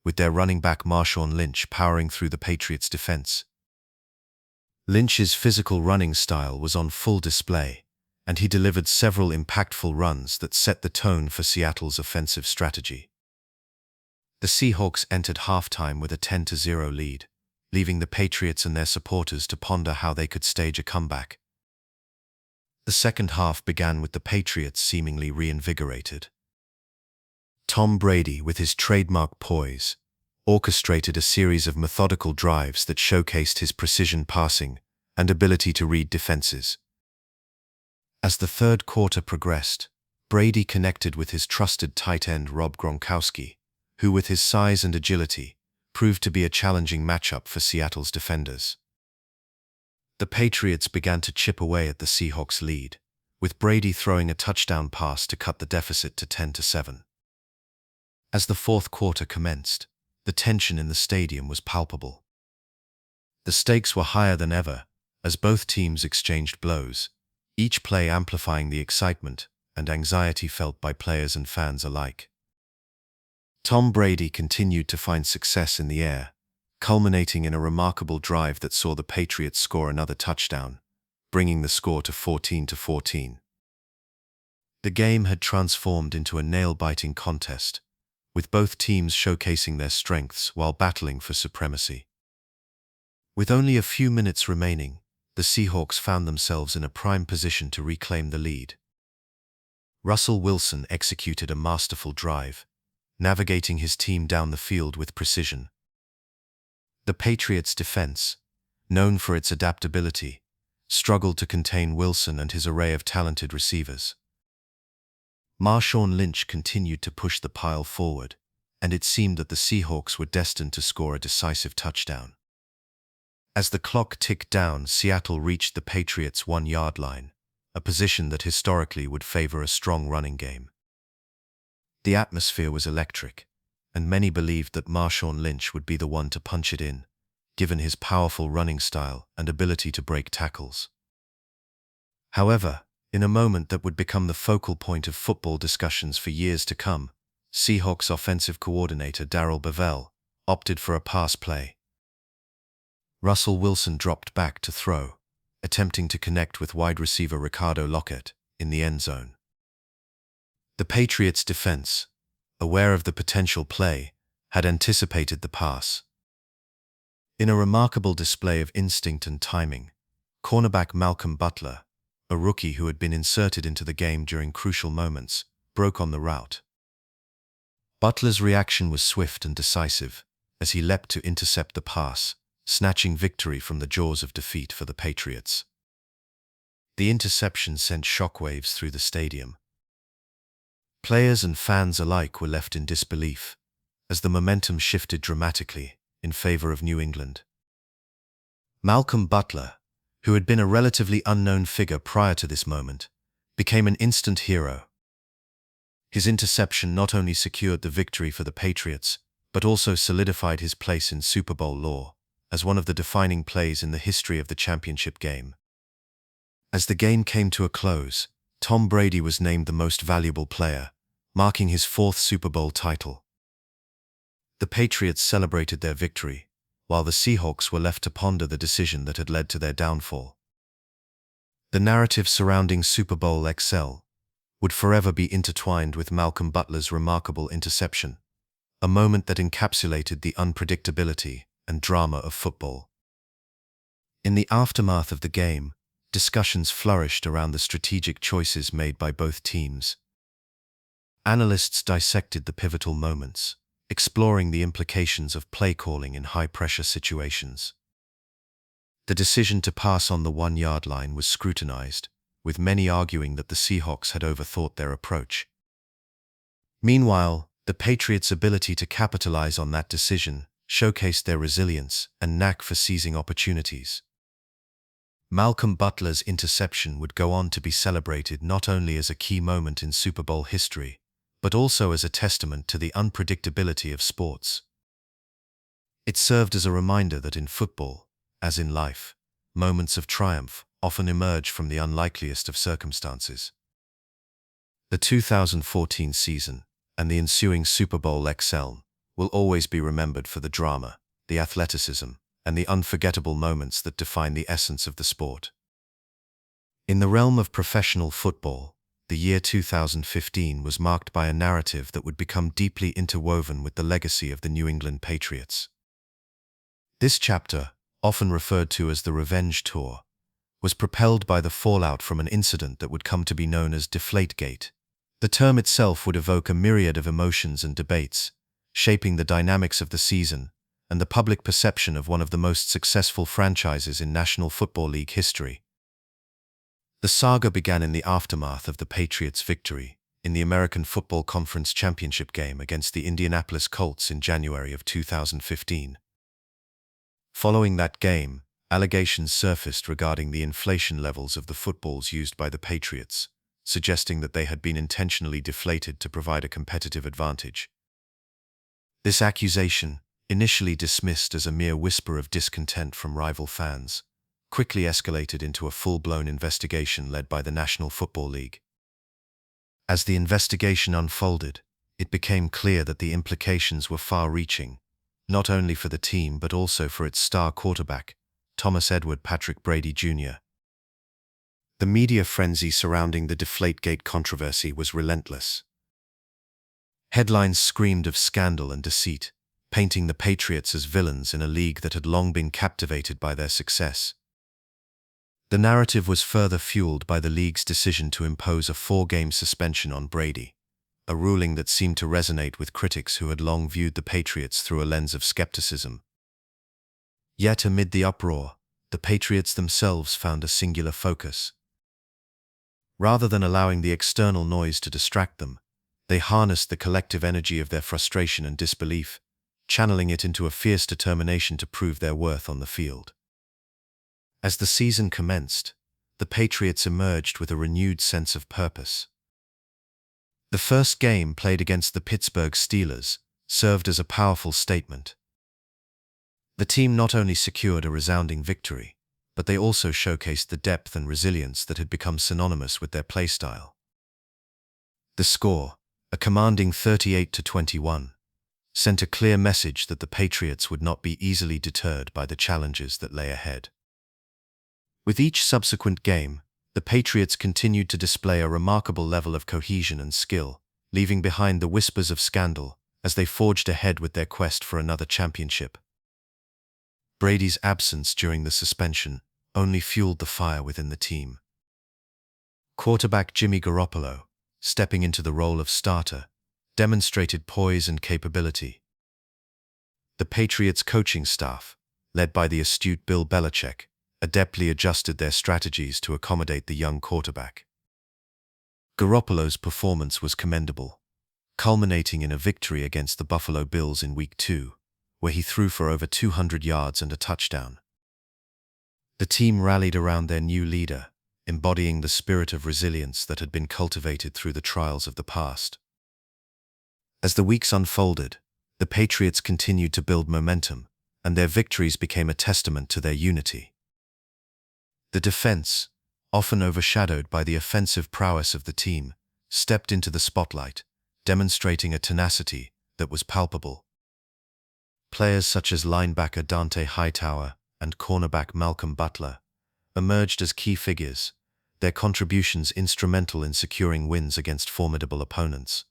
with their running back Marshawn Lynch powering through the Patriots' defense. Lynch's physical running style was on full display, and he delivered several impactful runs that set the tone for Seattle's offensive strategy. The Seahawks entered halftime with a 10-0 lead, leaving the Patriots and their supporters to ponder how they could stage a comeback. The second half began with the Patriots seemingly reinvigorated. Tom Brady, with his trademark poise, orchestrated a series of methodical drives that showcased his precision passing and ability to read defenses. As the third quarter progressed, Brady connected with his trusted tight end Rob Gronkowski, who with his size and agility proved to be a challenging matchup for Seattle's defenders. The Patriots began to chip away at the Seahawks' lead, with Brady throwing a touchdown pass to cut the deficit to 10-7. As the fourth quarter commenced, the tension in the stadium was palpable. The stakes were higher than ever, as both teams exchanged blows, each play amplifying the excitement and anxiety felt by players and fans alike. Tom Brady continued to find success in the air, culminating in a remarkable drive that saw the Patriots score another touchdown, bringing the score to 14-14. The game had transformed into a nail-biting contest, with both teams showcasing their strengths while battling for supremacy. With only a few minutes remaining, the Seahawks found themselves in a prime position to reclaim the lead. Russell Wilson executed a masterful drive, navigating his team down the field with precision. The Patriots' defense, known for its adaptability, struggled to contain Wilson and his array of talented receivers. Marshawn Lynch continued to push the pile forward, and it seemed that the Seahawks were destined to score a decisive touchdown. As the clock ticked down, Seattle reached the Patriots' 1-yard line, a position that historically would favor a strong running game. The atmosphere was electric, and many believed that Marshawn Lynch would be the one to punch it in, given his powerful running style and ability to break tackles. However, in a moment that would become the focal point of football discussions for years to come, Seahawks offensive coordinator Darrell Bevell opted for a pass play. Russell Wilson dropped back to throw, attempting to connect with wide receiver Ricardo Lockett in the end zone. The Patriots' defense, aware of the potential play, had anticipated the pass. In a remarkable display of instinct and timing, cornerback Malcolm Butler, a rookie who had been inserted into the game during crucial moments, broke on the route. Butler's reaction was swift and decisive, as he leapt to intercept the pass, snatching victory from the jaws of defeat for the Patriots. The interception sent shockwaves through the stadium. Players and fans alike were left in disbelief, as the momentum shifted dramatically in favor of New England. Malcolm Butler, who had been a relatively unknown figure prior to this moment, became an instant hero. His interception not only secured the victory for the Patriots, but also solidified his place in Super Bowl lore as one of the defining plays in the history of the championship game. As the game came to a close, Tom Brady was named the most valuable player, marking his 4th Super Bowl title. The Patriots celebrated their victory, while the Seahawks were left to ponder the decision that had led to their downfall. The narrative surrounding Super Bowl XL would forever be intertwined with Malcolm Butler's remarkable interception, a moment that encapsulated the unpredictability and drama of football. In the aftermath of the game, discussions flourished around the strategic choices made by both teams. Analysts dissected the pivotal moments, exploring the implications of play calling in high-pressure situations. The decision to pass on the 1-yard line was scrutinized, with many arguing that the Seahawks had overthought their approach. Meanwhile, the Patriots' ability to capitalize on that decision showcased their resilience and knack for seizing opportunities. Malcolm Butler's interception would go on to be celebrated not only as a key moment in Super Bowl history, but also as a testament to the unpredictability of sports. It served as a reminder that in football, as in life, moments of triumph often emerge from the unlikeliest of circumstances. The 2014 season and the ensuing Super Bowl XL will always be remembered for the drama, the athleticism, and the unforgettable moments that define the essence of the sport. In the realm of professional football, the year 2015 was marked by a narrative that would become deeply interwoven with the legacy of the New England Patriots. This chapter, often referred to as the Revenge Tour, was propelled by the fallout from an incident that would come to be known as Deflategate. The term itself would evoke a myriad of emotions and debates, shaping the dynamics of the season and the public perception of one of the most successful franchises in National Football League history. The saga began in the aftermath of the Patriots' victory in the American Football Conference Championship game against the Indianapolis Colts in January of 2015. Following that game, allegations surfaced regarding the inflation levels of the footballs used by the Patriots, suggesting that they had been intentionally deflated to provide a competitive advantage. This accusation, initially dismissed as a mere whisper of discontent from rival fans, quickly escalated into a full-blown investigation led by the National Football League. As the investigation unfolded, it became clear that the implications were far-reaching, not only for the team but also for its star quarterback, Thomas Edward Patrick Brady Jr. The media frenzy surrounding the Deflategate controversy was relentless. Headlines screamed of scandal and deceit, painting the Patriots as villains in a league that had long been captivated by their success. The narrative was further fueled by the league's decision to impose a 4-game suspension on Brady, a ruling that seemed to resonate with critics who had long viewed the Patriots through a lens of skepticism. Yet amid the uproar, the Patriots themselves found a singular focus. Rather than allowing the external noise to distract them, they harnessed the collective energy of their frustration and disbelief, channeling it into a fierce determination to prove their worth on the field. As the season commenced, the Patriots emerged with a renewed sense of purpose. The first game, played against the Pittsburgh Steelers, served as a powerful statement. The team not only secured a resounding victory, but they also showcased the depth and resilience that had become synonymous with their play style. The score, a commanding 38-21, sent a clear message that the Patriots would not be easily deterred by the challenges that lay ahead. With each subsequent game, the Patriots continued to display a remarkable level of cohesion and skill, leaving behind the whispers of scandal as they forged ahead with their quest for another championship. Brady's absence during the suspension only fueled the fire within the team. Quarterback Jimmy Garoppolo, stepping into the role of starter, demonstrated poise and capability. The Patriots' coaching staff, led by the astute Bill Belichick, adeptly adjusted their strategies to accommodate the young quarterback. Garoppolo's performance was commendable, culminating in a victory against the Buffalo Bills in Week 2, where he threw for over 200 yards and a touchdown. The team rallied around their new leader, embodying the spirit of resilience that had been cultivated through the trials of the past. As the weeks unfolded, the Patriots continued to build momentum, and their victories became a testament to their unity. The defense, often overshadowed by the offensive prowess of the team, stepped into the spotlight, demonstrating a tenacity that was palpable. Players such as linebacker Dante Hightower and cornerback Malcolm Butler emerged as key figures, their contributions instrumental in securing wins against formidable opponents.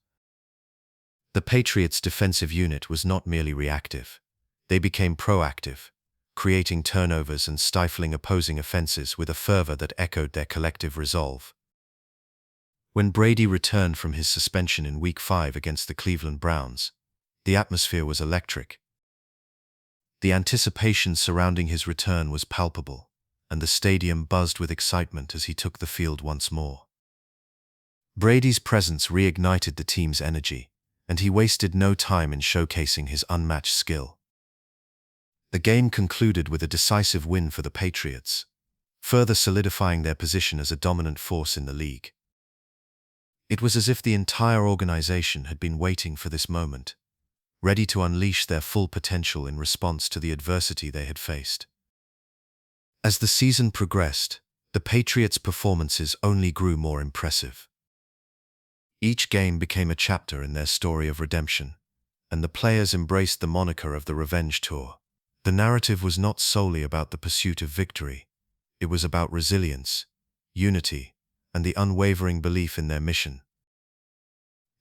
The Patriots' defensive unit was not merely reactive. They became proactive, creating turnovers and stifling opposing offenses with a fervor that echoed their collective resolve. When Brady returned from his suspension in Week 5 against the Cleveland Browns, the atmosphere was electric. The anticipation surrounding his return was palpable, and the stadium buzzed with excitement as he took the field once more. Brady's presence reignited the team's energy, and he wasted no time in showcasing his unmatched skill. The game concluded with a decisive win for the Patriots, further solidifying their position as a dominant force in the league. It was as if the entire organization had been waiting for this moment, ready to unleash their full potential in response to the adversity they had faced. As the season progressed, the Patriots' performances only grew more impressive. Each game became a chapter in their story of redemption, and the players embraced the moniker of the Revenge Tour. The narrative was not solely about the pursuit of victory. It was about resilience, unity, and the unwavering belief in their mission.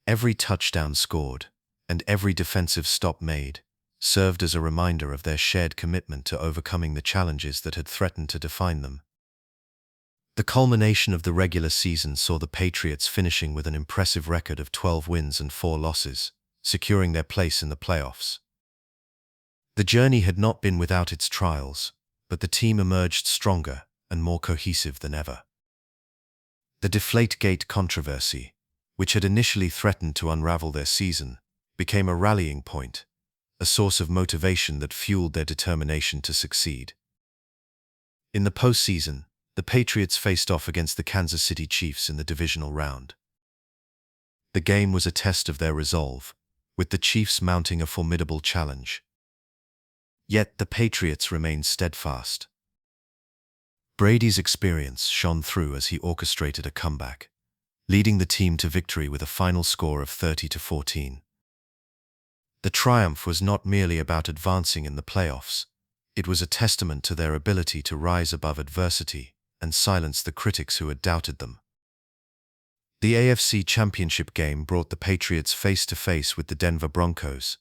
Every touchdown scored, and every defensive stop made, served as a reminder of their shared commitment to overcoming the challenges that had threatened to define them. The culmination of the regular season saw the Patriots finishing with an impressive record of 12 wins and 4 losses, securing their place in the playoffs. The journey had not been without its trials, but the team emerged stronger and more cohesive than ever. The Deflategate controversy, which had initially threatened to unravel their season, became a rallying point, a source of motivation that fueled their determination to succeed. In the postseason, the Patriots faced off against the Kansas City Chiefs in the divisional round. The game was a test of their resolve, with the Chiefs mounting a formidable challenge. Yet the Patriots remained steadfast. Brady's experience shone through as he orchestrated a comeback, leading the team to victory with a final score of 30-14. The triumph was not merely about advancing in the playoffs. It was a testament to their ability to rise above adversity and silence the critics who had doubted them. The AFC Championship game brought the Patriots face-to-face with the Denver Broncos,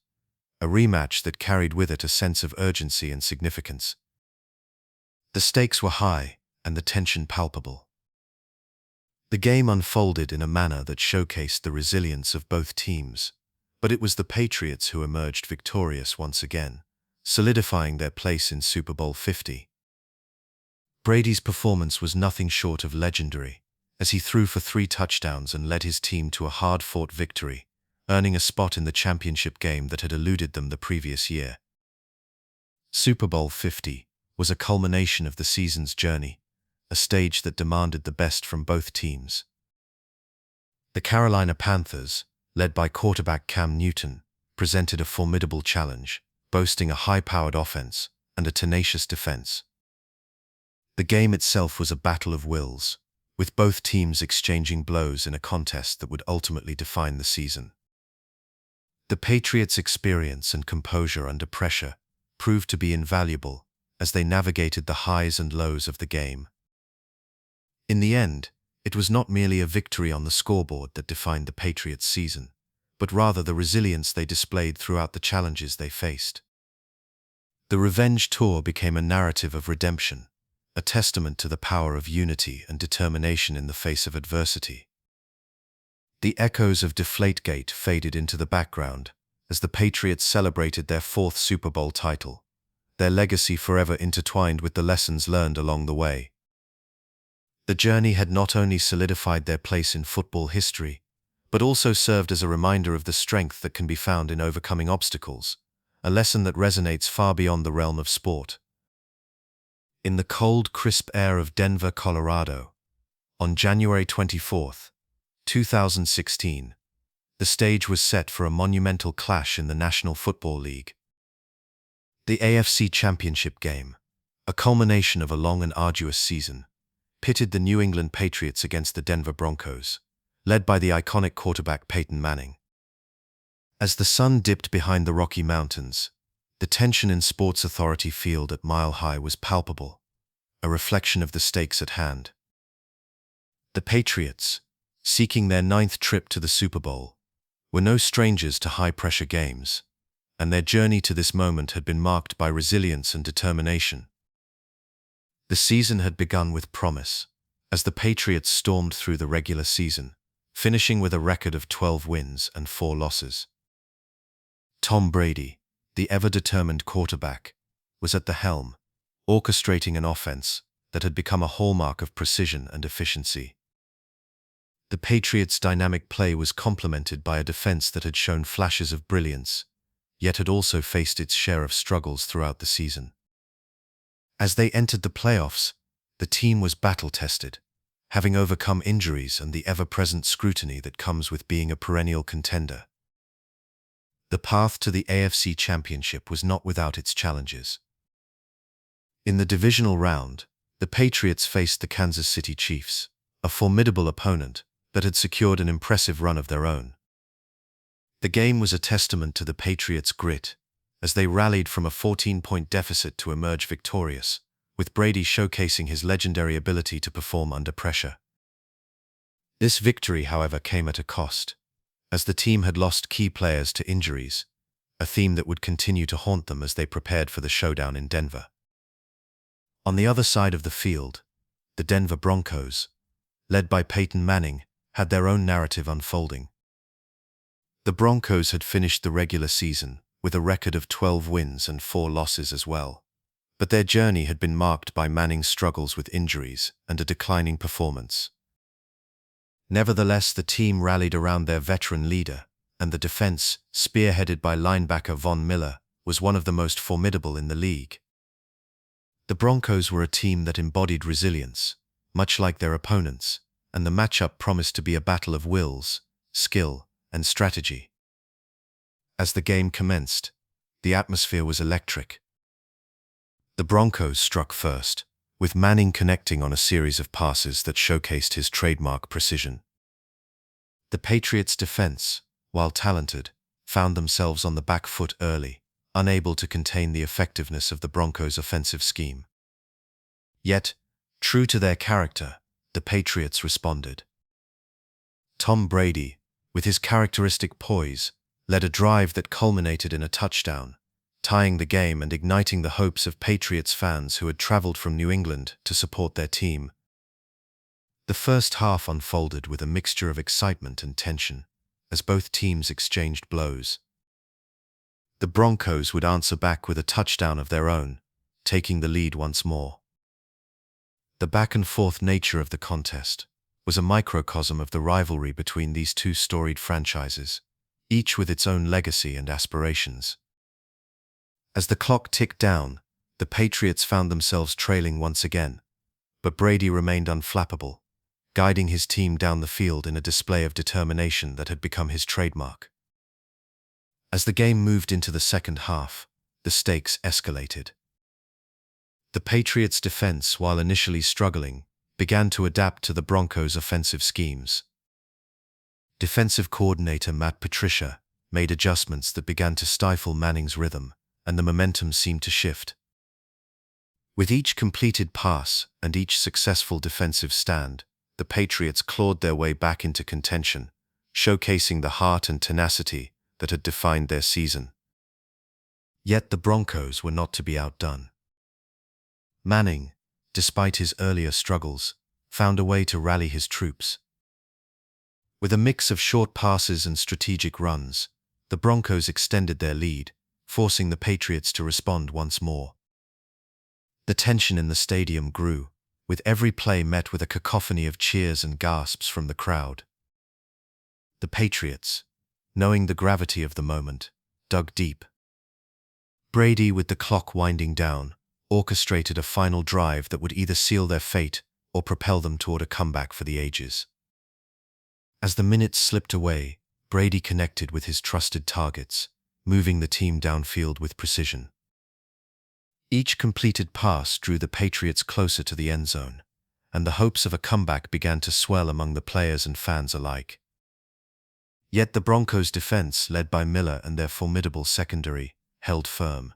a rematch that carried with it a sense of urgency and significance. The stakes were high and the tension palpable. The game unfolded in a manner that showcased the resilience of both teams, but it was the Patriots who emerged victorious once again, solidifying their place in Super Bowl 50. Brady's performance was nothing short of legendary, as he threw for 3 touchdowns and led his team to a hard-fought victory, earning a spot in the championship game that had eluded them the previous year. Super Bowl 50 was a culmination of the season's journey, a stage that demanded the best from both teams. The Carolina Panthers, led by quarterback Cam Newton, presented a formidable challenge, boasting a high-powered offense and a tenacious defense. The game itself was a battle of wills, with both teams exchanging blows in a contest that would ultimately define the season. The Patriots' experience and composure under pressure proved to be invaluable as they navigated the highs and lows of the game. In the end, it was not merely a victory on the scoreboard that defined the Patriots' season, but rather the resilience they displayed throughout the challenges they faced. The Revenge Tour became a narrative of redemption, a testament to the power of unity and determination in the face of adversity. The echoes of Deflategate faded into the background as the Patriots celebrated their 4th Super Bowl title, their legacy forever intertwined with the lessons learned along the way. The journey had not only solidified their place in football history, but also served as a reminder of the strength that can be found in overcoming obstacles, a lesson that resonates far beyond the realm of sport. In the cold, crisp air of Denver, Colorado, on January 24, 2016, the stage was set for a monumental clash in the National Football League. The AFC Championship game, a culmination of a long and arduous season, pitted the New England Patriots against the Denver Broncos, led by the iconic quarterback Peyton Manning. As the sun dipped behind the Rocky Mountains, the tension in Sports Authority Field at Mile High was palpable, a reflection of the stakes at hand. The Patriots, seeking their 9th trip to the Super Bowl, were no strangers to high-pressure games, and their journey to this moment had been marked by resilience and determination. The season had begun with promise, as the Patriots stormed through the regular season, finishing with a record of 12 wins and 4 losses. Tom Brady, the ever-determined quarterback, was at the helm, orchestrating an offense that had become a hallmark of precision and efficiency. The Patriots' dynamic play was complemented by a defense that had shown flashes of brilliance, yet had also faced its share of struggles throughout the season. As they entered the playoffs, the team was battle-tested, having overcome injuries and the ever-present scrutiny that comes with being a perennial contender. The path to the AFC Championship was not without its challenges. In the divisional round, the Patriots faced the Kansas City Chiefs, a formidable opponent that had secured an impressive run of their own. The game was a testament to the Patriots' grit, as they rallied from a 14-point deficit to emerge victorious, with Brady showcasing his legendary ability to perform under pressure. This victory, however, came at a cost, as the team had lost key players to injuries, a theme that would continue to haunt them as they prepared for the showdown in Denver. On the other side of the field, the Denver Broncos, led by Peyton Manning, had their own narrative unfolding. The Broncos had finished the regular season with a record of 12 wins and 4 losses as well, but their journey had been marked by Manning's struggles with injuries and a declining performance. Nevertheless, the team rallied around their veteran leader, and the defense, spearheaded by linebacker Von Miller, was one of the most formidable in the league. The Broncos were a team that embodied resilience, much like their opponents, and the matchup promised to be a battle of wills, skill, and strategy. As the game commenced, the atmosphere was electric. The Broncos struck first, with Manning connecting on a series of passes that showcased his trademark precision. The Patriots' defense, while talented, found themselves on the back foot early, unable to contain the effectiveness of the Broncos' offensive scheme. Yet, true to their character, the Patriots responded. Tom Brady, with his characteristic poise, led a drive that culminated in a touchdown, tying the game and igniting the hopes of Patriots fans who had traveled from New England to support their team. The first half unfolded with a mixture of excitement and tension, as both teams exchanged blows. The Broncos would answer back with a touchdown of their own, taking the lead once more. The back-and-forth nature of the contest was a microcosm of the rivalry between these two storied franchises, each with its own legacy and aspirations. As the clock ticked down, the Patriots found themselves trailing once again, but Brady remained unflappable, guiding his team down the field in a display of determination that had become his trademark. As the game moved into the second half, the stakes escalated. The Patriots' defense, while initially struggling, began to adapt to the Broncos' offensive schemes. Defensive coordinator Matt Patricia made adjustments that began to stifle Manning's rhythm, and the momentum seemed to shift. With each completed pass and each successful defensive stand, the Patriots clawed their way back into contention, showcasing the heart and tenacity that had defined their season. Yet the Broncos were not to be outdone. Manning, despite his earlier struggles, found a way to rally his troops. With a mix of short passes and strategic runs, the Broncos extended their lead, forcing the Patriots to respond once more. The tension in the stadium grew, with every play met with a cacophony of cheers and gasps from the crowd. The Patriots, knowing the gravity of the moment, dug deep. Brady, with the clock winding down, orchestrated a final drive that would either seal their fate or propel them toward a comeback for the ages. As the minutes slipped away, Brady connected with his trusted targets, moving the team downfield with precision. Each completed pass drew the Patriots closer to the end zone, and the hopes of a comeback began to swell among the players and fans alike. Yet the Broncos' defense, led by Miller and their formidable secondary, held firm.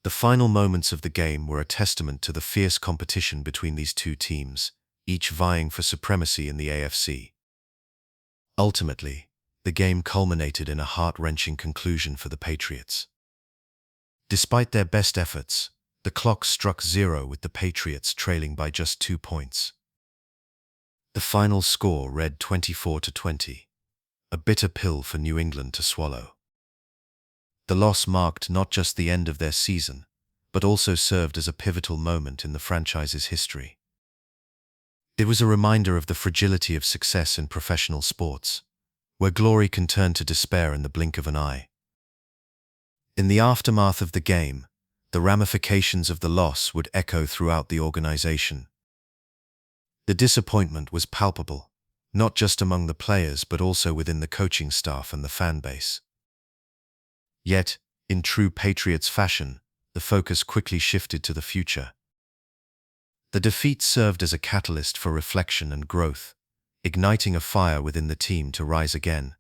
The final moments of the game were a testament to the fierce competition between these two teams, each vying for supremacy in the AFC. Ultimately, the game culminated in a heart-wrenching conclusion for the Patriots. Despite their best efforts, the clock struck zero with the Patriots trailing by just 2 points. The final score read 24-20, a bitter pill for New England to swallow. The loss marked not just the end of their season, but also served as a pivotal moment in the franchise's history. It was a reminder of the fragility of success in professional sports, where glory can turn to despair in the blink of an eye. In the aftermath of the game, the ramifications of the loss would echo throughout the organization. The disappointment was palpable, not just among the players but also within the coaching staff and the fan base. Yet, in true Patriots fashion, the focus quickly shifted to the future. The defeat served as a catalyst for reflection and growth, igniting a fire within the team to rise again.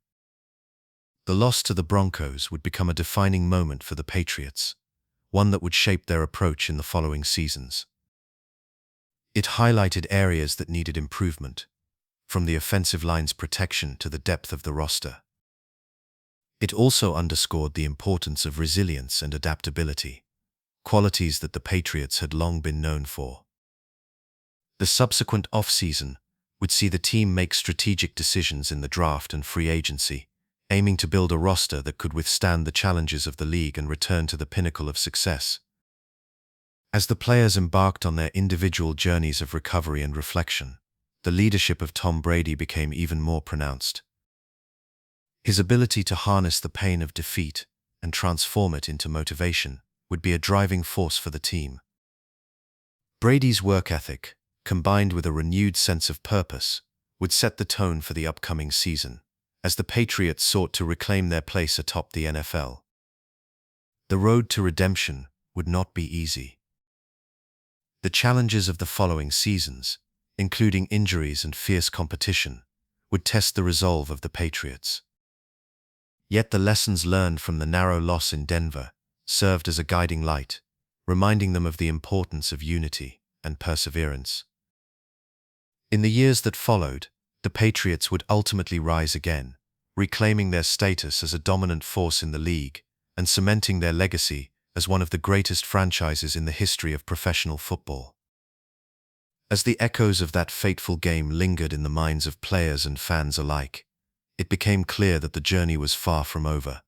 The loss to the Broncos would become a defining moment for the Patriots, one that would shape their approach in the following seasons. It highlighted areas that needed improvement, from the offensive line's protection to the depth of the roster. It also underscored the importance of resilience and adaptability, qualities that the Patriots had long been known for. The subsequent off-season would see the team make strategic decisions in the draft and free agency, aiming to build a roster that could withstand the challenges of the league and return to the pinnacle of success. As the players embarked on their individual journeys of recovery and reflection, the leadership of Tom Brady became even more pronounced. His ability to harness the pain of defeat and transform it into motivation would be a driving force for the team. Brady's work ethic, combined with a renewed sense of purpose, would set the tone for the upcoming season, as the Patriots sought to reclaim their place atop the NFL. The road to redemption would not be easy. The challenges of the following seasons, including injuries and fierce competition, would test the resolve of the Patriots. Yet the lessons learned from the narrow loss in Denver served as a guiding light, reminding them of the importance of unity and perseverance. In the years that followed, the Patriots would ultimately rise again, reclaiming their status as a dominant force in the league and cementing their legacy as one of the greatest franchises in the history of professional football. As the echoes of that fateful game lingered in the minds of players and fans alike, it became clear that the journey was far from over.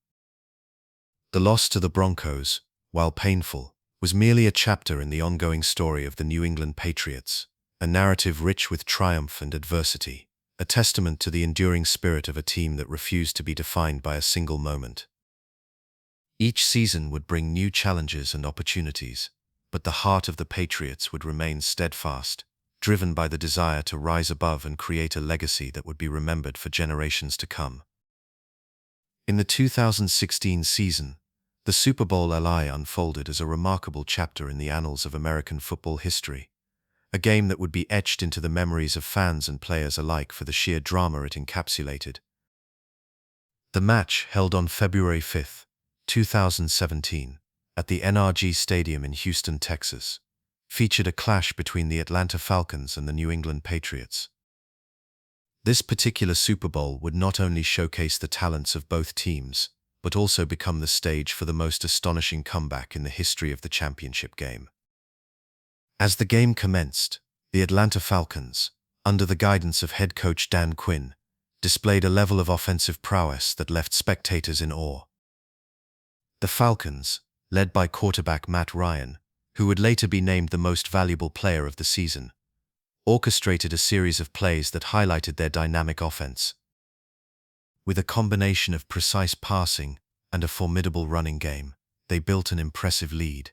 The loss to the Broncos, while painful, was merely a chapter in the ongoing story of the New England Patriots, a narrative rich with triumph and adversity, a testament to the enduring spirit of a team that refused to be defined by a single moment. Each season would bring new challenges and opportunities, but the heart of the Patriots would remain steadfast, driven by the desire to rise above and create a legacy that would be remembered for generations to come. In the 2016 season, the Super Bowl LIII unfolded as a remarkable chapter in the annals of American football history, a game that would be etched into the memories of fans and players alike for the sheer drama it encapsulated. The match, held on February 5, 2017, at the NRG Stadium in Houston, Texas, featured a clash between the Atlanta Falcons and the New England Patriots. This particular Super Bowl would not only showcase the talents of both teams, but also become the stage for the most astonishing comeback in the history of the championship game. As the game commenced, the Atlanta Falcons, under the guidance of head coach Dan Quinn, displayed a level of offensive prowess that left spectators in awe. The Falcons, led by quarterback Matt Ryan, who would later be named the most valuable player of the season, orchestrated a series of plays that highlighted their dynamic offense. With a combination of precise passing and a formidable running game, they built an impressive lead.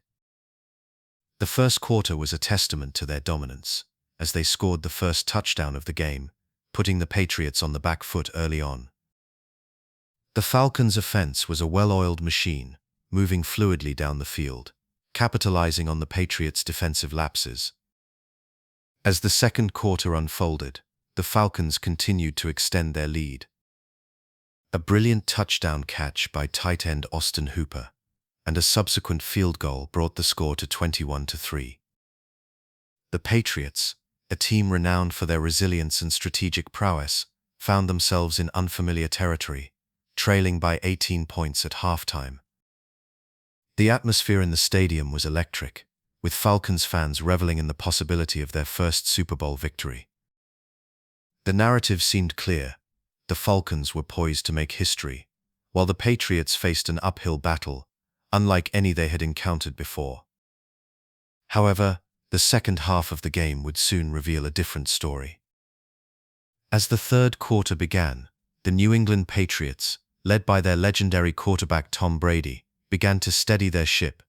The first quarter was a testament to their dominance, as they scored the first touchdown of the game, putting the Patriots on the back foot early on. The Falcons' offense was a well-oiled machine, moving fluidly down the field, capitalizing on the Patriots' defensive lapses. As the second quarter unfolded, the Falcons continued to extend their lead. A brilliant touchdown catch by tight end Austin Hooper and a subsequent field goal brought the score to 21-3. The Patriots, a team renowned for their resilience and strategic prowess, found themselves in unfamiliar territory, trailing by 18 points at halftime. The atmosphere in the stadium was electric, with Falcons fans reveling in the possibility of their first Super Bowl victory. The narrative seemed clear. The Falcons were poised to make history, while the Patriots faced an uphill battle, unlike any they had encountered before. However, the second half of the game would soon reveal a different story. As the third quarter began, the New England Patriots, led by their legendary quarterback Tom Brady, began to steady their ship.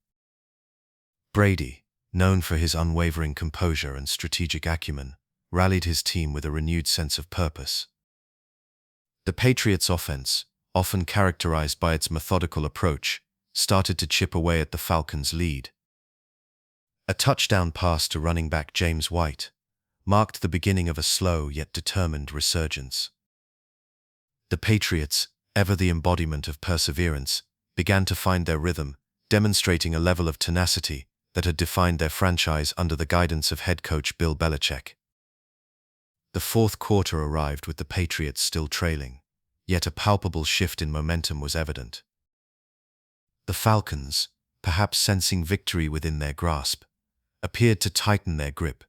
Brady, known for his unwavering composure and strategic acumen, rallied his team with a renewed sense of purpose. The Patriots' offense, often characterized by its methodical approach, started to chip away at the Falcons' lead. A touchdown pass to running back James White marked the beginning of a slow yet determined resurgence. The Patriots, ever the embodiment of perseverance, began to find their rhythm, demonstrating a level of tenacity that had defined their franchise under the guidance of head coach Bill Belichick. The fourth quarter arrived with the Patriots still trailing, yet a palpable shift in momentum was evident. The Falcons, perhaps sensing victory within their grasp, appeared to tighten their grip,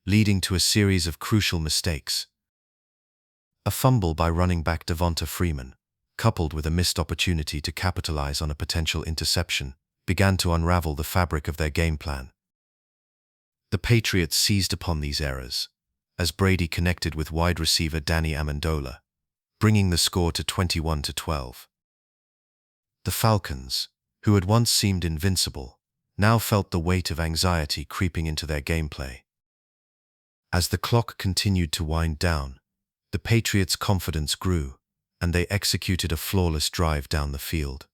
leading to a series of crucial mistakes. A fumble by running back Devonta Freeman, coupled with a missed opportunity to capitalize on a potential interception, began to unravel the fabric of their game plan. The Patriots seized upon these errors, as Brady connected with wide receiver Danny Amendola, bringing the score to 21-12. The Falcons, who had once seemed invincible, now felt the weight of anxiety creeping into their gameplay. As the clock continued to wind down, the Patriots' confidence grew, and they executed a flawless drive down the field.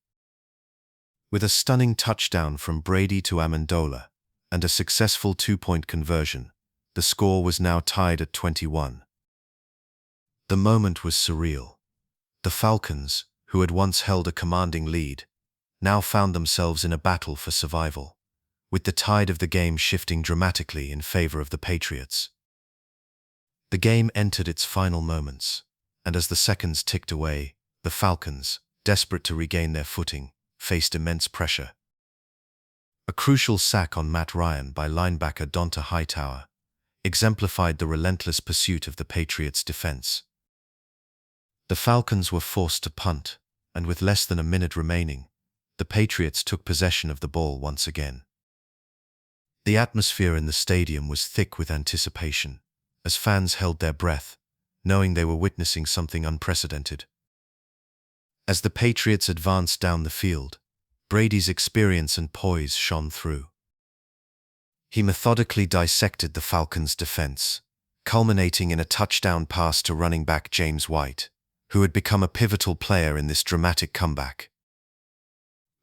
With a stunning touchdown from Brady to Amendola and a successful two-point conversion, the score was now tied at 21. The moment was surreal. The Falcons, who had once held a commanding lead, now found themselves in a battle for survival, with the tide of the game shifting dramatically in favor of the Patriots. The game entered its final moments, and as the seconds ticked away, the Falcons, desperate to regain their footing, faced immense pressure. A crucial sack on Matt Ryan by linebacker Donta Hightower exemplified the relentless pursuit of the Patriots' defense. The Falcons were forced to punt, and with less than a minute remaining, the Patriots took possession of the ball once again. The atmosphere in the stadium was thick with anticipation, as fans held their breath, knowing they were witnessing something unprecedented. As the Patriots advanced down the field, Brady's experience and poise shone through. He methodically dissected the Falcons' defense, culminating in a touchdown pass to running back James White, who had become a pivotal player in this dramatic comeback.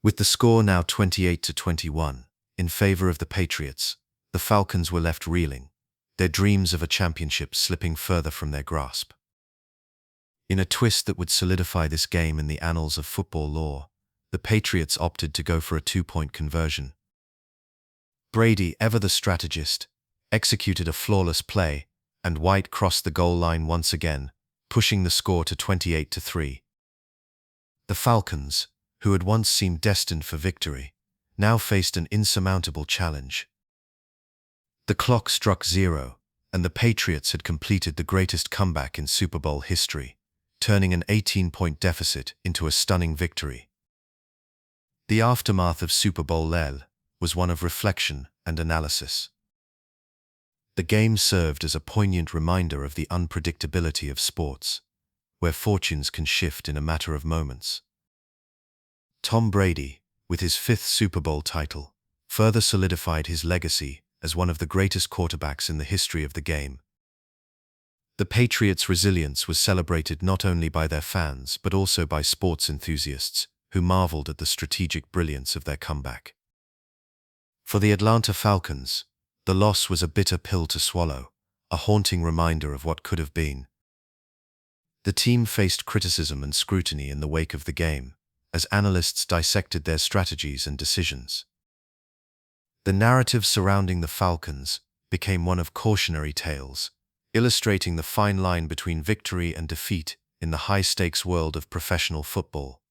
With the score now 28-21 in favor of the Patriots, the Falcons were left reeling, their dreams of a championship slipping further from their grasp. In a twist that would solidify this game in the annals of football lore, the Patriots opted to go for a two-point conversion. Brady, ever the strategist, executed a flawless play, and White crossed the goal line once again, pushing the score to 28-3. The Falcons, who had once seemed destined for victory, now faced an insurmountable challenge. The clock struck 0, and the Patriots had completed the greatest comeback in Super Bowl history, turning an 18-point deficit into a stunning victory. The aftermath of Super Bowl LIII was one of reflection and analysis. The game served as a poignant reminder of the unpredictability of sports, where fortunes can shift in a matter of moments. Tom Brady, with his 5th Super Bowl title, further solidified his legacy as one of the greatest quarterbacks in the history of the game. The Patriots' resilience was celebrated not only by their fans but also by sports enthusiasts, who marveled at the strategic brilliance of their comeback. For the Atlanta Falcons, the loss was a bitter pill to swallow, a haunting reminder of what could have been. The team faced criticism and scrutiny in the wake of the game, as analysts dissected their strategies and decisions. The narrative surrounding the Falcons became one of cautionary tales, illustrating the fine line between victory and defeat in the high-stakes world of professional football.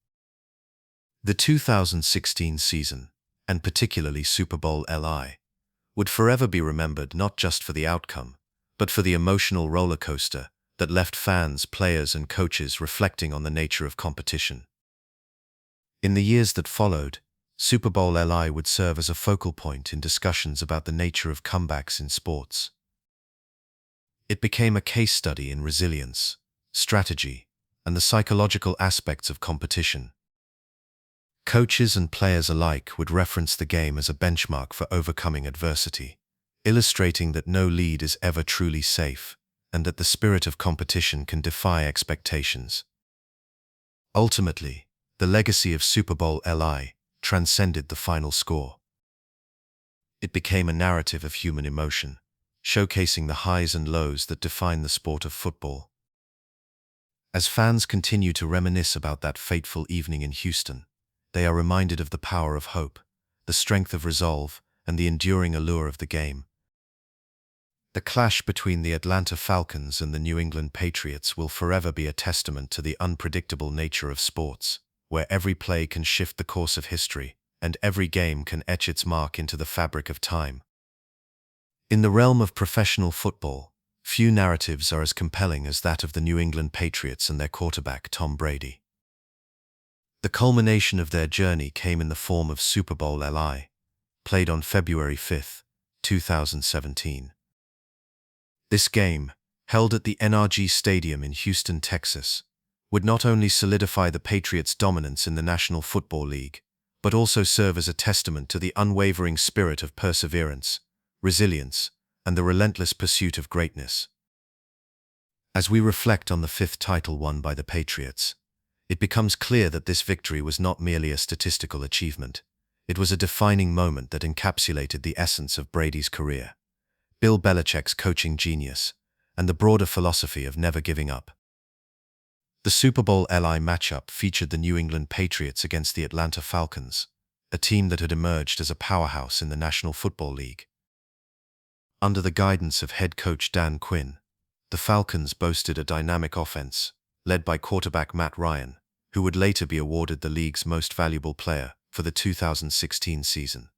The 2016 season, and particularly Super Bowl LIII, would forever be remembered not just for the outcome, but for the emotional roller coaster that left fans, players, and coaches reflecting on the nature of competition. In the years that followed, Super Bowl LIII would serve as a focal point in discussions about the nature of comebacks in sports. It became a case study in resilience, strategy, and the psychological aspects of competition. Coaches and players alike would reference the game as a benchmark for overcoming adversity, illustrating that no lead is ever truly safe, and that the spirit of competition can defy expectations. Ultimately, the legacy of Super Bowl LIII transcended the final score. It became a narrative of human emotion, showcasing the highs and lows that define the sport of football. As fans continue to reminisce about that fateful evening in Houston, they are reminded of the power of hope, the strength of resolve, and the enduring allure of the game. The clash between the Atlanta Falcons and the New England Patriots will forever be a testament to the unpredictable nature of sports, where every play can shift the course of history, and every game can etch its mark into the fabric of time. In the realm of professional football, few narratives are as compelling as that of the New England Patriots and their quarterback, Tom Brady. The culmination of their journey came in the form of Super Bowl LIII, played on February 5, 2017. This game, held at the NRG Stadium in Houston, Texas, would not only solidify the Patriots' dominance in the National Football League, but also serve as a testament to the unwavering spirit of perseverance, resilience, and the relentless pursuit of greatness. As we reflect on the fifth title won by the Patriots, it becomes clear that this victory was not merely a statistical achievement. It was a defining moment that encapsulated the essence of Brady's career, Bill Belichick's coaching genius, and the broader philosophy of never giving up. The Super Bowl LIII matchup featured the New England Patriots against the Atlanta Falcons, a team that had emerged as a powerhouse in the National Football League. Under the guidance of head coach Dan Quinn, the Falcons boasted a dynamic offense, led by quarterback Matt Ryan, who would later be awarded the league's most valuable player for the 2016 season.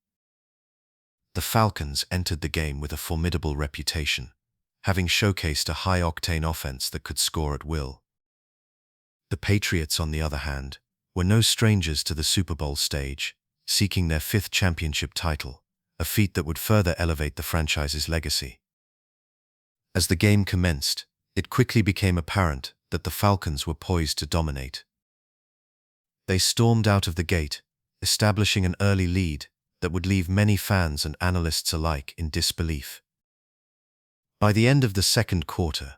The Falcons entered the game with a formidable reputation, having showcased a high-octane offense that could score at will. The Patriots, on the other hand, were no strangers to the Super Bowl stage, seeking their fifth championship title, a feat that would further elevate the franchise's legacy. As the game commenced, it quickly became apparent that the Falcons were poised to dominate. They stormed out of the gate, establishing an early lead that would leave many fans and analysts alike in disbelief. By the end of the second quarter,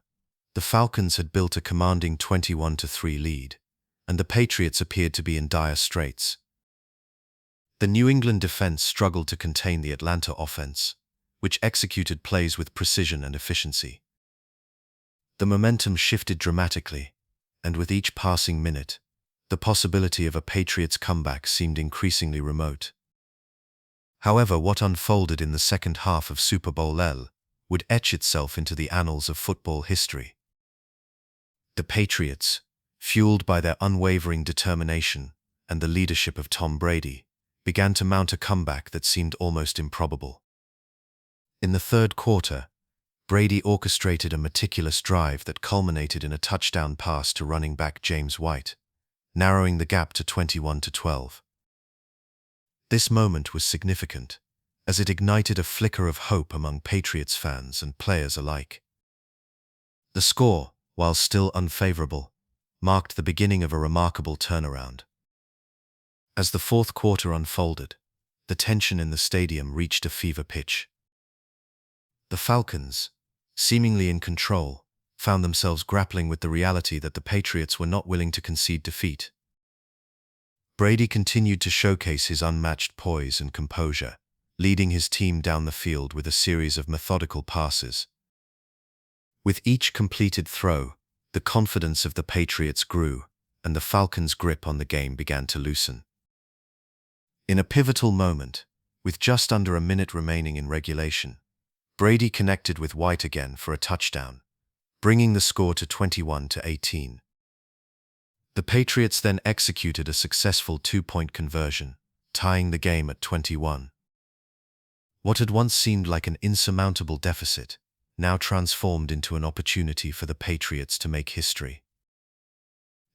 the Falcons had built a commanding 21-3 lead, and the Patriots appeared to be in dire straits. The New England defense struggled to contain the Atlanta offense, which executed plays with precision and efficiency. The momentum shifted dramatically, and with each passing minute, the possibility of a Patriots comeback seemed increasingly remote. However, what unfolded in the second half of Super Bowl LIII would etch itself into the annals of football history. The Patriots, fueled by their unwavering determination and the leadership of Tom Brady, began to mount a comeback that seemed almost improbable. In the third quarter, Brady orchestrated a meticulous drive that culminated in a touchdown pass to running back James White, narrowing the gap to 21-12. This moment was significant, as it ignited a flicker of hope among Patriots fans and players alike. The score, while still unfavorable, marked the beginning of a remarkable turnaround. As the fourth quarter unfolded, the tension in the stadium reached a fever pitch. The Falcons, seemingly in control, found themselves grappling with the reality that the Patriots were not willing to concede defeat. Brady continued to showcase his unmatched poise and composure, leading his team down the field with a series of methodical passes. With each completed throw, the confidence of the Patriots grew, and the Falcons' grip on the game began to loosen. In a pivotal moment, with just under a minute remaining in regulation, Brady connected with White again for a touchdown, bringing the score to 21-18. The Patriots then executed a successful two-point conversion, tying the game at 21. What had once seemed like an insurmountable deficit now transformed into an opportunity for the Patriots to make history.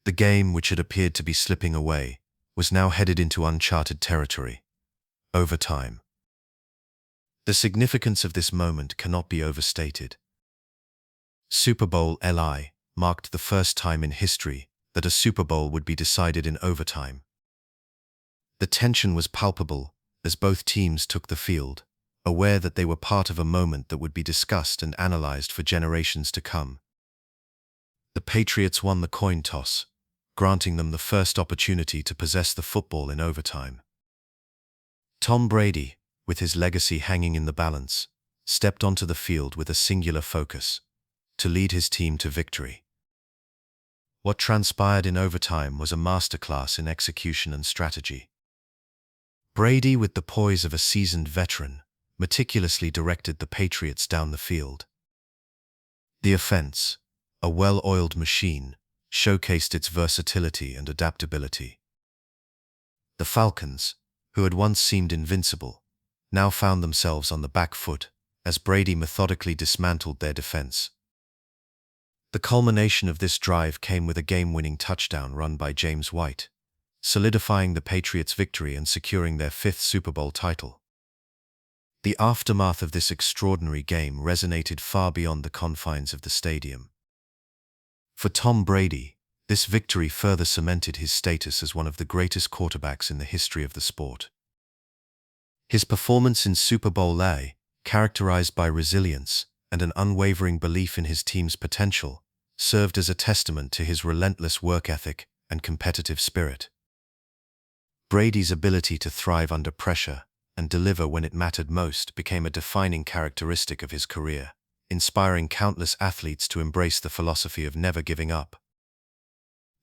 The game, which had appeared to be slipping away, was now headed into uncharted territory. Overtime. The significance of this moment cannot be overstated. Super Bowl LIII marked the first time in history that a Super Bowl would be decided in overtime. The tension was palpable as both teams took the field, aware that they were part of a moment that would be discussed and analyzed for generations to come. The Patriots won the coin toss, granting them the first opportunity to possess the football in overtime. Tom Brady, with his legacy hanging in the balance, stepped onto the field with a singular focus: to lead his team to victory. What transpired in overtime was a masterclass in execution and strategy. Brady, with the poise of a seasoned veteran, meticulously directed the Patriots down the field. The offense, a well-oiled machine, showcased its versatility and adaptability. The Falcons, who had once seemed invincible, now found themselves on the back foot as Brady methodically dismantled their defense. The culmination of this drive came with a game-winning touchdown run by James White, solidifying the Patriots' victory and securing their fifth Super Bowl title. The aftermath of this extraordinary game resonated far beyond the confines of the stadium. For Tom Brady, this victory further cemented his status as one of the greatest quarterbacks in the history of the sport. His performance in Super Bowl LIII, characterized by resilience and an unwavering belief in his team's potential, served as a testament to his relentless work ethic and competitive spirit. Brady's ability to thrive under pressure and deliver when it mattered most became a defining characteristic of his career, inspiring countless athletes to embrace the philosophy of never giving up.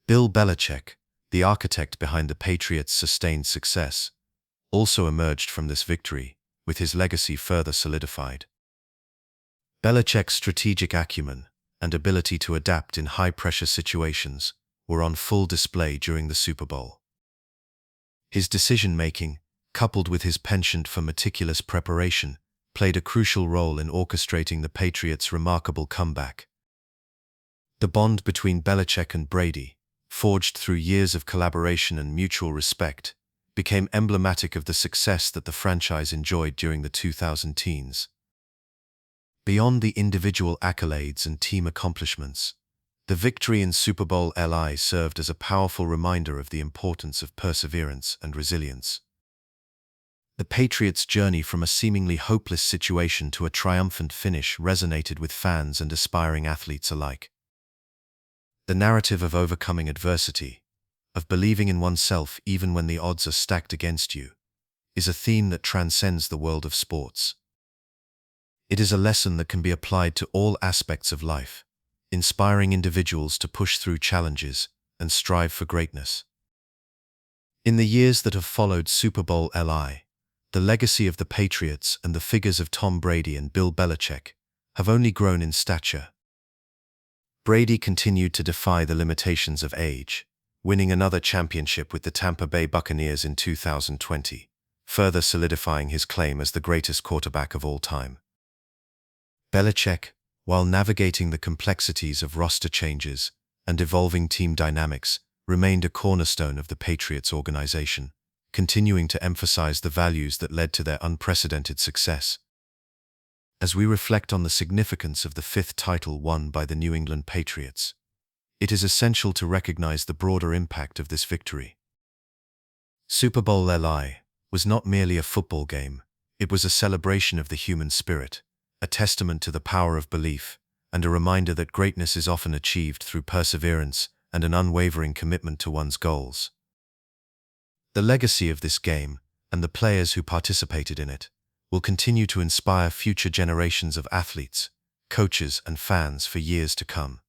Bill Belichick, the architect behind the Patriots' sustained success, also emerged from this victory, with his legacy further solidified. Belichick's strategic acumen and ability to adapt in high-pressure situations were on full display during the Super Bowl. His decision-making, coupled with his penchant for meticulous preparation, played a crucial role in orchestrating the Patriots' remarkable comeback. The bond between Belichick and Brady, forged through years of collaboration and mutual respect, became emblematic of the success that the franchise enjoyed during the 2010s. Beyond the individual accolades and team accomplishments, the victory in Super Bowl LIII served as a powerful reminder of the importance of perseverance and resilience. The Patriots' journey from a seemingly hopeless situation to a triumphant finish resonated with fans and aspiring athletes alike. The narrative of overcoming adversity, of believing in oneself even when the odds are stacked against you, is a theme that transcends the world of sports. It is a lesson that can be applied to all aspects of life, inspiring individuals to push through challenges and strive for greatness. In the years that have followed Super Bowl LIII, the legacy of the Patriots and the figures of Tom Brady and Bill Belichick have only grown in stature. Brady continued to defy the limitations of age, winning another championship with the Tampa Bay Buccaneers in 2020, further solidifying his claim as the greatest quarterback of all time. Belichick, while navigating the complexities of roster changes and evolving team dynamics, remained a cornerstone of the Patriots organization, continuing to emphasize the values that led to their unprecedented success. As we reflect on the significance of the fifth title won by the New England Patriots, it is essential to recognize the broader impact of this victory. Super Bowl LIII was not merely a football game. It was a celebration of the human spirit, a testament to the power of belief, and a reminder that greatness is often achieved through perseverance and an unwavering commitment to one's goals. The legacy of this game, and the players who participated in it, will continue to inspire future generations of athletes, coaches, and fans for years to come.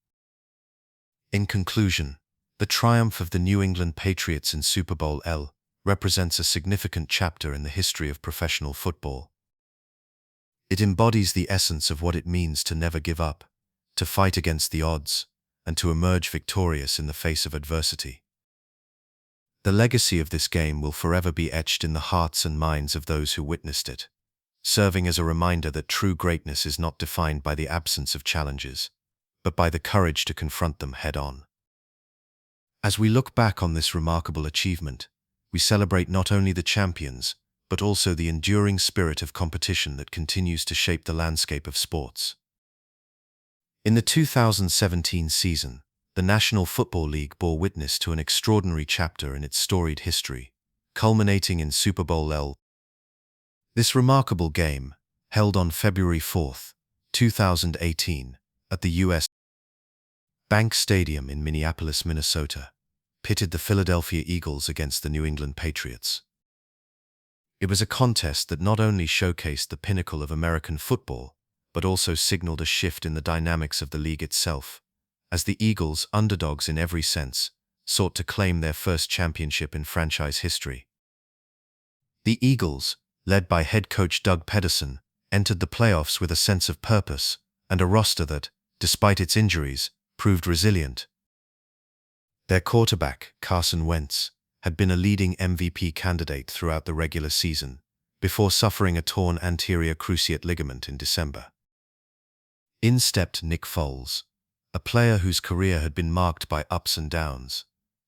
In conclusion, the triumph of the New England Patriots in Super Bowl LIII represents a significant chapter in the history of professional football. It embodies the essence of what it means to never give up, to fight against the odds, and to emerge victorious in the face of adversity. The legacy of this game will forever be etched in the hearts and minds of those who witnessed it, serving as a reminder that true greatness is not defined by the absence of challenges, but by the courage to confront them head-on. As we look back on this remarkable achievement, we celebrate not only the champions, but also the enduring spirit of competition that continues to shape the landscape of sports. In the 2017 season, the National Football League bore witness to an extraordinary chapter in its storied history, culminating in Super Bowl LIII. This remarkable game, held on February 4, 2018, at the U.S. Bank Stadium in Minneapolis, Minnesota, pitted the Philadelphia Eagles against the New England Patriots. It was a contest that not only showcased the pinnacle of American football, but also signaled a shift in the dynamics of the league itself, as the Eagles, underdogs in every sense, sought to claim their first championship in franchise history. The Eagles, led by head coach Doug Pederson, entered the playoffs with a sense of purpose and a roster that, despite its injuries, proved resilient. Their quarterback, Carson Wentz, had been a leading MVP candidate throughout the regular season, before suffering a torn anterior cruciate ligament in December. In stepped Nick Foles, a player whose career had been marked by ups and downs,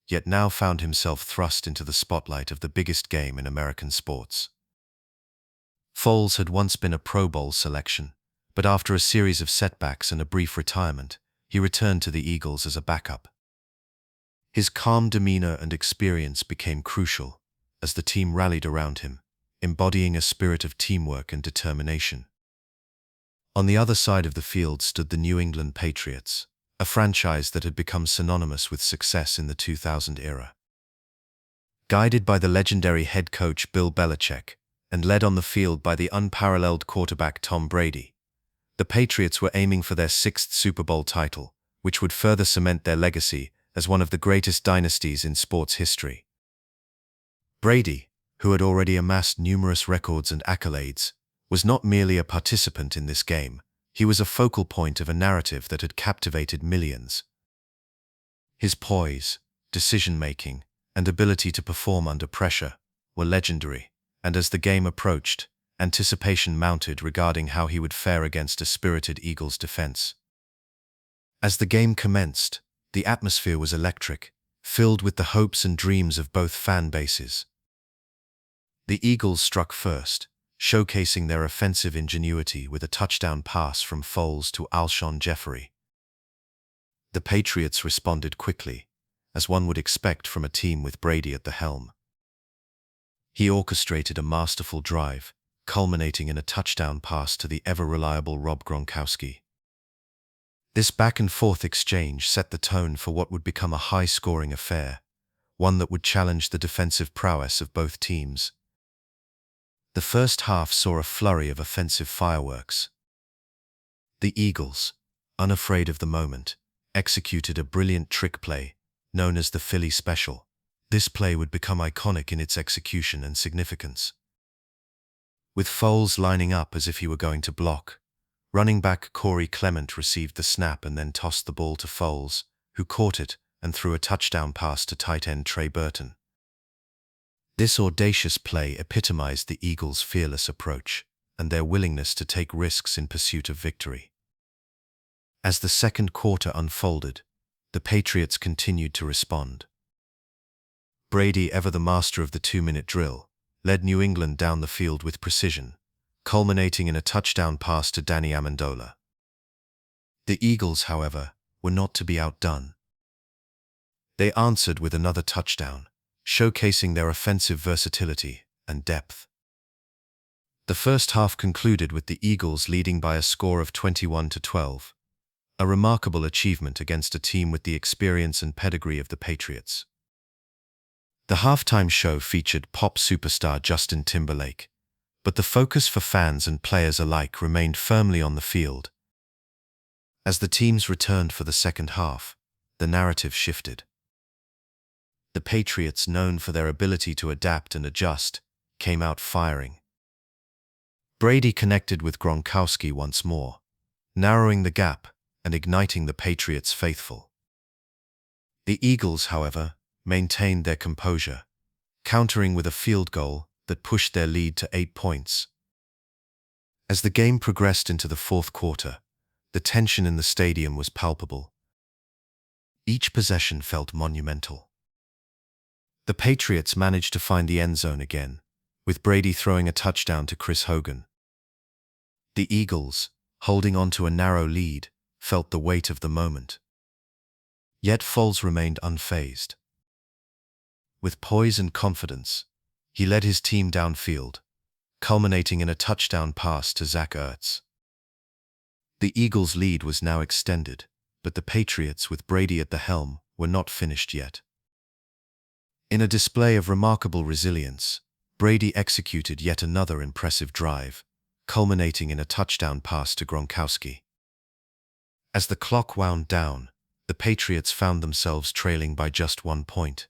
yet now found himself thrust into the spotlight of the biggest game in American sports. Foles had once been a Pro Bowl selection, but after a series of setbacks and a brief retirement, he returned to the Eagles as a backup. His calm demeanor and experience became crucial as the team rallied around him, embodying a spirit of teamwork and determination. On the other side of the field stood the New England Patriots, a franchise that had become synonymous with success in the 2000 era. Guided by the legendary head coach Bill Belichick and led on the field by the unparalleled quarterback Tom Brady, the Patriots were aiming for their sixth Super Bowl title, which would further cement their legacy as one of the greatest dynasties in sports history. Brady, who had already amassed numerous records and accolades, was not merely a participant in this game, he was a focal point of a narrative that had captivated millions. His poise, decision-making, and ability to perform under pressure were legendary, and as the game approached, anticipation mounted regarding how he would fare against a spirited Eagles defense. As the game commenced, the atmosphere was electric, filled with the hopes and dreams of both fan bases. The Eagles struck first, showcasing their offensive ingenuity with a touchdown pass from Foles to Alshon Jeffrey. The Patriots responded quickly, as one would expect from a team with Brady at the helm. He orchestrated a masterful drive, culminating in a touchdown pass to the ever-reliable Rob Gronkowski. This back-and-forth exchange set the tone for what would become a high-scoring affair, one that would challenge the defensive prowess of both teams. The first half saw a flurry of offensive fireworks. The Eagles, unafraid of the moment, executed a brilliant trick play, known as the Philly Special. This play would become iconic in its execution and significance. With Foles lining up as if he were going to block, running back Corey Clement received the snap and then tossed the ball to Foles, who caught it and threw a touchdown pass to tight end Trey Burton. This audacious play epitomized the Eagles' fearless approach and their willingness to take risks in pursuit of victory. As the second quarter unfolded, the Patriots continued to respond. Brady, ever the master of the 2-minute drill, led New England down the field with precision, culminating in a touchdown pass to Danny Amendola. The Eagles, however, were not to be outdone. They answered with another touchdown, showcasing their offensive versatility and depth. The first half concluded with the Eagles leading by a score of 21-12, a remarkable achievement against a team with the experience and pedigree of the Patriots. The halftime show featured pop superstar Justin Timberlake, but the focus for fans and players alike remained firmly on the field. As the teams returned for the second half, the narrative shifted. The Patriots, known for their ability to adapt and adjust, came out firing. Brady connected with Gronkowski once more, narrowing the gap and igniting the Patriots' faithful. The Eagles, however, maintained their composure, countering with a field goal that pushed their lead to 8 points. As the game progressed into the fourth quarter, the tension in the stadium was palpable. Each possession felt monumental. The Patriots managed to find the end zone again, with Brady throwing a touchdown to Chris Hogan. The Eagles, holding on to a narrow lead, felt the weight of the moment. Yet Foles remained unfazed. With poise and confidence, he led his team downfield, culminating in a touchdown pass to Zach Ertz. The Eagles' lead was now extended, but the Patriots, with Brady at the helm, were not finished yet. In a display of remarkable resilience, Brady executed yet another impressive drive, culminating in a touchdown pass to Gronkowski. As the clock wound down, the Patriots found themselves trailing by just 1 point.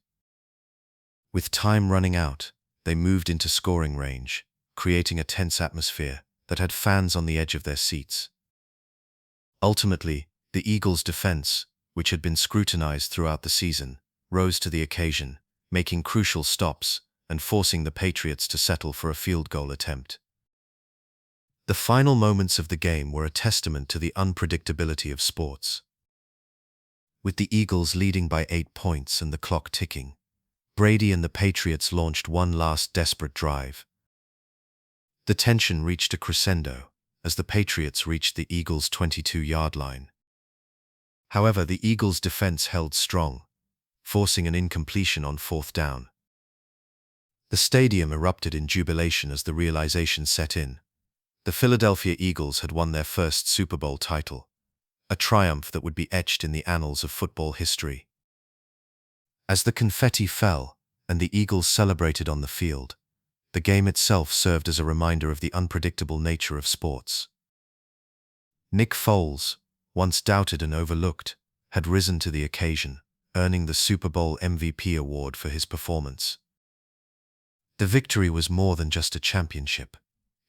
With time running out, they moved into scoring range, creating a tense atmosphere that had fans on the edge of their seats. Ultimately, the Eagles' defense, which had been scrutinized throughout the season, rose to the occasion, making crucial stops and forcing the Patriots to settle for a field goal attempt. The final moments of the game were a testament to the unpredictability of sports. With the Eagles leading by 8 points and the clock ticking, Brady and the Patriots launched one last desperate drive. The tension reached a crescendo as the Patriots reached the Eagles' 22-yard line. However, the Eagles' defense held strong, forcing an incompletion on fourth down. The stadium erupted in jubilation as the realization set in. The Philadelphia Eagles had won their first Super Bowl title, a triumph that would be etched in the annals of football history. As the confetti fell and the Eagles celebrated on the field, the game itself served as a reminder of the unpredictable nature of sports. Nick Foles, once doubted and overlooked, had risen to the occasion, earning the Super Bowl MVP award for his performance. The victory was more than just a championship.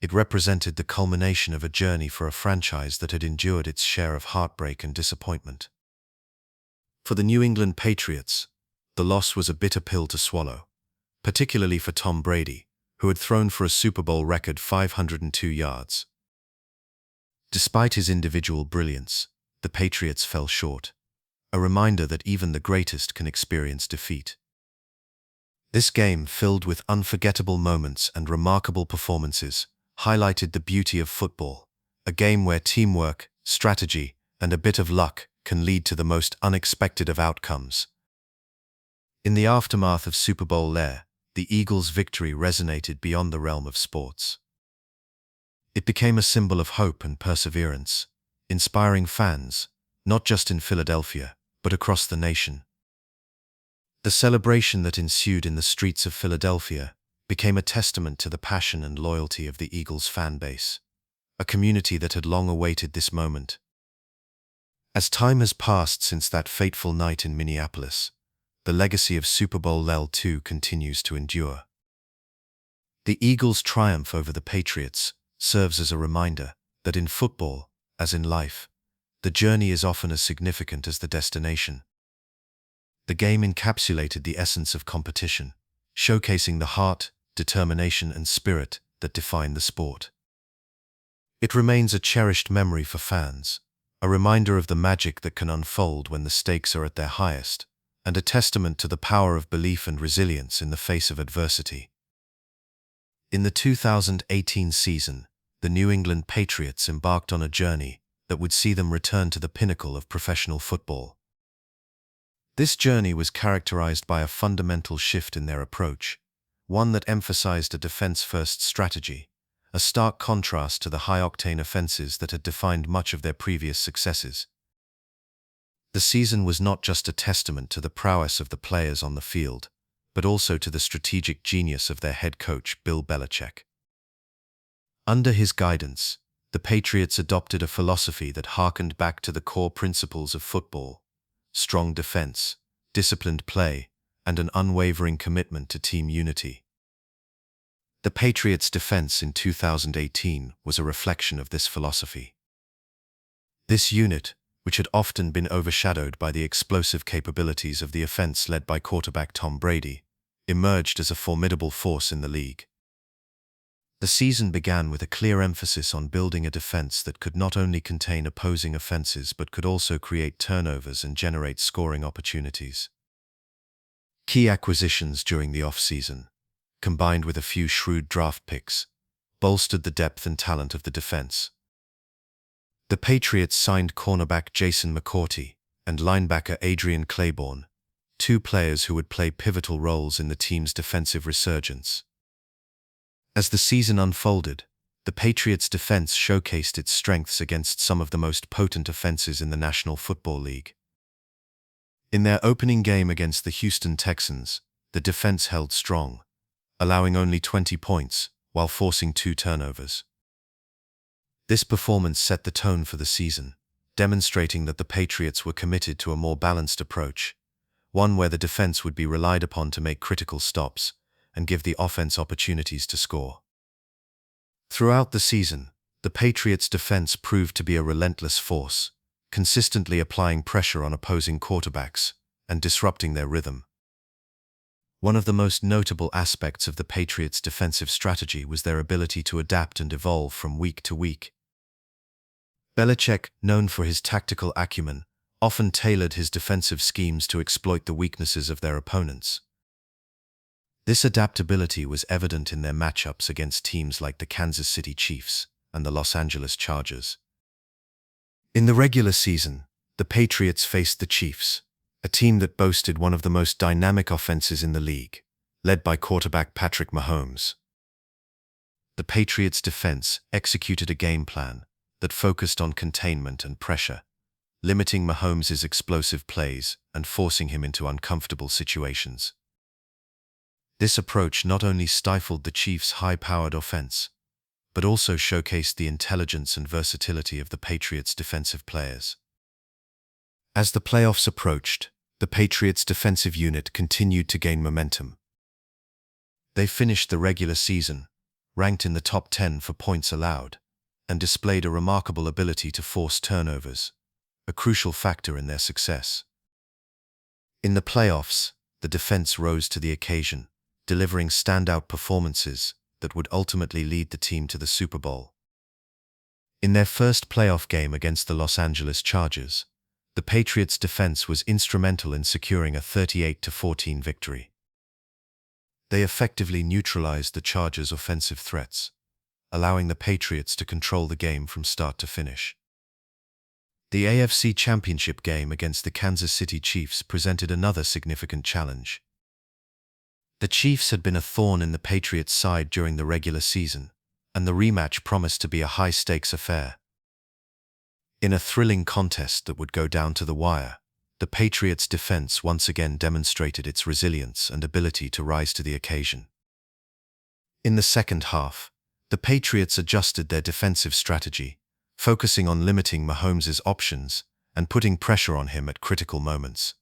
It represented the culmination of a journey for a franchise that had endured its share of heartbreak and disappointment. For the New England Patriots, the loss was a bitter pill to swallow, particularly for Tom Brady, who had thrown for a Super Bowl record 502 yards. Despite his individual brilliance, the Patriots fell short, a reminder that even the greatest can experience defeat. This game, filled with unforgettable moments and remarkable performances, highlighted the beauty of football, a game where teamwork, strategy, and a bit of luck can lead to the most unexpected of outcomes. In the aftermath of Super Bowl LIII, the Eagles' victory resonated beyond the realm of sports. It became a symbol of hope and perseverance, inspiring fans, not just in Philadelphia, but across the nation. The celebration that ensued in the streets of Philadelphia became a testament to the passion and loyalty of the Eagles' fan base, a community that had long awaited this moment. As time has passed since that fateful night in Minneapolis, the legacy of Super Bowl LIII continues to endure. The Eagles' triumph over the Patriots serves as a reminder that in football, as in life, the journey is often as significant as the destination. The game encapsulated the essence of competition, showcasing the heart, determination, and spirit that define the sport. It remains a cherished memory for fans, a reminder of the magic that can unfold when the stakes are at their highest, and a testament to the power of belief and resilience in the face of adversity. In the 2018 season, the New England Patriots embarked on a journey that would see them return to the pinnacle of professional football. This journey was characterized by a fundamental shift in their approach, one that emphasized a defense-first strategy, a stark contrast to the high-octane offenses that had defined much of their previous successes. The season was not just a testament to the prowess of the players on the field, but also to the strategic genius of their head coach, Bill Belichick. Under his guidance, the Patriots adopted a philosophy that harkened back to the core principles of football: strong defense, disciplined play, and an unwavering commitment to team unity. The Patriots' defense in 2018 was a reflection of this philosophy. This unit, which had often been overshadowed by the explosive capabilities of the offense led by quarterback Tom Brady, emerged as a formidable force in the league. The season began with a clear emphasis on building a defense that could not only contain opposing offenses but could also create turnovers and generate scoring opportunities. Key acquisitions during the offseason, combined with a few shrewd draft picks, bolstered the depth and talent of the defense. The Patriots signed cornerback Jason McCourty and linebacker Adrian Claiborne, two players who would play pivotal roles in the team's defensive resurgence. As the season unfolded, the Patriots' defense showcased its strengths against some of the most potent offenses in the National Football League. In their opening game against the Houston Texans, the defense held strong, allowing only 20 points while forcing 2 turnovers. This performance set the tone for the season, demonstrating that the Patriots were committed to a more balanced approach, one where the defense would be relied upon to make critical stops and give the offense opportunities to score. Throughout the season, the Patriots' defense proved to be a relentless force, consistently applying pressure on opposing quarterbacks and disrupting their rhythm. One of the most notable aspects of the Patriots' defensive strategy was their ability to adapt and evolve from week to week. Belichick, known for his tactical acumen, often tailored his defensive schemes to exploit the weaknesses of their opponents. This adaptability was evident in their matchups against teams like the Kansas City Chiefs and the Los Angeles Chargers. In the regular season, the Patriots faced the Chiefs, a team that boasted one of the most dynamic offenses in the league, led by quarterback Patrick Mahomes. The Patriots' defense executed a game plan that focused on containment and pressure, limiting Mahomes' explosive plays and forcing him into uncomfortable situations. This approach not only stifled the Chiefs' high-powered offense, but also showcased the intelligence and versatility of the Patriots' defensive players. As the playoffs approached, the Patriots' defensive unit continued to gain momentum. They finished the regular season, ranked in the top 10 for points allowed, and displayed a remarkable ability to force turnovers, a crucial factor in their success. In the playoffs, the defense rose to the occasion, delivering standout performances that would ultimately lead the team to the Super Bowl. In their first playoff game against the Los Angeles Chargers, the Patriots' defense was instrumental in securing a 38-14 victory. They effectively neutralized the Chargers' offensive threats, allowing the Patriots to control the game from start to finish. The AFC Championship game against the Kansas City Chiefs presented another significant challenge. The Chiefs had been a thorn in the Patriots' side during the regular season, and the rematch promised to be a high-stakes affair. In a thrilling contest that would go down to the wire, the Patriots' defense once again demonstrated its resilience and ability to rise to the occasion. In the second half, the Patriots adjusted their defensive strategy, focusing on limiting Mahomes' options and putting pressure on him at critical moments.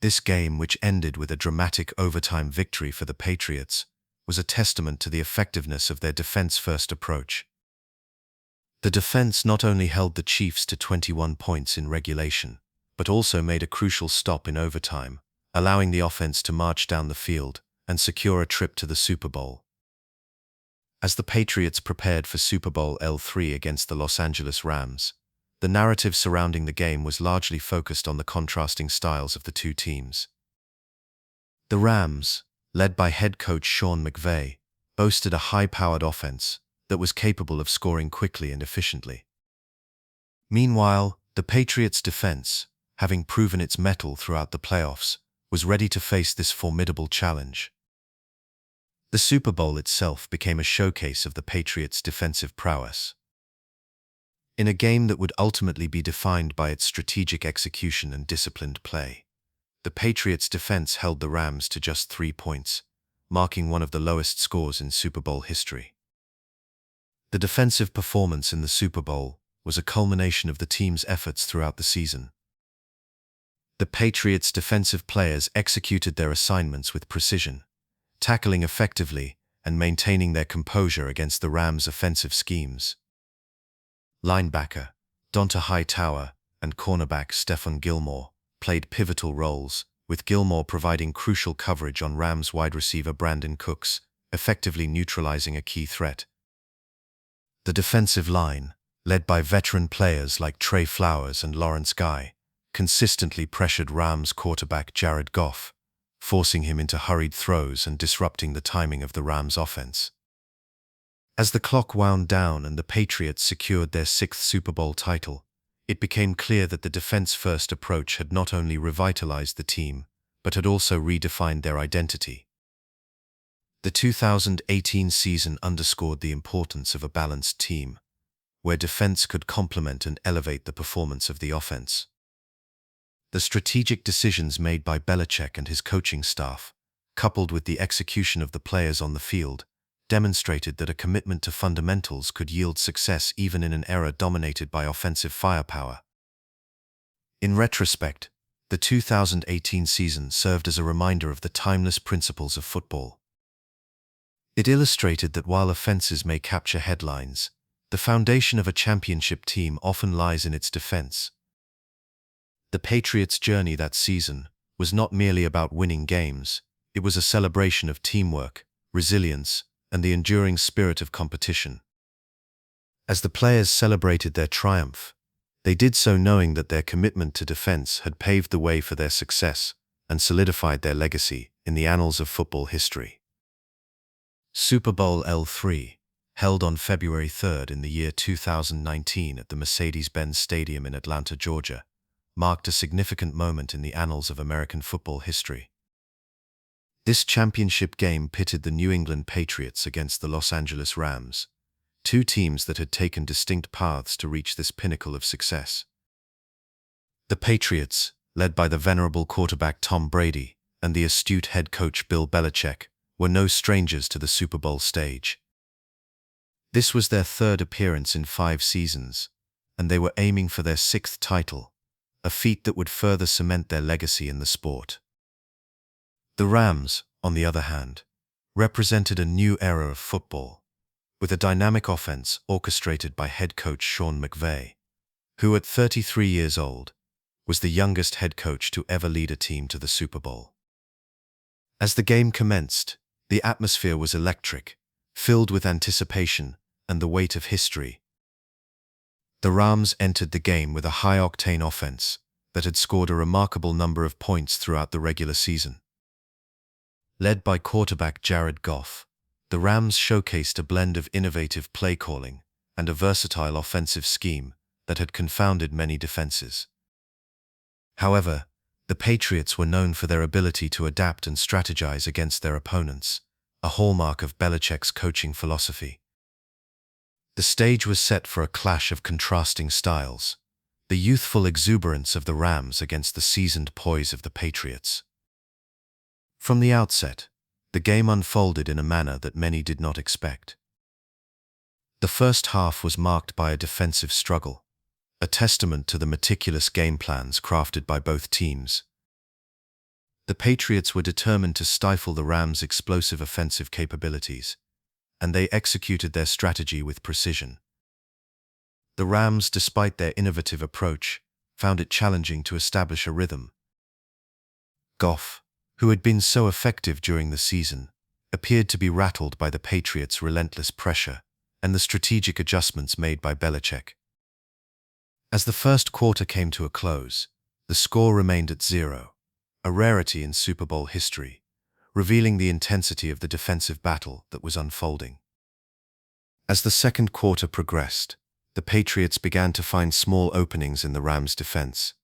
This game, which ended with a dramatic overtime victory for the Patriots, was a testament to the effectiveness of their defense-first approach. The defense not only held the Chiefs to 21 points in regulation, but also made a crucial stop in overtime, allowing the offense to march down the field and secure a trip to the Super Bowl. As the Patriots prepared for Super Bowl LIII against the Los Angeles Rams, the narrative surrounding the game was largely focused on the contrasting styles of the two teams. The Rams, led by head coach Sean McVay, boasted a high-powered offense that was capable of scoring quickly and efficiently. Meanwhile, the Patriots' defense, having proven its mettle throughout the playoffs, was ready to face this formidable challenge. The Super Bowl itself became a showcase of the Patriots' defensive prowess. In a game that would ultimately be defined by its strategic execution and disciplined play, the Patriots' defense held the Rams to just 3 points, marking one of the lowest scores in Super Bowl history. The defensive performance in the Super Bowl was a culmination of the team's efforts throughout the season. The Patriots' defensive players executed their assignments with precision, tackling effectively and maintaining their composure against the Rams' offensive schemes. Linebacker Donta Hightower and cornerback Stephon Gilmore played pivotal roles, with Gilmore providing crucial coverage on Rams wide receiver Brandon Cooks, effectively neutralizing a key threat. The defensive line, led by veteran players like Trey Flowers and Lawrence Guy, consistently pressured Rams quarterback Jared Goff, forcing him into hurried throws and disrupting the timing of the Rams' offense. As the clock wound down and the Patriots secured their 6th Super Bowl title, it became clear that the defense-first approach had not only revitalized the team, but had also redefined their identity. The 2018 season underscored the importance of a balanced team, where defense could complement and elevate the performance of the offense. The strategic decisions made by Belichick and his coaching staff, coupled with the execution of the players on the field, demonstrated that a commitment to fundamentals could yield success even in an era dominated by offensive firepower. In retrospect, the 2018 season served as a reminder of the timeless principles of football. It illustrated that while offenses may capture headlines, the foundation of a championship team often lies in its defense. The Patriots' journey that season was not merely about winning games, it was a celebration of teamwork, resilience, and the enduring spirit of competition. As the players celebrated their triumph, they did so knowing that their commitment to defense had paved the way for their success and solidified their legacy in the annals of football history. Super Bowl LIII, held on February 3rd in the year 2019 at the Mercedes-Benz Stadium in Atlanta, Georgia, marked a significant moment in the annals of American football history. This championship game pitted the New England Patriots against the Los Angeles Rams, two teams that had taken distinct paths to reach this pinnacle of success. The Patriots, led by the venerable quarterback Tom Brady and the astute head coach Bill Belichick, were no strangers to the Super Bowl stage. This was their 3rd appearance in 5 seasons, and they were aiming for their 6th title, a feat that would further cement their legacy in the sport. The Rams, on the other hand, represented a new era of football, with a dynamic offense orchestrated by head coach Sean McVay, who at 33 years old, was the youngest head coach to ever lead a team to the Super Bowl. As the game commenced, the atmosphere was electric, filled with anticipation and the weight of history. The Rams entered the game with a high-octane offense that had scored a remarkable number of points throughout the regular season. Led by quarterback Jared Goff, the Rams showcased a blend of innovative play calling and a versatile offensive scheme that had confounded many defenses. However, the Patriots were known for their ability to adapt and strategize against their opponents, a hallmark of Belichick's coaching philosophy. The stage was set for a clash of contrasting styles, the youthful exuberance of the Rams against the seasoned poise of the Patriots. From the outset, the game unfolded in a manner that many did not expect. The first half was marked by a defensive struggle, a testament to the meticulous game plans crafted by both teams. The Patriots were determined to stifle the Rams' explosive offensive capabilities, and they executed their strategy with precision. The Rams, despite their innovative approach, found it challenging to establish a rhythm. Goff, who had been so effective during the season, appeared to be rattled by the Patriots' relentless pressure and the strategic adjustments made by Belichick. As the first quarter came to a close, the score remained at 0, a rarity in Super Bowl history, revealing the intensity of the defensive battle that was unfolding. As the second quarter progressed, the Patriots began to find small openings in the Rams' defense.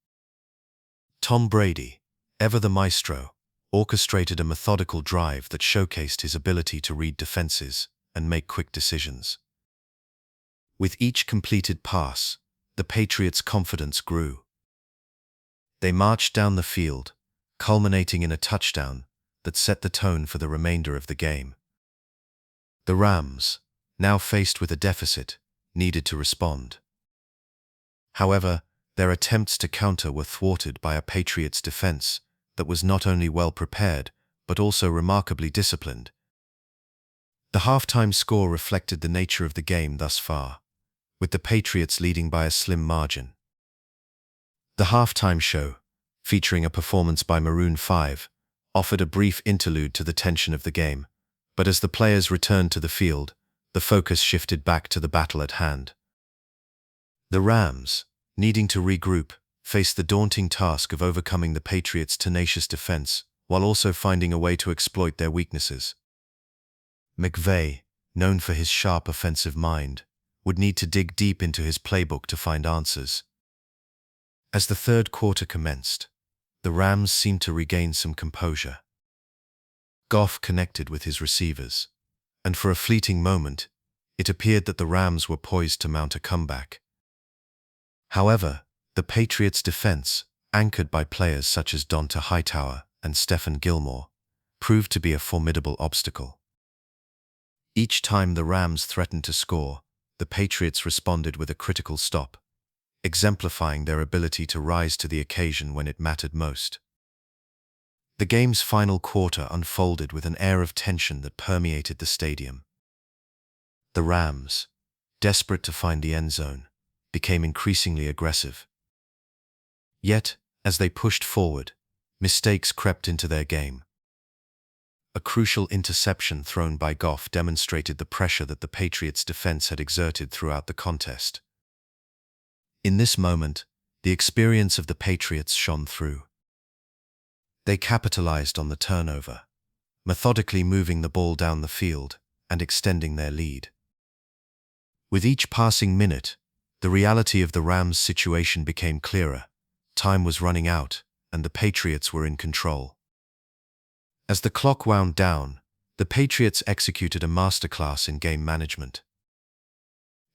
Tom Brady, ever the maestro, orchestrated a methodical drive that showcased his ability to read defenses and make quick decisions. With each completed pass, the Patriots' confidence grew. They marched down the field, culminating in a touchdown that set the tone for the remainder of the game. The Rams, now faced with a deficit, needed to respond. However, their attempts to counter were thwarted by a Patriots defense that was not only well prepared, but also remarkably disciplined. The halftime score reflected the nature of the game thus far, with the Patriots leading by a slim margin. The halftime show, featuring a performance by Maroon 5, offered a brief interlude to the tension of the game, but as the players returned to the field, the focus shifted back to the battle at hand. The Rams, needing to regroup, faced the daunting task of overcoming the Patriots' tenacious defense while also finding a way to exploit their weaknesses. McVay, known for his sharp offensive mind, would need to dig deep into his playbook to find answers. As the third quarter commenced, the Rams seemed to regain some composure. Goff connected with his receivers, and for a fleeting moment, it appeared that the Rams were poised to mount a comeback. However, the Patriots' defense, anchored by players such as Donta Hightower and Stephon Gilmore, proved to be a formidable obstacle. Each time the Rams threatened to score, the Patriots responded with a critical stop, exemplifying their ability to rise to the occasion when it mattered most. The game's final quarter unfolded with an air of tension that permeated the stadium. The Rams, desperate to find the end zone, became increasingly aggressive. Yet, as they pushed forward, mistakes crept into their game. A crucial interception thrown by Goff demonstrated the pressure that the Patriots' defense had exerted throughout the contest. In this moment, the experience of the Patriots shone through. They capitalized on the turnover, methodically moving the ball down the field and extending their lead. With each passing minute, the reality of the Rams' situation became clearer. Time was running out, and the Patriots were in control. As the clock wound down, the Patriots executed a masterclass in game management.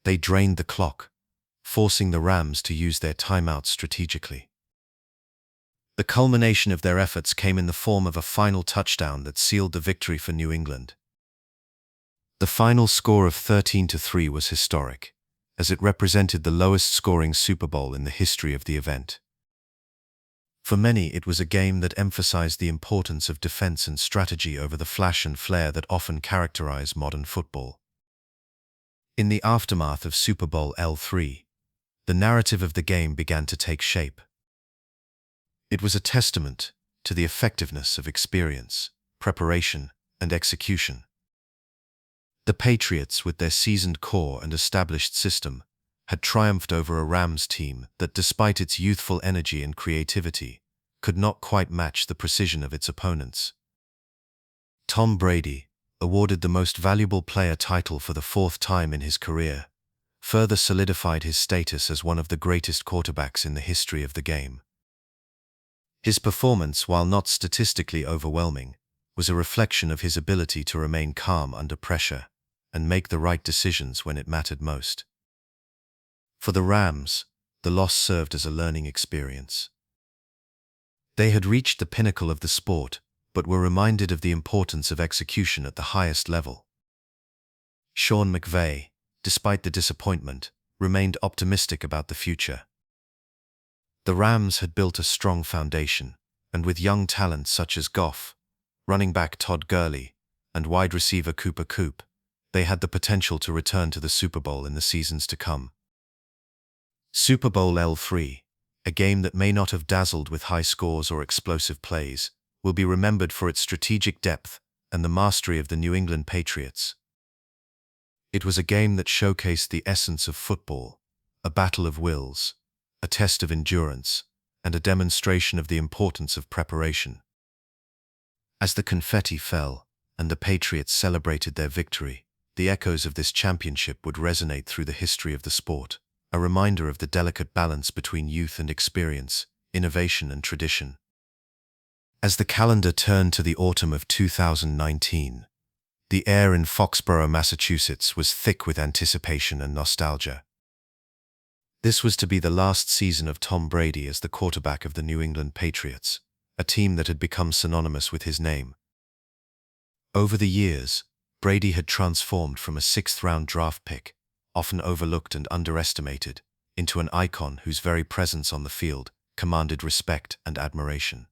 They drained the clock, forcing the Rams to use their timeouts strategically. The culmination of their efforts came in the form of a final touchdown that sealed the victory for New England. The final score of 13-3 was historic, as it represented the lowest-scoring Super Bowl in the history of the event. For many, it was a game that emphasized the importance of defense and strategy over the flash and flair that often characterize modern football. In the aftermath of Super Bowl LIII, the narrative of the game began to take shape. It was a testament to the effectiveness of experience, preparation, and execution. The Patriots, with their seasoned core and established system, had triumphed over a Rams team that, despite its youthful energy and creativity, could not quite match the precision of its opponents. Tom Brady, awarded the Most Valuable Player title for the fourth time in his career, further solidified his status as one of the greatest quarterbacks in the history of the game. His performance, while not statistically overwhelming, was a reflection of his ability to remain calm under pressure and make the right decisions when it mattered most. For the Rams, the loss served as a learning experience. They had reached the pinnacle of the sport, but were reminded of the importance of execution at the highest level. Sean McVay, despite the disappointment, remained optimistic about the future. The Rams had built a strong foundation, and with young talent such as Goff, running back Todd Gurley, and wide receiver Cooper Kupp, they had the potential to return to the Super Bowl in the seasons to come. Super Bowl LIII, a game that may not have dazzled with high scores or explosive plays, will be remembered for its strategic depth and the mastery of the New England Patriots. It was a game that showcased the essence of football, a battle of wills, a test of endurance, and a demonstration of the importance of preparation. As the confetti fell and the Patriots celebrated their victory, the echoes of this championship would resonate through the history of the sport, a reminder of the delicate balance between youth and experience, innovation and tradition. As the calendar turned to the autumn of 2019, the air in Foxborough, Massachusetts was thick with anticipation and nostalgia. This was to be the last season of Tom Brady as the quarterback of the New England Patriots, a team that had become synonymous with his name. Over the years, Brady had transformed from a sixth-round draft pick, often overlooked and underestimated, into an icon whose very presence on the field commanded respect and admiration.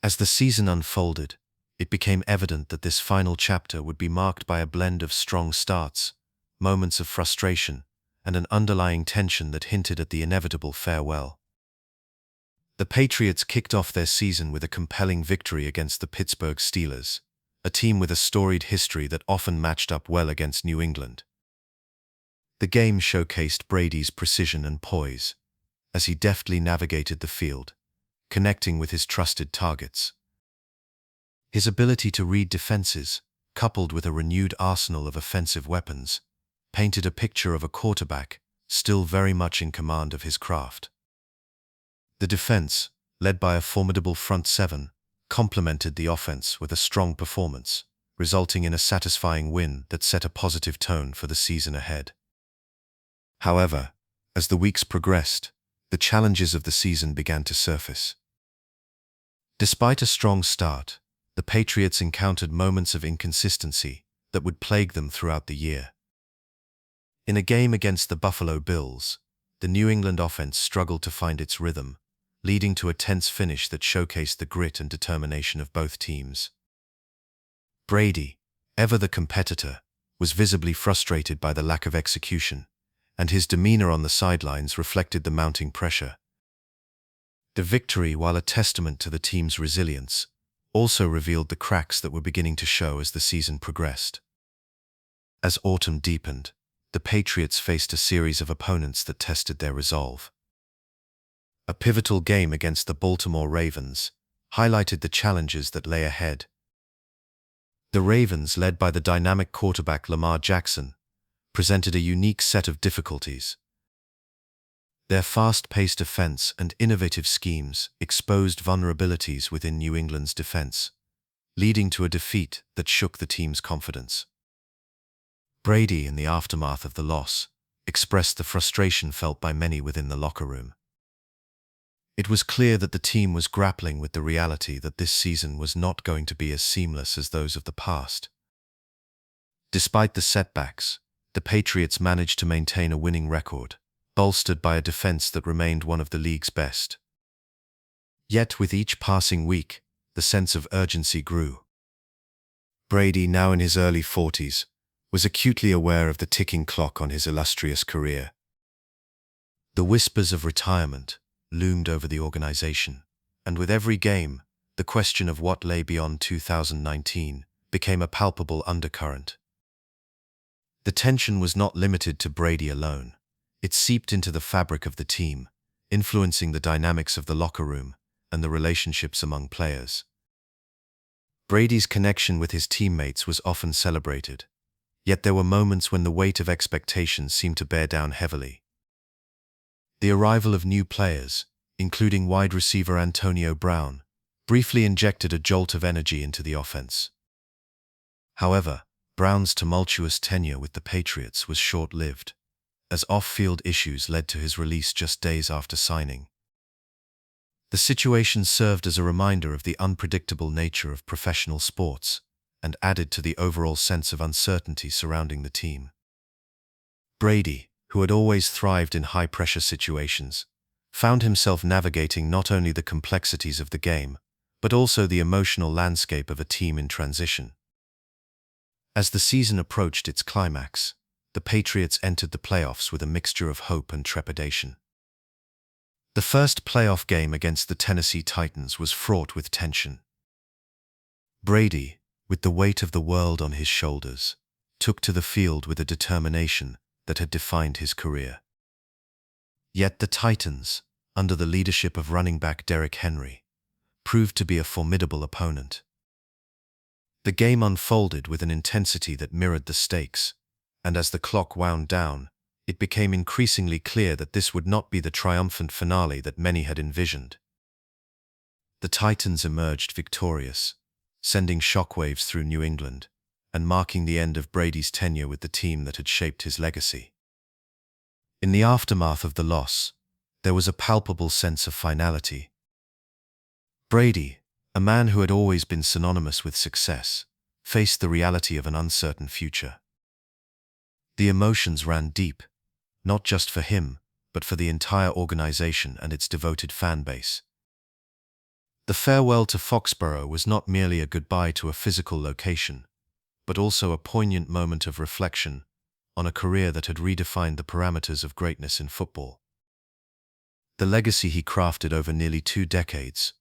As the season unfolded, it became evident that this final chapter would be marked by a blend of strong starts, moments of frustration, and an underlying tension that hinted at the inevitable farewell. The Patriots kicked off their season with a compelling victory against the Pittsburgh Steelers, a team with a storied history that often matched up well against New England. The game showcased Brady's precision and poise, as he deftly navigated the field, connecting with his trusted targets. His ability to read defenses, coupled with a renewed arsenal of offensive weapons, painted a picture of a quarterback still very much in command of his craft. The defense, led by a formidable front seven, complemented the offense with a strong performance, resulting in a satisfying win that set a positive tone for the season ahead. However, as the weeks progressed, the challenges of the season began to surface. Despite a strong start, the Patriots encountered moments of inconsistency that would plague them throughout the year. In a game against the Buffalo Bills, the New England offense struggled to find its rhythm, leading to a tense finish that showcased the grit and determination of both teams. Brady, ever the competitor, was visibly frustrated by the lack of execution, and his demeanor on the sidelines reflected the mounting pressure. The victory, while a testament to the team's resilience, also revealed the cracks that were beginning to show as the season progressed. As autumn deepened, the Patriots faced a series of opponents that tested their resolve. A pivotal game against the Baltimore Ravens highlighted the challenges that lay ahead. The Ravens, led by the dynamic quarterback Lamar Jackson, presented a unique set of difficulties. Their fast-paced offense and innovative schemes exposed vulnerabilities within New England's defense, leading to a defeat that shook the team's confidence. Brady, in the aftermath of the loss, expressed the frustration felt by many within the locker room. It was clear that the team was grappling with the reality that this season was not going to be as seamless as those of the past. Despite the setbacks, the Patriots managed to maintain a winning record, bolstered by a defense that remained one of the league's best. Yet with each passing week, the sense of urgency grew. Brady, now in his early 40s, was acutely aware of the ticking clock on his illustrious career. The whispers of retirement loomed over the organization, and with every game, the question of what lay beyond 2019 became a palpable undercurrent. The tension was not limited to Brady alone. It seeped into the fabric of the team, influencing the dynamics of the locker room and the relationships among players. Brady's connection with his teammates was often celebrated, yet there were moments when the weight of expectations seemed to bear down heavily. The arrival of new players, including wide receiver Antonio Brown, briefly injected a jolt of energy into the offense. However, Brown's tumultuous tenure with the Patriots was short-lived, as off-field issues led to his release just days after signing. The situation served as a reminder of the unpredictable nature of professional sports and added to the overall sense of uncertainty surrounding the team. Brady, who had always thrived in high-pressure situations, found himself navigating not only the complexities of the game, but also the emotional landscape of a team in transition. As the season approached its climax, the Patriots entered the playoffs with a mixture of hope and trepidation. The first playoff game against the Tennessee Titans was fraught with tension. Brady, with the weight of the world on his shoulders, took to the field with a determination that had defined his career. Yet the Titans, under the leadership of running back Derrick Henry, proved to be a formidable opponent. The game unfolded with an intensity that mirrored the stakes, and as the clock wound down, it became increasingly clear that this would not be the triumphant finale that many had envisioned. The Titans emerged victorious, sending shockwaves through New England and marking the end of Brady's tenure with the team that had shaped his legacy. In the aftermath of the loss, there was a palpable sense of finality. Brady, a man who had always been synonymous with success, faced the reality of an uncertain future. The emotions ran deep, not just for him, but for the entire organization and its devoted fan base. The farewell to Foxborough was not merely a goodbye to a physical location, but also a poignant moment of reflection on a career that had redefined the parameters of greatness in football. The legacy he crafted over nearly 2 decades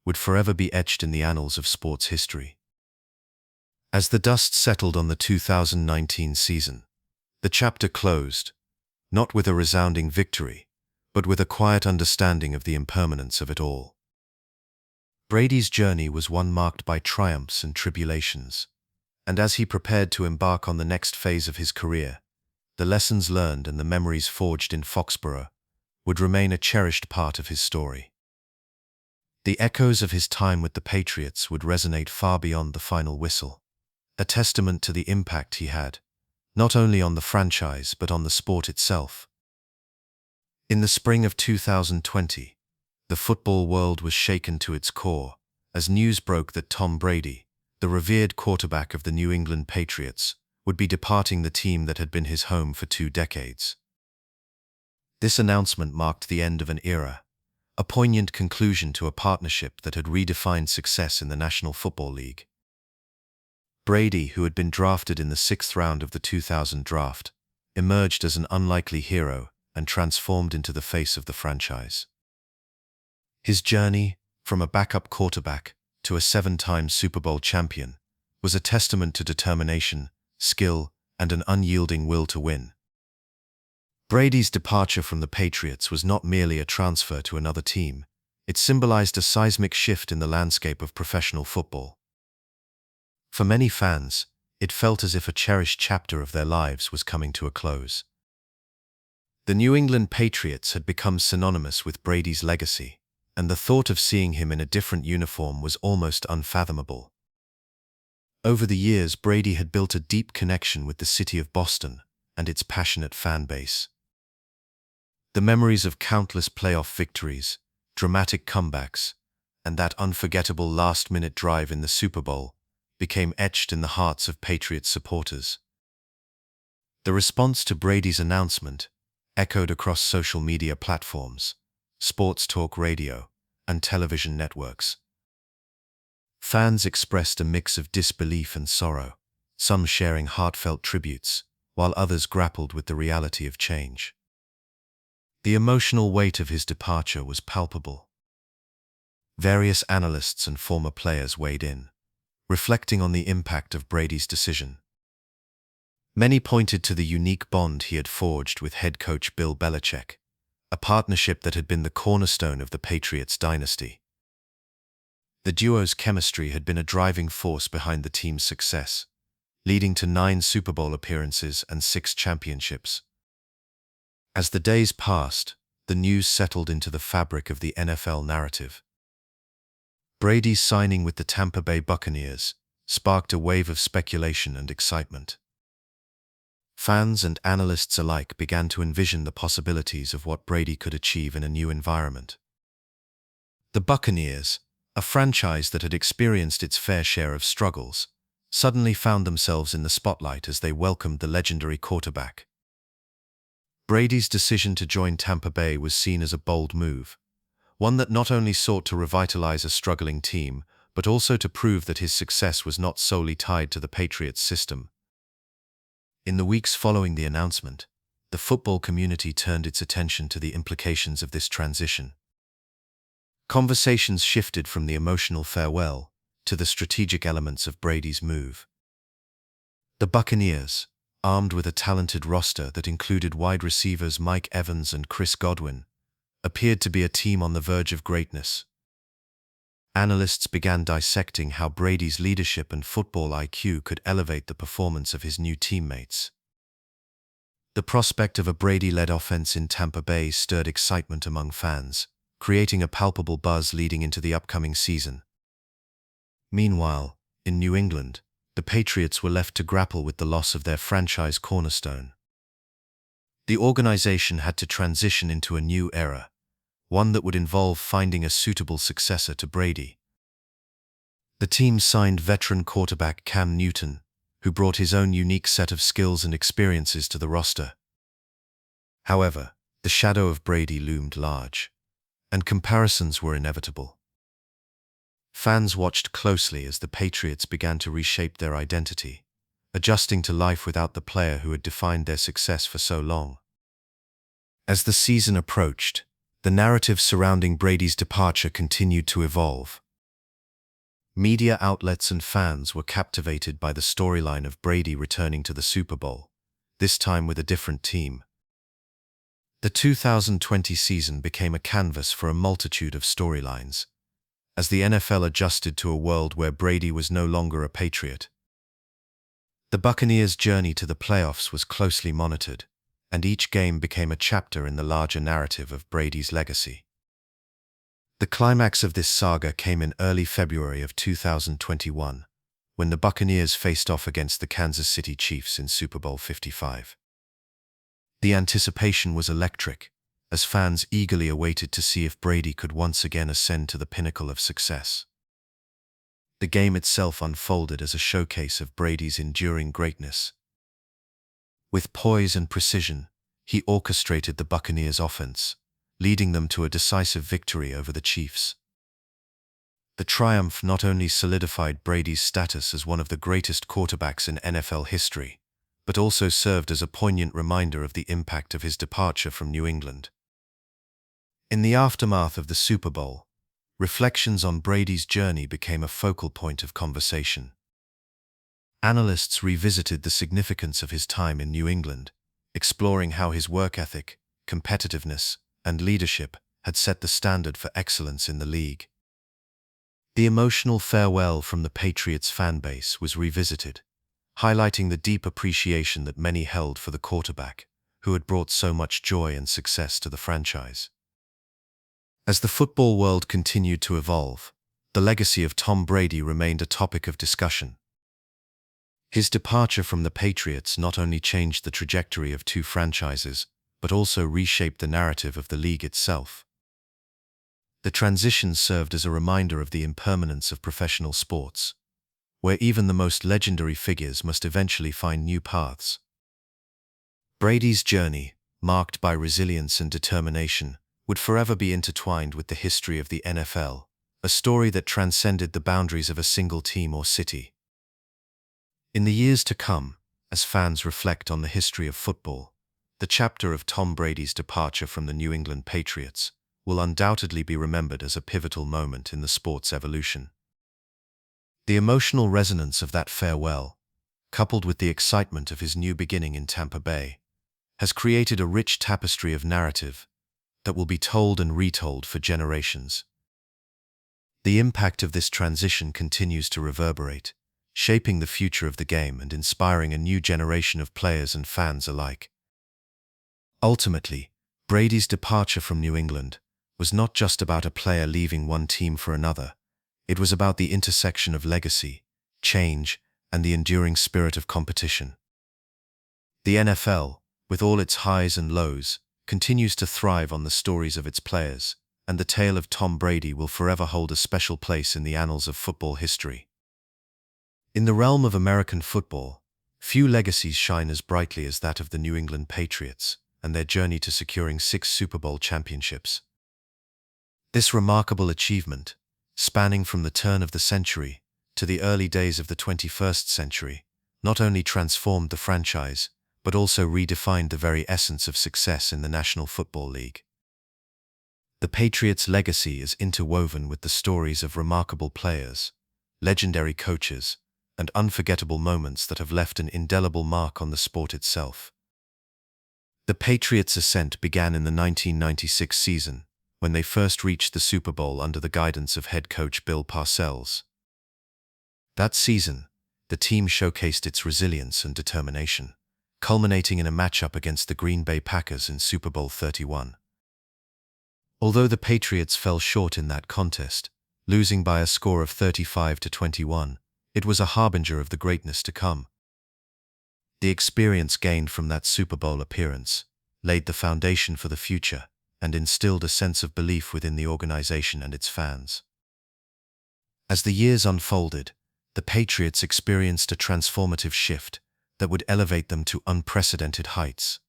would forever be etched in the annals of sports history. As the dust settled on the 2019 season, the chapter closed, not with a resounding victory, but with a quiet understanding of the impermanence of it all. Brady's journey was one marked by triumphs and tribulations, and as he prepared to embark on the next phase of his career, the lessons learned and the memories forged in Foxborough would remain a cherished part of his story. The echoes of his time with the Patriots would resonate far beyond the final whistle, a testament to the impact he had, not only on the franchise but on the sport itself. In the spring of 2020, the football world was shaken to its core as news broke that Tom Brady, the revered quarterback of the New England Patriots, would be departing the team that had been his home for 2 decades. This announcement marked the end of an era, a poignant conclusion to a partnership that had redefined success in the National Football League. Brady, who had been drafted in the 6th round of the 2000 draft, emerged as an unlikely hero and transformed into the face of the franchise. His journey, from a backup quarterback to a 7-time Super Bowl champion, was a testament to determination, skill, and an unyielding will to win. Brady's departure from the Patriots was not merely a transfer to another team, it symbolized a seismic shift in the landscape of professional football. For many fans, it felt as if a cherished chapter of their lives was coming to a close. The New England Patriots had become synonymous with Brady's legacy, and the thought of seeing him in a different uniform was almost unfathomable. Over the years, Brady had built a deep connection with the city of Boston and its passionate fan base. The memories of countless playoff victories, dramatic comebacks, and that unforgettable last-minute drive in the Super Bowl became etched in the hearts of Patriots supporters. The response to Brady's announcement echoed across social media platforms, sports talk radio, and television networks. Fans expressed a mix of disbelief and sorrow, some sharing heartfelt tributes, while others grappled with the reality of change. The emotional weight of his departure was palpable. Various analysts and former players weighed in, reflecting on the impact of Brady's decision. Many pointed to the unique bond he had forged with head coach Bill Belichick, a partnership that had been the cornerstone of the Patriots Dynasty. The duo's chemistry had been a driving force behind the team's success, leading to 9 Super Bowl appearances and 6 championships. As the days passed, the news settled into the fabric of the NFL narrative. Brady's signing with the Tampa Bay Buccaneers sparked a wave of speculation and excitement. Fans and analysts alike began to envision the possibilities of what Brady could achieve in a new environment. The Buccaneers, a franchise that had experienced its fair share of struggles, suddenly found themselves in the spotlight as they welcomed the legendary quarterback. Brady's decision to join Tampa Bay was seen as a bold move, one that not only sought to revitalize a struggling team, but also to prove that his success was not solely tied to the Patriots system. In the weeks following the announcement, the football community turned its attention to the implications of this transition. Conversations shifted from the emotional farewell to the strategic elements of Brady's move. The Buccaneers, armed with a talented roster that included wide receivers Mike Evans and Chris Godwin, appeared to be a team on the verge of greatness. Analysts began dissecting how Brady's leadership and football IQ could elevate the performance of his new teammates. The prospect of a Brady-led offense in Tampa Bay stirred excitement among fans, creating a palpable buzz leading into the upcoming season. Meanwhile, in New England, the Patriots were left to grapple with the loss of their franchise cornerstone. The organization had to transition into a new era, one that would involve finding a suitable successor to Brady. The team signed veteran quarterback Cam Newton, who brought his own unique set of skills and experiences to the roster. However, the shadow of Brady loomed large, and comparisons were inevitable. Fans watched closely as the Patriots began to reshape their identity, adjusting to life without the player who had defined their success for so long. As the season approached, the narrative surrounding Brady's departure continued to evolve. Media outlets and fans were captivated by the storyline of Brady returning to the Super Bowl, this time with a different team. The 2020 season became a canvas for a multitude of storylines, as the NFL adjusted to a world where Brady was no longer a Patriot. The Buccaneers' journey to the playoffs was closely monitored, and each game became a chapter in the larger narrative of Brady's legacy. The climax of this saga came in early February of 2021, when the Buccaneers faced off against the Kansas City Chiefs in Super Bowl 55. The anticipation was electric, as fans eagerly awaited to see if Brady could once again ascend to the pinnacle of success. The game itself unfolded as a showcase of Brady's enduring greatness. With poise and precision, he orchestrated the Buccaneers' offense, leading them to a decisive victory over the Chiefs. The triumph not only solidified Brady's status as one of the greatest quarterbacks in NFL history, but also served as a poignant reminder of the impact of his departure from New England. In the aftermath of the Super Bowl, reflections on Brady's journey became a focal point of conversation. Analysts revisited the significance of his time in New England, exploring how his work ethic, competitiveness, and leadership had set the standard for excellence in the league. The emotional farewell from the Patriots fan base was revisited, highlighting the deep appreciation that many held for the quarterback, who had brought so much joy and success to the franchise. As the football world continued to evolve, the legacy of Tom Brady remained a topic of discussion. His departure from the Patriots not only changed the trajectory of two franchises, but also reshaped the narrative of the league itself. The transition served as a reminder of the impermanence of professional sports, where even the most legendary figures must eventually find new paths. Brady's journey, marked by resilience and determination, would forever be intertwined with the history of the NFL, a story that transcended the boundaries of a single team or city. In the years to come, as fans reflect on the history of football, the chapter of Tom Brady's departure from the New England Patriots will undoubtedly be remembered as a pivotal moment in the sport's evolution. The emotional resonance of that farewell, coupled with the excitement of his new beginning in Tampa Bay, has created a rich tapestry of narrative that will be told and retold for generations. The impact of this transition continues to reverberate, shaping the future of the game and inspiring a new generation of players and fans alike. Ultimately, Brady's departure from New England was not just about a player leaving one team for another. It was about the intersection of legacy, change, and the enduring spirit of competition. The NFL, with all its highs and lows, continues to thrive on the stories of its players, and the tale of Tom Brady will forever hold a special place in the annals of football history. In the realm of American football, few legacies shine as brightly as that of the New England Patriots and their journey to securing 6 Super Bowl championships. This remarkable achievement, spanning from the turn of the century to the early days of the 21st century, not only transformed the franchise, but also redefined the very essence of success in the National Football League. The Patriots' legacy is interwoven with the stories of remarkable players, legendary coaches, and unforgettable moments that have left an indelible mark on the sport itself. The Patriots' ascent began in the 1996 season, when they first reached the Super Bowl under the guidance of head coach Bill Parcells. That season, the team showcased its resilience and determination, culminating in a matchup against the Green Bay Packers in Super Bowl 31. Although the Patriots fell short in that contest, losing by a score of 35-21, it was a harbinger of the greatness to come. The experience gained from that Super Bowl appearance laid the foundation for the future and instilled a sense of belief within the organization and its fans. As the years unfolded, the Patriots experienced a transformative shift that would elevate them to unprecedented heights.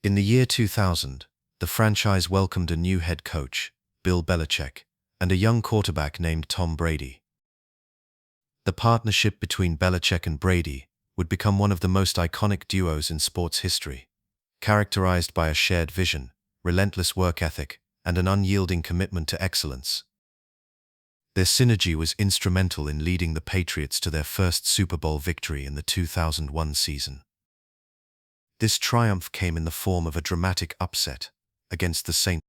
In the year 2000, the franchise welcomed a new head coach, Bill Belichick, and a young quarterback named Tom Brady. The partnership between Belichick and Brady would become one of the most iconic duos in sports history, characterized by a shared vision, relentless work ethic, and an unyielding commitment to excellence. Their synergy was instrumental in leading the Patriots to their first Super Bowl victory in the 2001 season. This triumph came in the form of a dramatic upset against the St.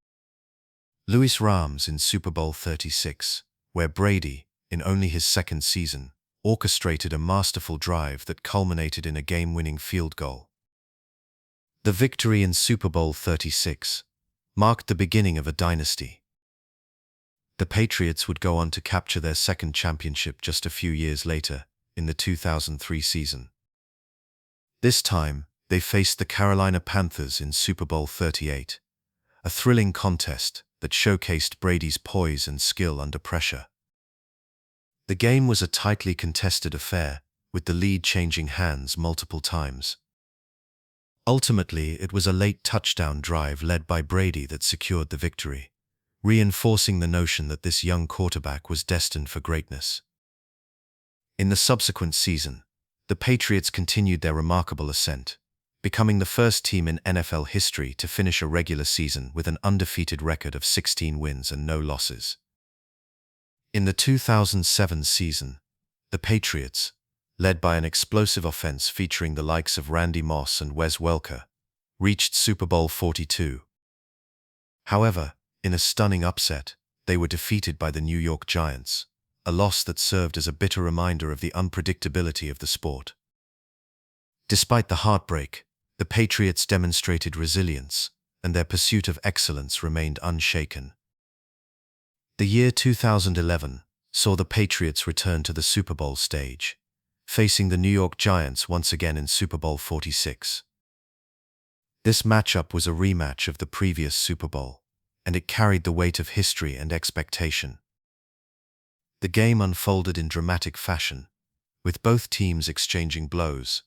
Louis Rams in Super Bowl XXXVI, where Brady, in only his second season, orchestrated a masterful drive that culminated in a game-winning field goal. The victory in Super Bowl XXXVI marked the beginning of a dynasty. The Patriots would go on to capture their second championship just a few years later, in the 2003 season. This time, they faced the Carolina Panthers in Super Bowl XXXVIII, a thrilling contest that showcased Brady's poise and skill under pressure. The game was a tightly contested affair, with the lead changing hands multiple times. Ultimately, it was a late touchdown drive led by Brady that secured the victory, reinforcing the notion that this young quarterback was destined for greatness. In the subsequent season, the Patriots continued their remarkable ascent, becoming the first team in NFL history to finish a regular season with an undefeated record of 16 wins and no losses. In the 2007 season, the Patriots, led by an explosive offense featuring the likes of Randy Moss and Wes Welker, reached Super Bowl 42. However, in a stunning upset, they were defeated by the New York Giants, a loss that served as a bitter reminder of the unpredictability of the sport. Despite the heartbreak, the Patriots demonstrated resilience, and their pursuit of excellence remained unshaken. The year 2011 saw the Patriots return to the Super Bowl stage, facing the New York Giants once again in Super Bowl 46. This matchup was a rematch of the previous Super Bowl, and it carried the weight of history and expectation. The game unfolded in dramatic fashion, with both teams exchanging blows,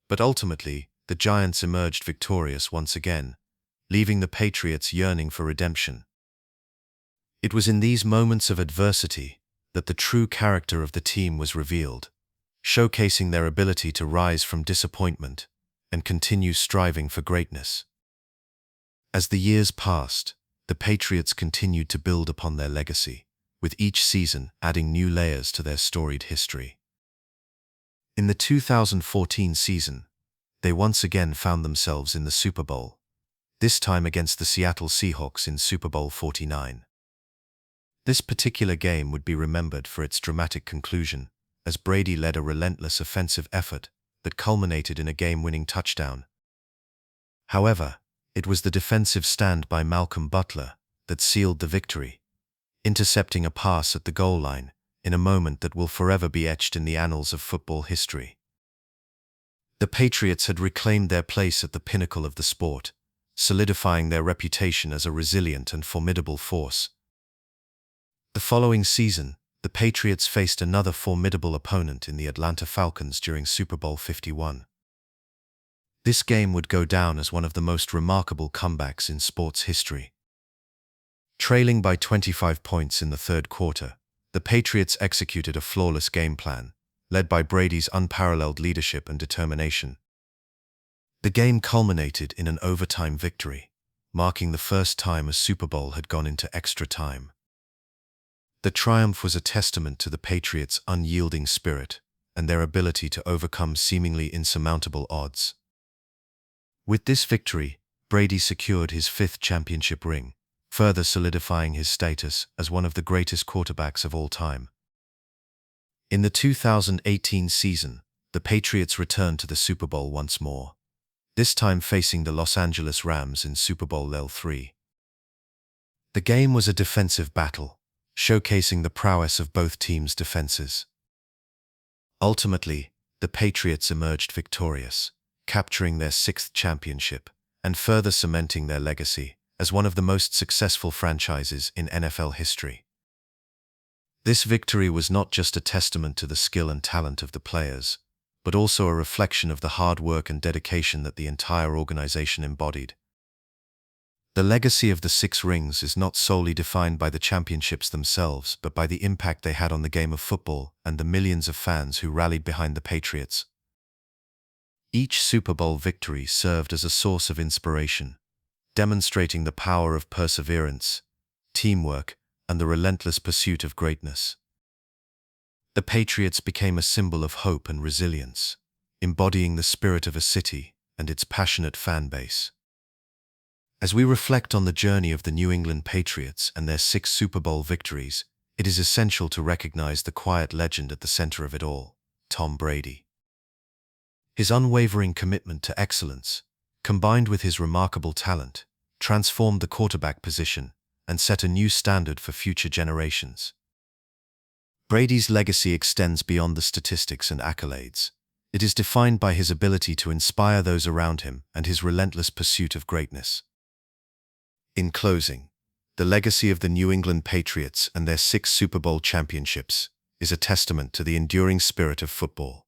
but ultimately, the Giants emerged victorious once again, leaving the Patriots yearning for redemption. It was in these moments of adversity that the true character of the team was revealed, showcasing their ability to rise from disappointment and continue striving for greatness. As the years passed, the Patriots continued to build upon their legacy, with each season adding new layers to their storied history. In the 2014 season, they once again found themselves in the Super Bowl, this time against the Seattle Seahawks in Super Bowl 49. This particular game would be remembered for its dramatic conclusion, as Brady led a relentless offensive effort that culminated in a game-winning touchdown. However, it was the defensive stand by Malcolm Butler that sealed the victory, intercepting a pass at the goal line in a moment that will forever be etched in the annals of football history. The Patriots had reclaimed their place at the pinnacle of the sport, solidifying their reputation as a resilient and formidable force. The following season, the Patriots faced another formidable opponent in the Atlanta Falcons during Super Bowl 51. This game would go down as one of the most remarkable comebacks in sports history. Trailing by 25 points in the third quarter, the Patriots executed a flawless game plan, led by Brady's unparalleled leadership and determination. The game culminated in an overtime victory, marking the first time a Super Bowl had gone into extra time. The triumph was a testament to the Patriots' unyielding spirit and their ability to overcome seemingly insurmountable odds. With this victory, Brady secured his fifth championship ring, further solidifying his status as one of the greatest quarterbacks of all time. In the 2018 season, the Patriots returned to the Super Bowl once more, this time facing the Los Angeles Rams in Super Bowl LIII. The game was a defensive battle, showcasing the prowess of both teams' defenses. Ultimately, the Patriots emerged victorious, capturing their sixth championship and further cementing their legacy as one of the most successful franchises in NFL history. This victory was not just a testament to the skill and talent of the players, but also a reflection of the hard work and dedication that the entire organization embodied. The legacy of the six rings is not solely defined by the championships themselves, but by the impact they had on the game of football and the millions of fans who rallied behind the Patriots. Each Super Bowl victory served as a source of inspiration, demonstrating the power of perseverance, teamwork, and the relentless pursuit of greatness. The Patriots became a symbol of hope and resilience, embodying the spirit of a city and its passionate fan base. As we reflect on the journey of the New England Patriots and their six Super Bowl victories, it is essential to recognize the quiet legend at the center of it all, Tom Brady. His unwavering commitment to excellence, combined with his remarkable talent, transformed the quarterback position and set a new standard for future generations. Brady's legacy extends beyond the statistics and accolades. It is defined by his ability to inspire those around him and his relentless pursuit of greatness. In closing, the legacy of the New England Patriots and their six Super Bowl championships is a testament to the enduring spirit of football.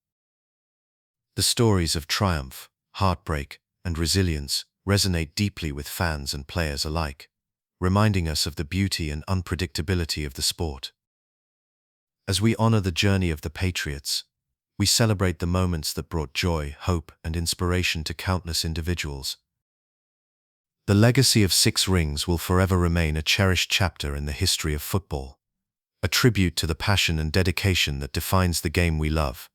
The stories of triumph, heartbreak, and resilience resonate deeply with fans and players alike, reminding us of the beauty and unpredictability of the sport. As we honor the journey of the Patriots, we celebrate the moments that brought joy, hope, and inspiration to countless individuals. The legacy of six rings will forever remain a cherished chapter in the history of football, a tribute to the passion and dedication that defines the game we love.